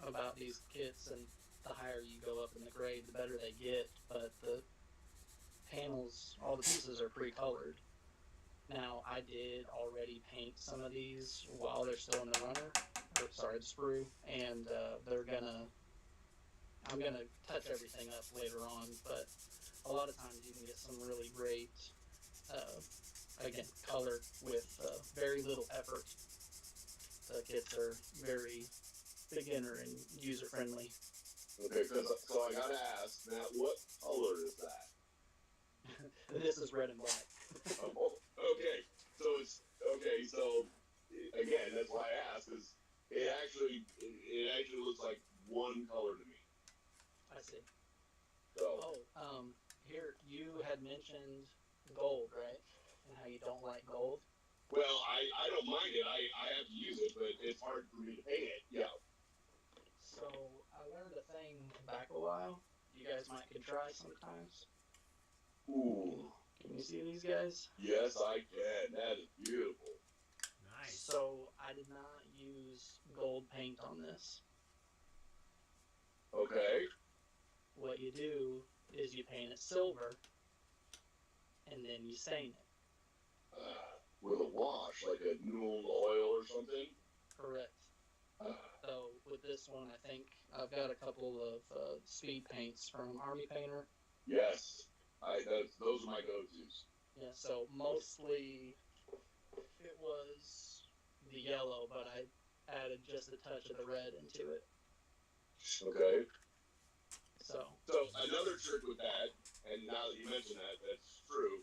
about these kits, and the higher you go up in the grade, the better they get, but the panels, all the pieces are pre-colored. Now, I did already paint some of these while they're still in the runner, or sorry, the sprue, and I'm gonna touch everything up later on, but a lot of times you can get some really great, again, color with very little effort. The kits are very beginner and user friendly. Okay, so I gotta ask, Matt, what color is that? This is red and black. Oh, okay, so again, that's why I asked, is it actually looks like one color to me. I see. So Here, you had mentioned gold, right? And how you don't like gold. well, I don't mind it. I have to use it, but it's hard for me to paint it. Yeah. So, I learned a thing back a while. You guys might could try sometimes. Ooh. Can you see these guys? Yes, I can. That is beautiful. Nice. So, I did not use gold paint on this. Okay. What you do is you paint it silver, and then you stain it. With a wash, like a Newell oil or something. Correct. So with this one, I think I've got a couple of speed paints from Army Painter. Yes. Those are my go-tos. Yeah, so mostly it was the yellow, but I added just a touch of the red into it. Okay. So So another trick with that, and now that you mention that, that's true.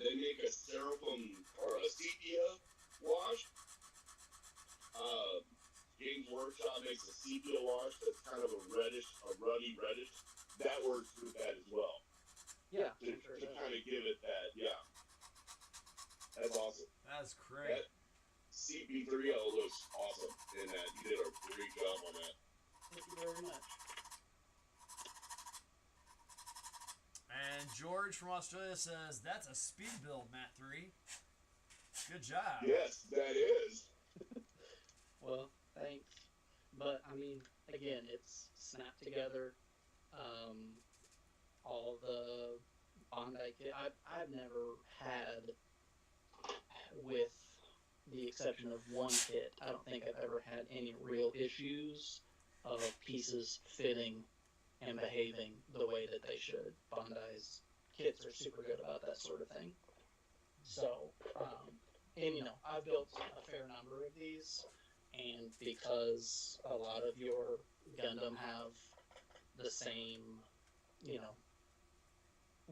They make a seraphim or a sepia wash. Games Workshop makes a sepia wash that's kind of a ruddy reddish. That works with that as well. yeah, To sure kind does. of give it that, yeah. That's awesome. That's That great. CP3L looks awesome in that. You did a great job on that. Thank you very much. And George from Australia says that's a speed build, Matt 3. Good job. Yes, that is. Well, thanks. But I mean, again, it's snapped together. All the Bondi kit. I've never had, with the exception of one kit, I don't think I've ever had any real issues of pieces fitting and behaving the way that they should. Bondi's kits are super good about that sort of thing. So, and I've built a fair number of these, and because a lot of your Gundam have the same,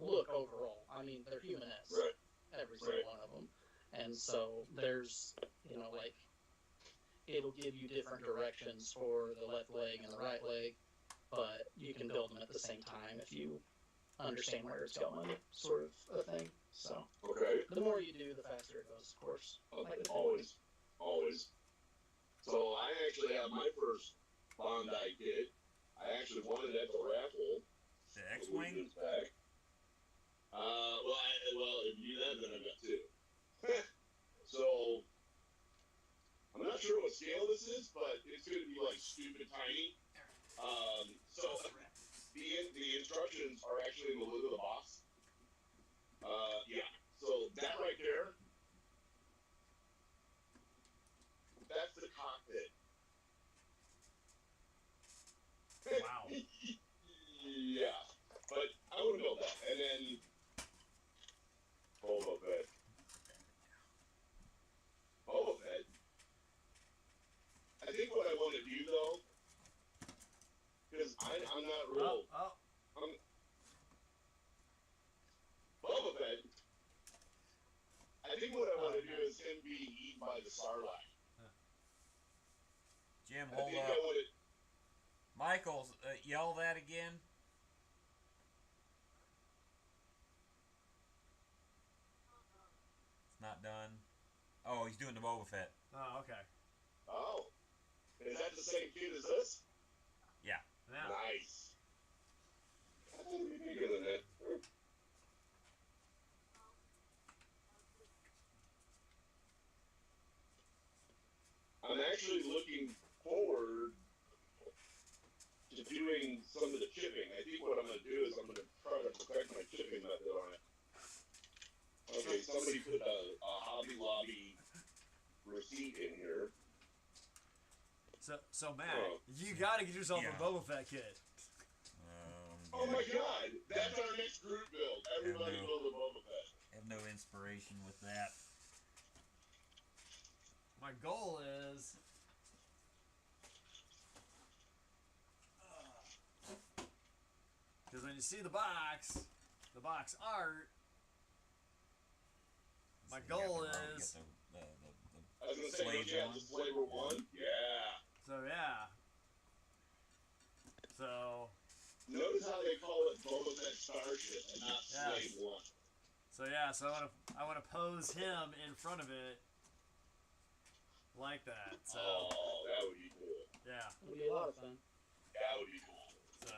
look overall. I mean, they're human-esque, every single one of them. And so there's, it'll give you different directions for the left leg and the right leg, but you can build them at the same time if you understand where it's going, sort of a thing. So Okay. the more you do, the faster it goes, of course. Like Always. So I actually have my first Bondi kit. I actually won it at the raffle. The X-Wing? Back. Well, if you do that, then I've got two. So, I'm not sure what scale this is, but it's going to be like stupid tiny. So the instructions are actually in the lid of the box. Yeah. So that right there, that's the cockpit. Wow. Yeah, but I want to build that, and then Boba Fett. I think what I want to do though, because I'm not real. Boba Fett. I think what I want to do is him being eaten by the Sarlacc. Jim, I hold think up. I would. Michael, yell that again. It's not done. Oh, he's doing the Boba Fett. Oh, okay. Oh, is that the same kid as this? Yeah. Now, Nice. I thought it'd be bigger than that. I'm actually looking forward to doing some of the chipping. I think what I'm going to do is I'm going to try to perfect my chipping method on it. Okay, somebody put a Hobby Lobby receipt in here. so Matt, you got to get yourself a Boba Fett kit. Oh my God, that's our next group build. Everybody build a Boba Fett. I have no inspiration with that. My goal is because when you see the box art, my goal is. I was gonna say, don't you have the flavor one? Yeah. So yeah. So. Notice how they call it Boba Fett Starship and not Slave One. So yeah, so I want to pose him in front of it like that. So. Oh, that would be cool. Yeah. It would be a lot of fun. That would be cool. So.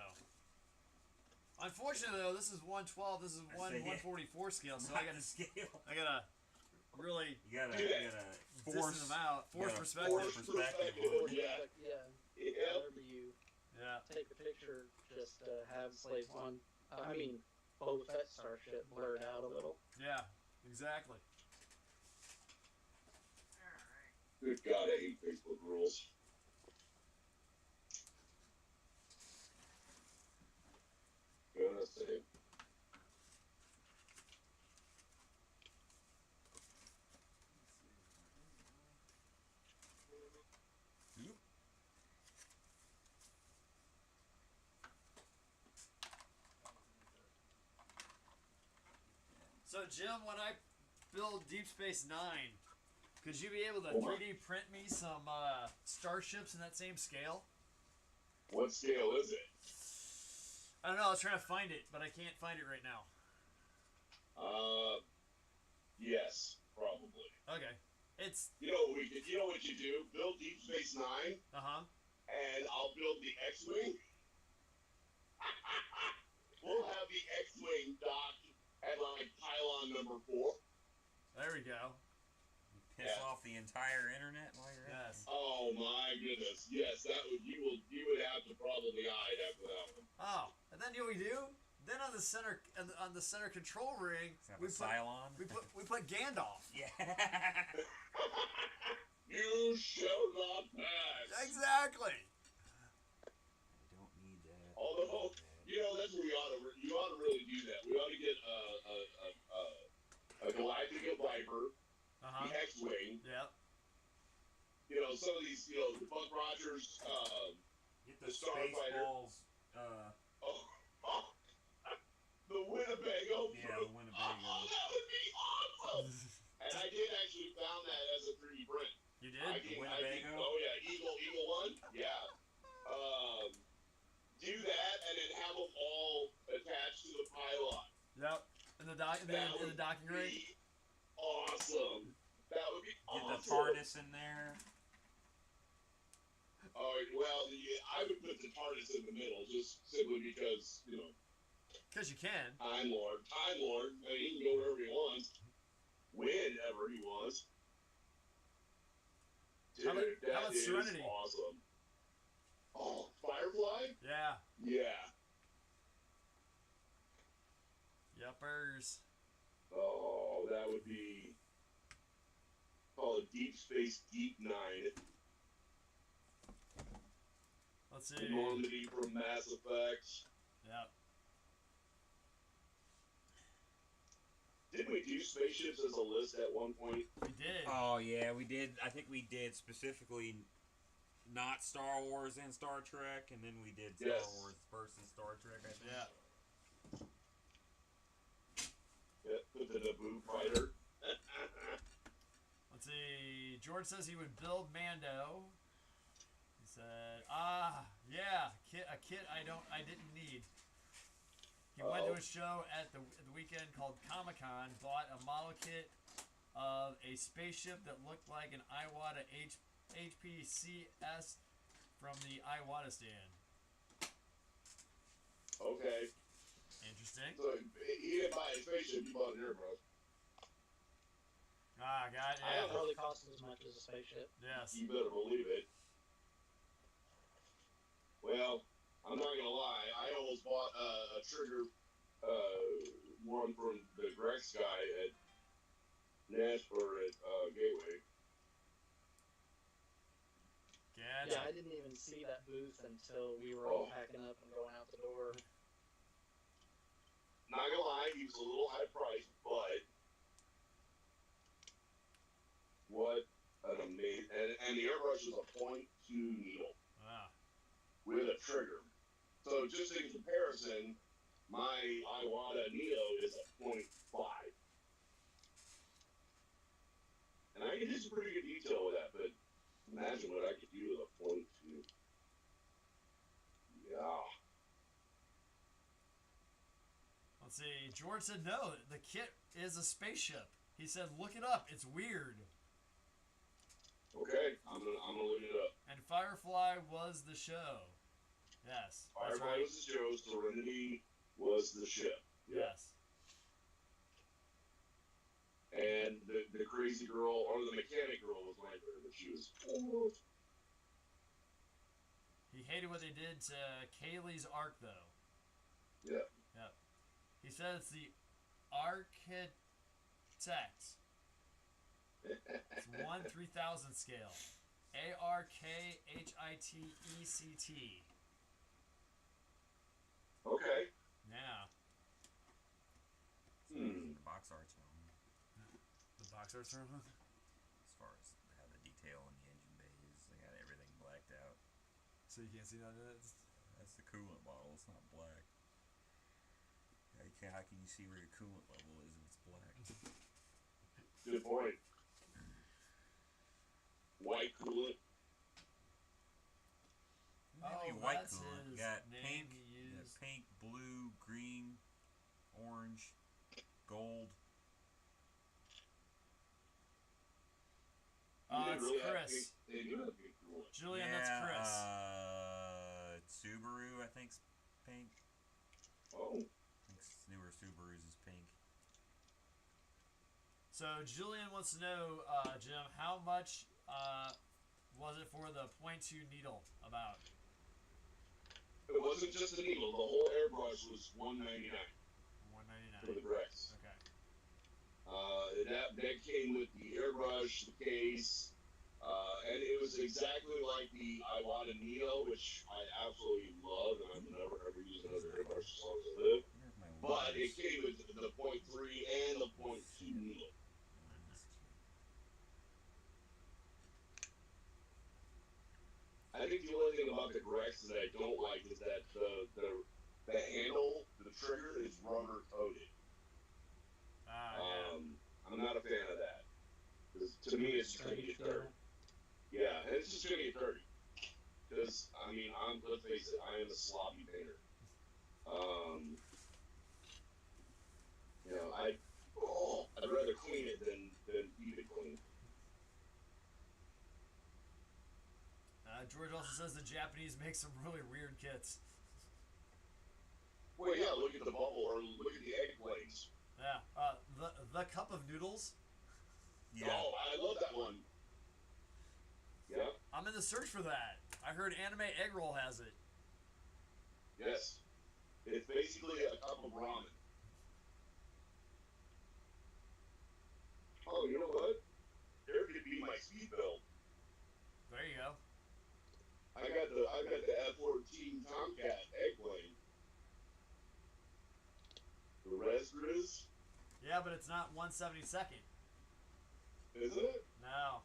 Unfortunately though, this is 112. This is 144 scale. So I gotta really. You gotta force them out. Force perspective. Force perspective. Yeah. Whenever you Yeah. take the picture, just have Slave One. I mean, Boba Fett Starship blurred out a little. Yeah. Exactly. Good God, I hate Facebook rules. Gonna say. So Jim, when I build Deep Space Nine, could you be able to 3D print me some starships in that same scale? What scale is it? I don't know. I was trying to find it, but I can't find it right now. Yes, probably. Okay. It's. You know what you do? Build Deep Space Nine. And I'll build the X-Wing. We'll have the X-Wing docked at like pylon number 4. There we go. Piss off the entire internet while you're at it. Oh my goodness! Yes, that would you would have to probably hide after that one. Oh, and then you know what we do? Then on the center control ring, we put Gandalf. Yeah. You shall not pass. Exactly. I don't need that. Although, that's what you ought to really do that. We ought to get a Galactica Viper, the X-Wing. Yep. Some of these, the Buck Rogers, Get the Starfighter. The Winnebago. Yeah, the Winnebago. Oh, that would be awesome. And I did actually found that as a 3D print. You did? Winnebago? Oh yeah, Eagle one. Yeah. Do that and then have them all attached to the pylon. Yep. In the docking ring. Awesome. That would be awesome. Get the TARDIS in there. Oh well, I would put the TARDIS in the middle just simply because Because you can. Time Lord. I mean, he can go wherever he wants, whenever he wants. Dude, how about that is Serenity? Awesome. Oh, Firefly? Yeah. Yeah. Yuppers. Oh, that would be called Deep Space Deep Nine. Let's see. Normandy from Mass Effect. Yep. Didn't we do spaceships as a list at one point? We did. Oh yeah, we did. I think we did specifically not Star Wars and Star Trek, and then we did Star Wars versus Star Trek. I think. Yeah. Yeah, put the Naboo fighter. Let's see. George says he would build Mando. He said, yeah, a kit I didn't need. He went to a show at the weekend called Comic-Con, bought a model kit of a spaceship that looked like an Iwata HPCS from the Iwata stand. Okay. Interesting. So he didn't buy a spaceship, he bought an airbrush. Ah, God, It yeah. don't really cost as much as a spaceship. Yes. You better believe it. Well, I'm not gonna lie, I almost bought a trigger one from the Grex guy at Nashville at Gateway. Gotcha. Yeah, I didn't even see that booth until we were all packing up and going out the door. Not gonna lie, he was a little high priced, but what an amazing and the airbrush was a .2 needle with a trigger. So just in comparison, my Iwata Neo is a .5. And I can do some pretty good detail with that, but imagine what I could do with a .2. Yeah. Let's see. George said no. The kit is a spaceship. He said, look it up. It's weird. Okay, I'm gonna look it up. And Firefly was the show. Yes. That's Firefly right. was the show, Serenity was the ship. Yes. And the crazy girl, or the mechanic girl was my favorite. She was. He hated what they did to Kaylee's arc, though. Yeah. Yep. He said it's the Architect. It's 1/3000 scale. ARKHITECT. Okay. Yeah. The box art's wrong. The box art's wrong? As far as how the detail in the engine bay is, they got everything blacked out. So you can't see none of it? That's the coolant bottle. It's not black. How can you see where your coolant level is if it's black? Good point. White coolant. Maybe Oh, white that's coolant. his Got name pink, he used. pink, blue, green, orange, gold. It's Chris. They do have pink coolant. Julian, yeah, that's Chris. Subaru, I think's pink. Oh. I think newer Subarus is pink. So Julian wants to know, Jim, how much was it for the .2 needle about? It wasn't just the needle. The whole airbrush was $199 for the $199. Grex. Okay. That came with the airbrush, the case, and it was exactly like the Iwata Neo, which I absolutely love, and I've never ever used another airbrush as long as I live. But it came with the .3 and the .2 needle. I think the only thing about the Grex that I don't like is that the handle, the trigger, is rubber coated. Yeah. I'm not a fan of that. 'Cause to me, it's just going to get dirt. just gonna get dirty. Because I mean, let's face it, I am a sloppy painter. You know, I'd rather clean it than keep it clean. George also says the Japanese make some really weird kits. Well, yeah, look at the bubble or look at the egg plates. Yeah, the cup of noodles. Yeah. Oh, I love that one. Yeah. I'm in the search for that. I heard Anime Egg Roll has it. Yes. It's basically a cup of ramen. Oh, you know what? There could be my speed build. There you go. I got the F-14 Tomcat egg plane. The Resgris. Yeah, but it's not 1/72nd. Is it? No.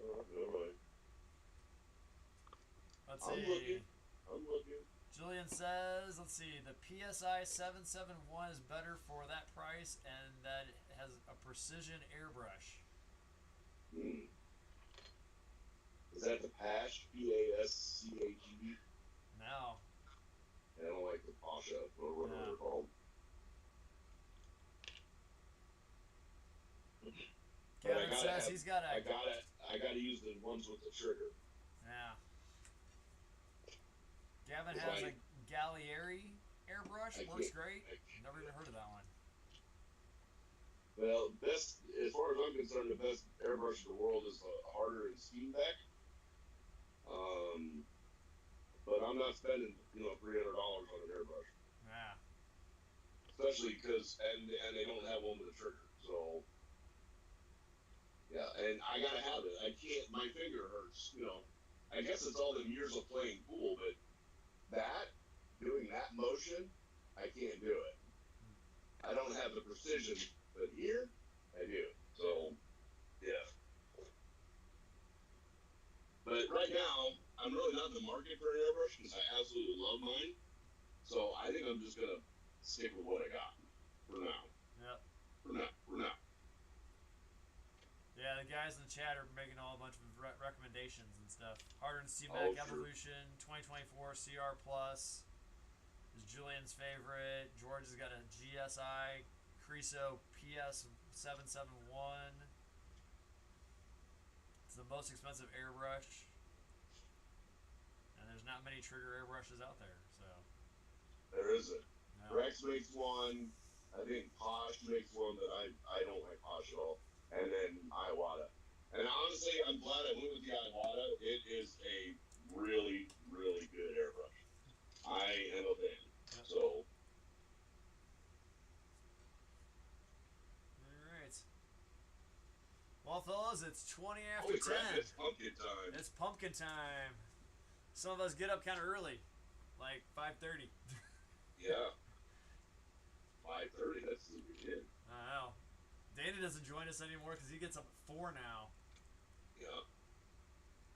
Oh, never mind. Let's I'm see. looking. Julian says, let's see, the PSI 771 is better for that price, and that it has a precision airbrush. Hmm. Is that the PASH? P-A-S-C-H-E? No. I don't like the Pasha, or whatever they're called. Kevin says he's got a... I gotta use the ones with the trigger. Yeah. Gavin has a Gallieri airbrush. Works great. Never even heard of that one. Well, best, as far as I'm concerned, the best airbrush in the world is Harder and Steam Deck. But I'm not spending, $300 on an airbrush. Yeah. Especially because, and they don't have one with a trigger, so. Yeah, and I gotta have it. I can't, my finger hurts, I guess it's all the years of playing pool, but doing that motion, I can't do it. I don't have the precision, but here, I do. So, yeah. But right now, I'm really not in the market for an airbrush because I absolutely love mine. So I think I'm just gonna stick with what I got for now. Yep. For now. Yeah, the guys in the chat are making all a bunch of recommendations and stuff. Harder and Steam Oh, Deck sure. Evolution 2024 CR Plus is Julian's favorite. George has got a GSI Creso PS 771. It's the most expensive airbrush, and there's not many trigger airbrushes out there. So There isn't. no. Rex makes one. I think Posh makes one, but I don't like Posh at all. And then Iwata. And honestly, I'm glad I went with the Iwata. It is a really, really good airbrush. I am a fan. Yep. So, Alright. Well, fellas, it's 20 after holy 10. crap, it's pumpkin time. It's pumpkin time. Some of us get up kind of early, like 5:30. Yeah. 5:30, that's super good. I don't know. Dana doesn't join us anymore because he gets up at 4 now. Yeah.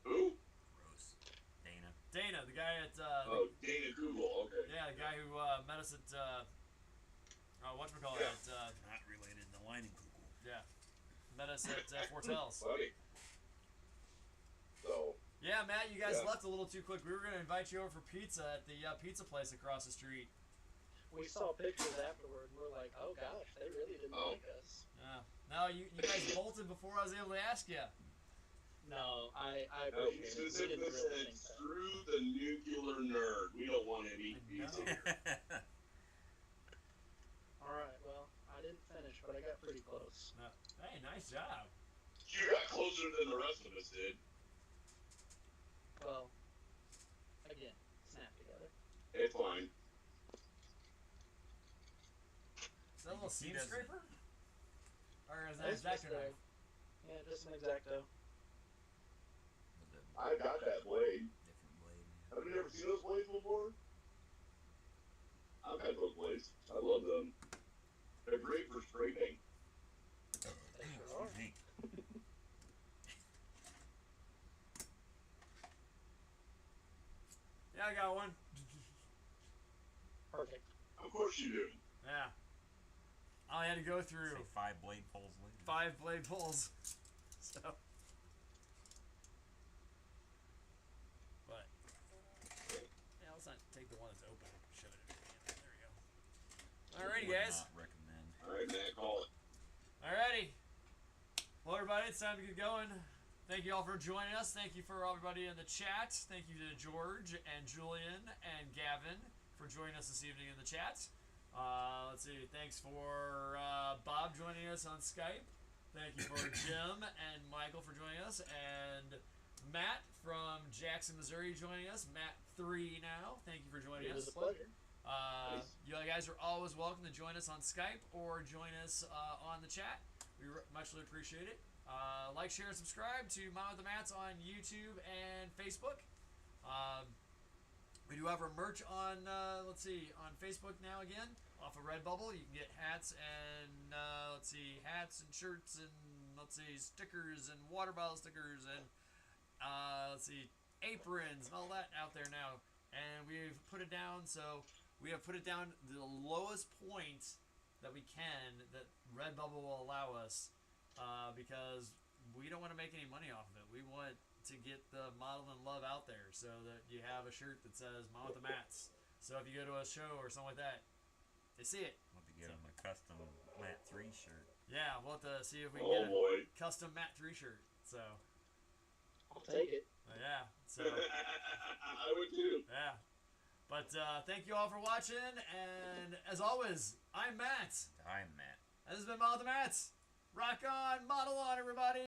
Who? Gross. Dana. Dana, the guy at Dana Google, okay. yeah, the guy who met us at whatchamacallit, Yeah. Not related to Leinenkugel. yeah, met us at Fortels. Funny. So, Yeah, Matt, you guys Yeah. left a little too quick. We were gonna invite you over for pizza at the pizza place across the street. We saw pictures afterward and we're like, oh gosh, they really didn't Oh. like us. Yeah. No, you guys bolted before I was able to ask you. No, I we appreciate it. We specifically didn't really said, think so. screw the nuclear nerd. We don't want him eating I know. pizza here. Alright, well, I didn't finish, but I got pretty close. No. Hey, nice job. You got closer than the rest of us did. Well, again, snap together. It's fine. Is that a little seam doesn't- scraper? Or is that That's just exacto knife? Yeah, just an exacto. With the I got that blade. different blade. Have you ever seen those blades before? I've had those blades. I love them. They're great for scraping. They sure are. Excuse me. Yeah, I got one. Perfect. Of course you do. Yeah. I had to go through Say 5 blade pulls later. 5 blade pulls. So right, it's time to get going. Thank you all for joining us. Thank you for everybody in the chat. Thank you to George and Julian and Gavin for joining us this evening in the chat. Let's see. Thanks for Bob joining us on Skype. Thank you for Jim and Michael for joining us. And Matt from Jackson, Missouri joining us. Matt 3 now. Thank you for joining us. It was a pleasure. You guys are always welcome to join us on Skype or join us on the chat. We muchly appreciate it. Like, share, and subscribe to Mom with the Mats on YouTube and Facebook. We do have our merch on, let's see, on Facebook now again, off of Redbubble. You can get hats and, let's see, hats and shirts and, let's see, stickers and water bottle stickers and, let's see, aprons and all that out there now. And we've put it down, so we have put it down the lowest point that we can, that Redbubble will allow us, because we don't want to make any money off of it. We want to get the model and love out there so that you have a shirt that says Mom with the Mats. So if you go to a show or something like that, they see it. We'll have to get him a custom Matt 3 shirt. Yeah, we'll have to see if we can get a custom Matt 3 shirt. So I'll take it. yeah. So I would too. yeah. But thank you all for watching, and as always, I'm Matt. I'm Matt. And this has been Mom with the Mats. Rock on, model on, everybody.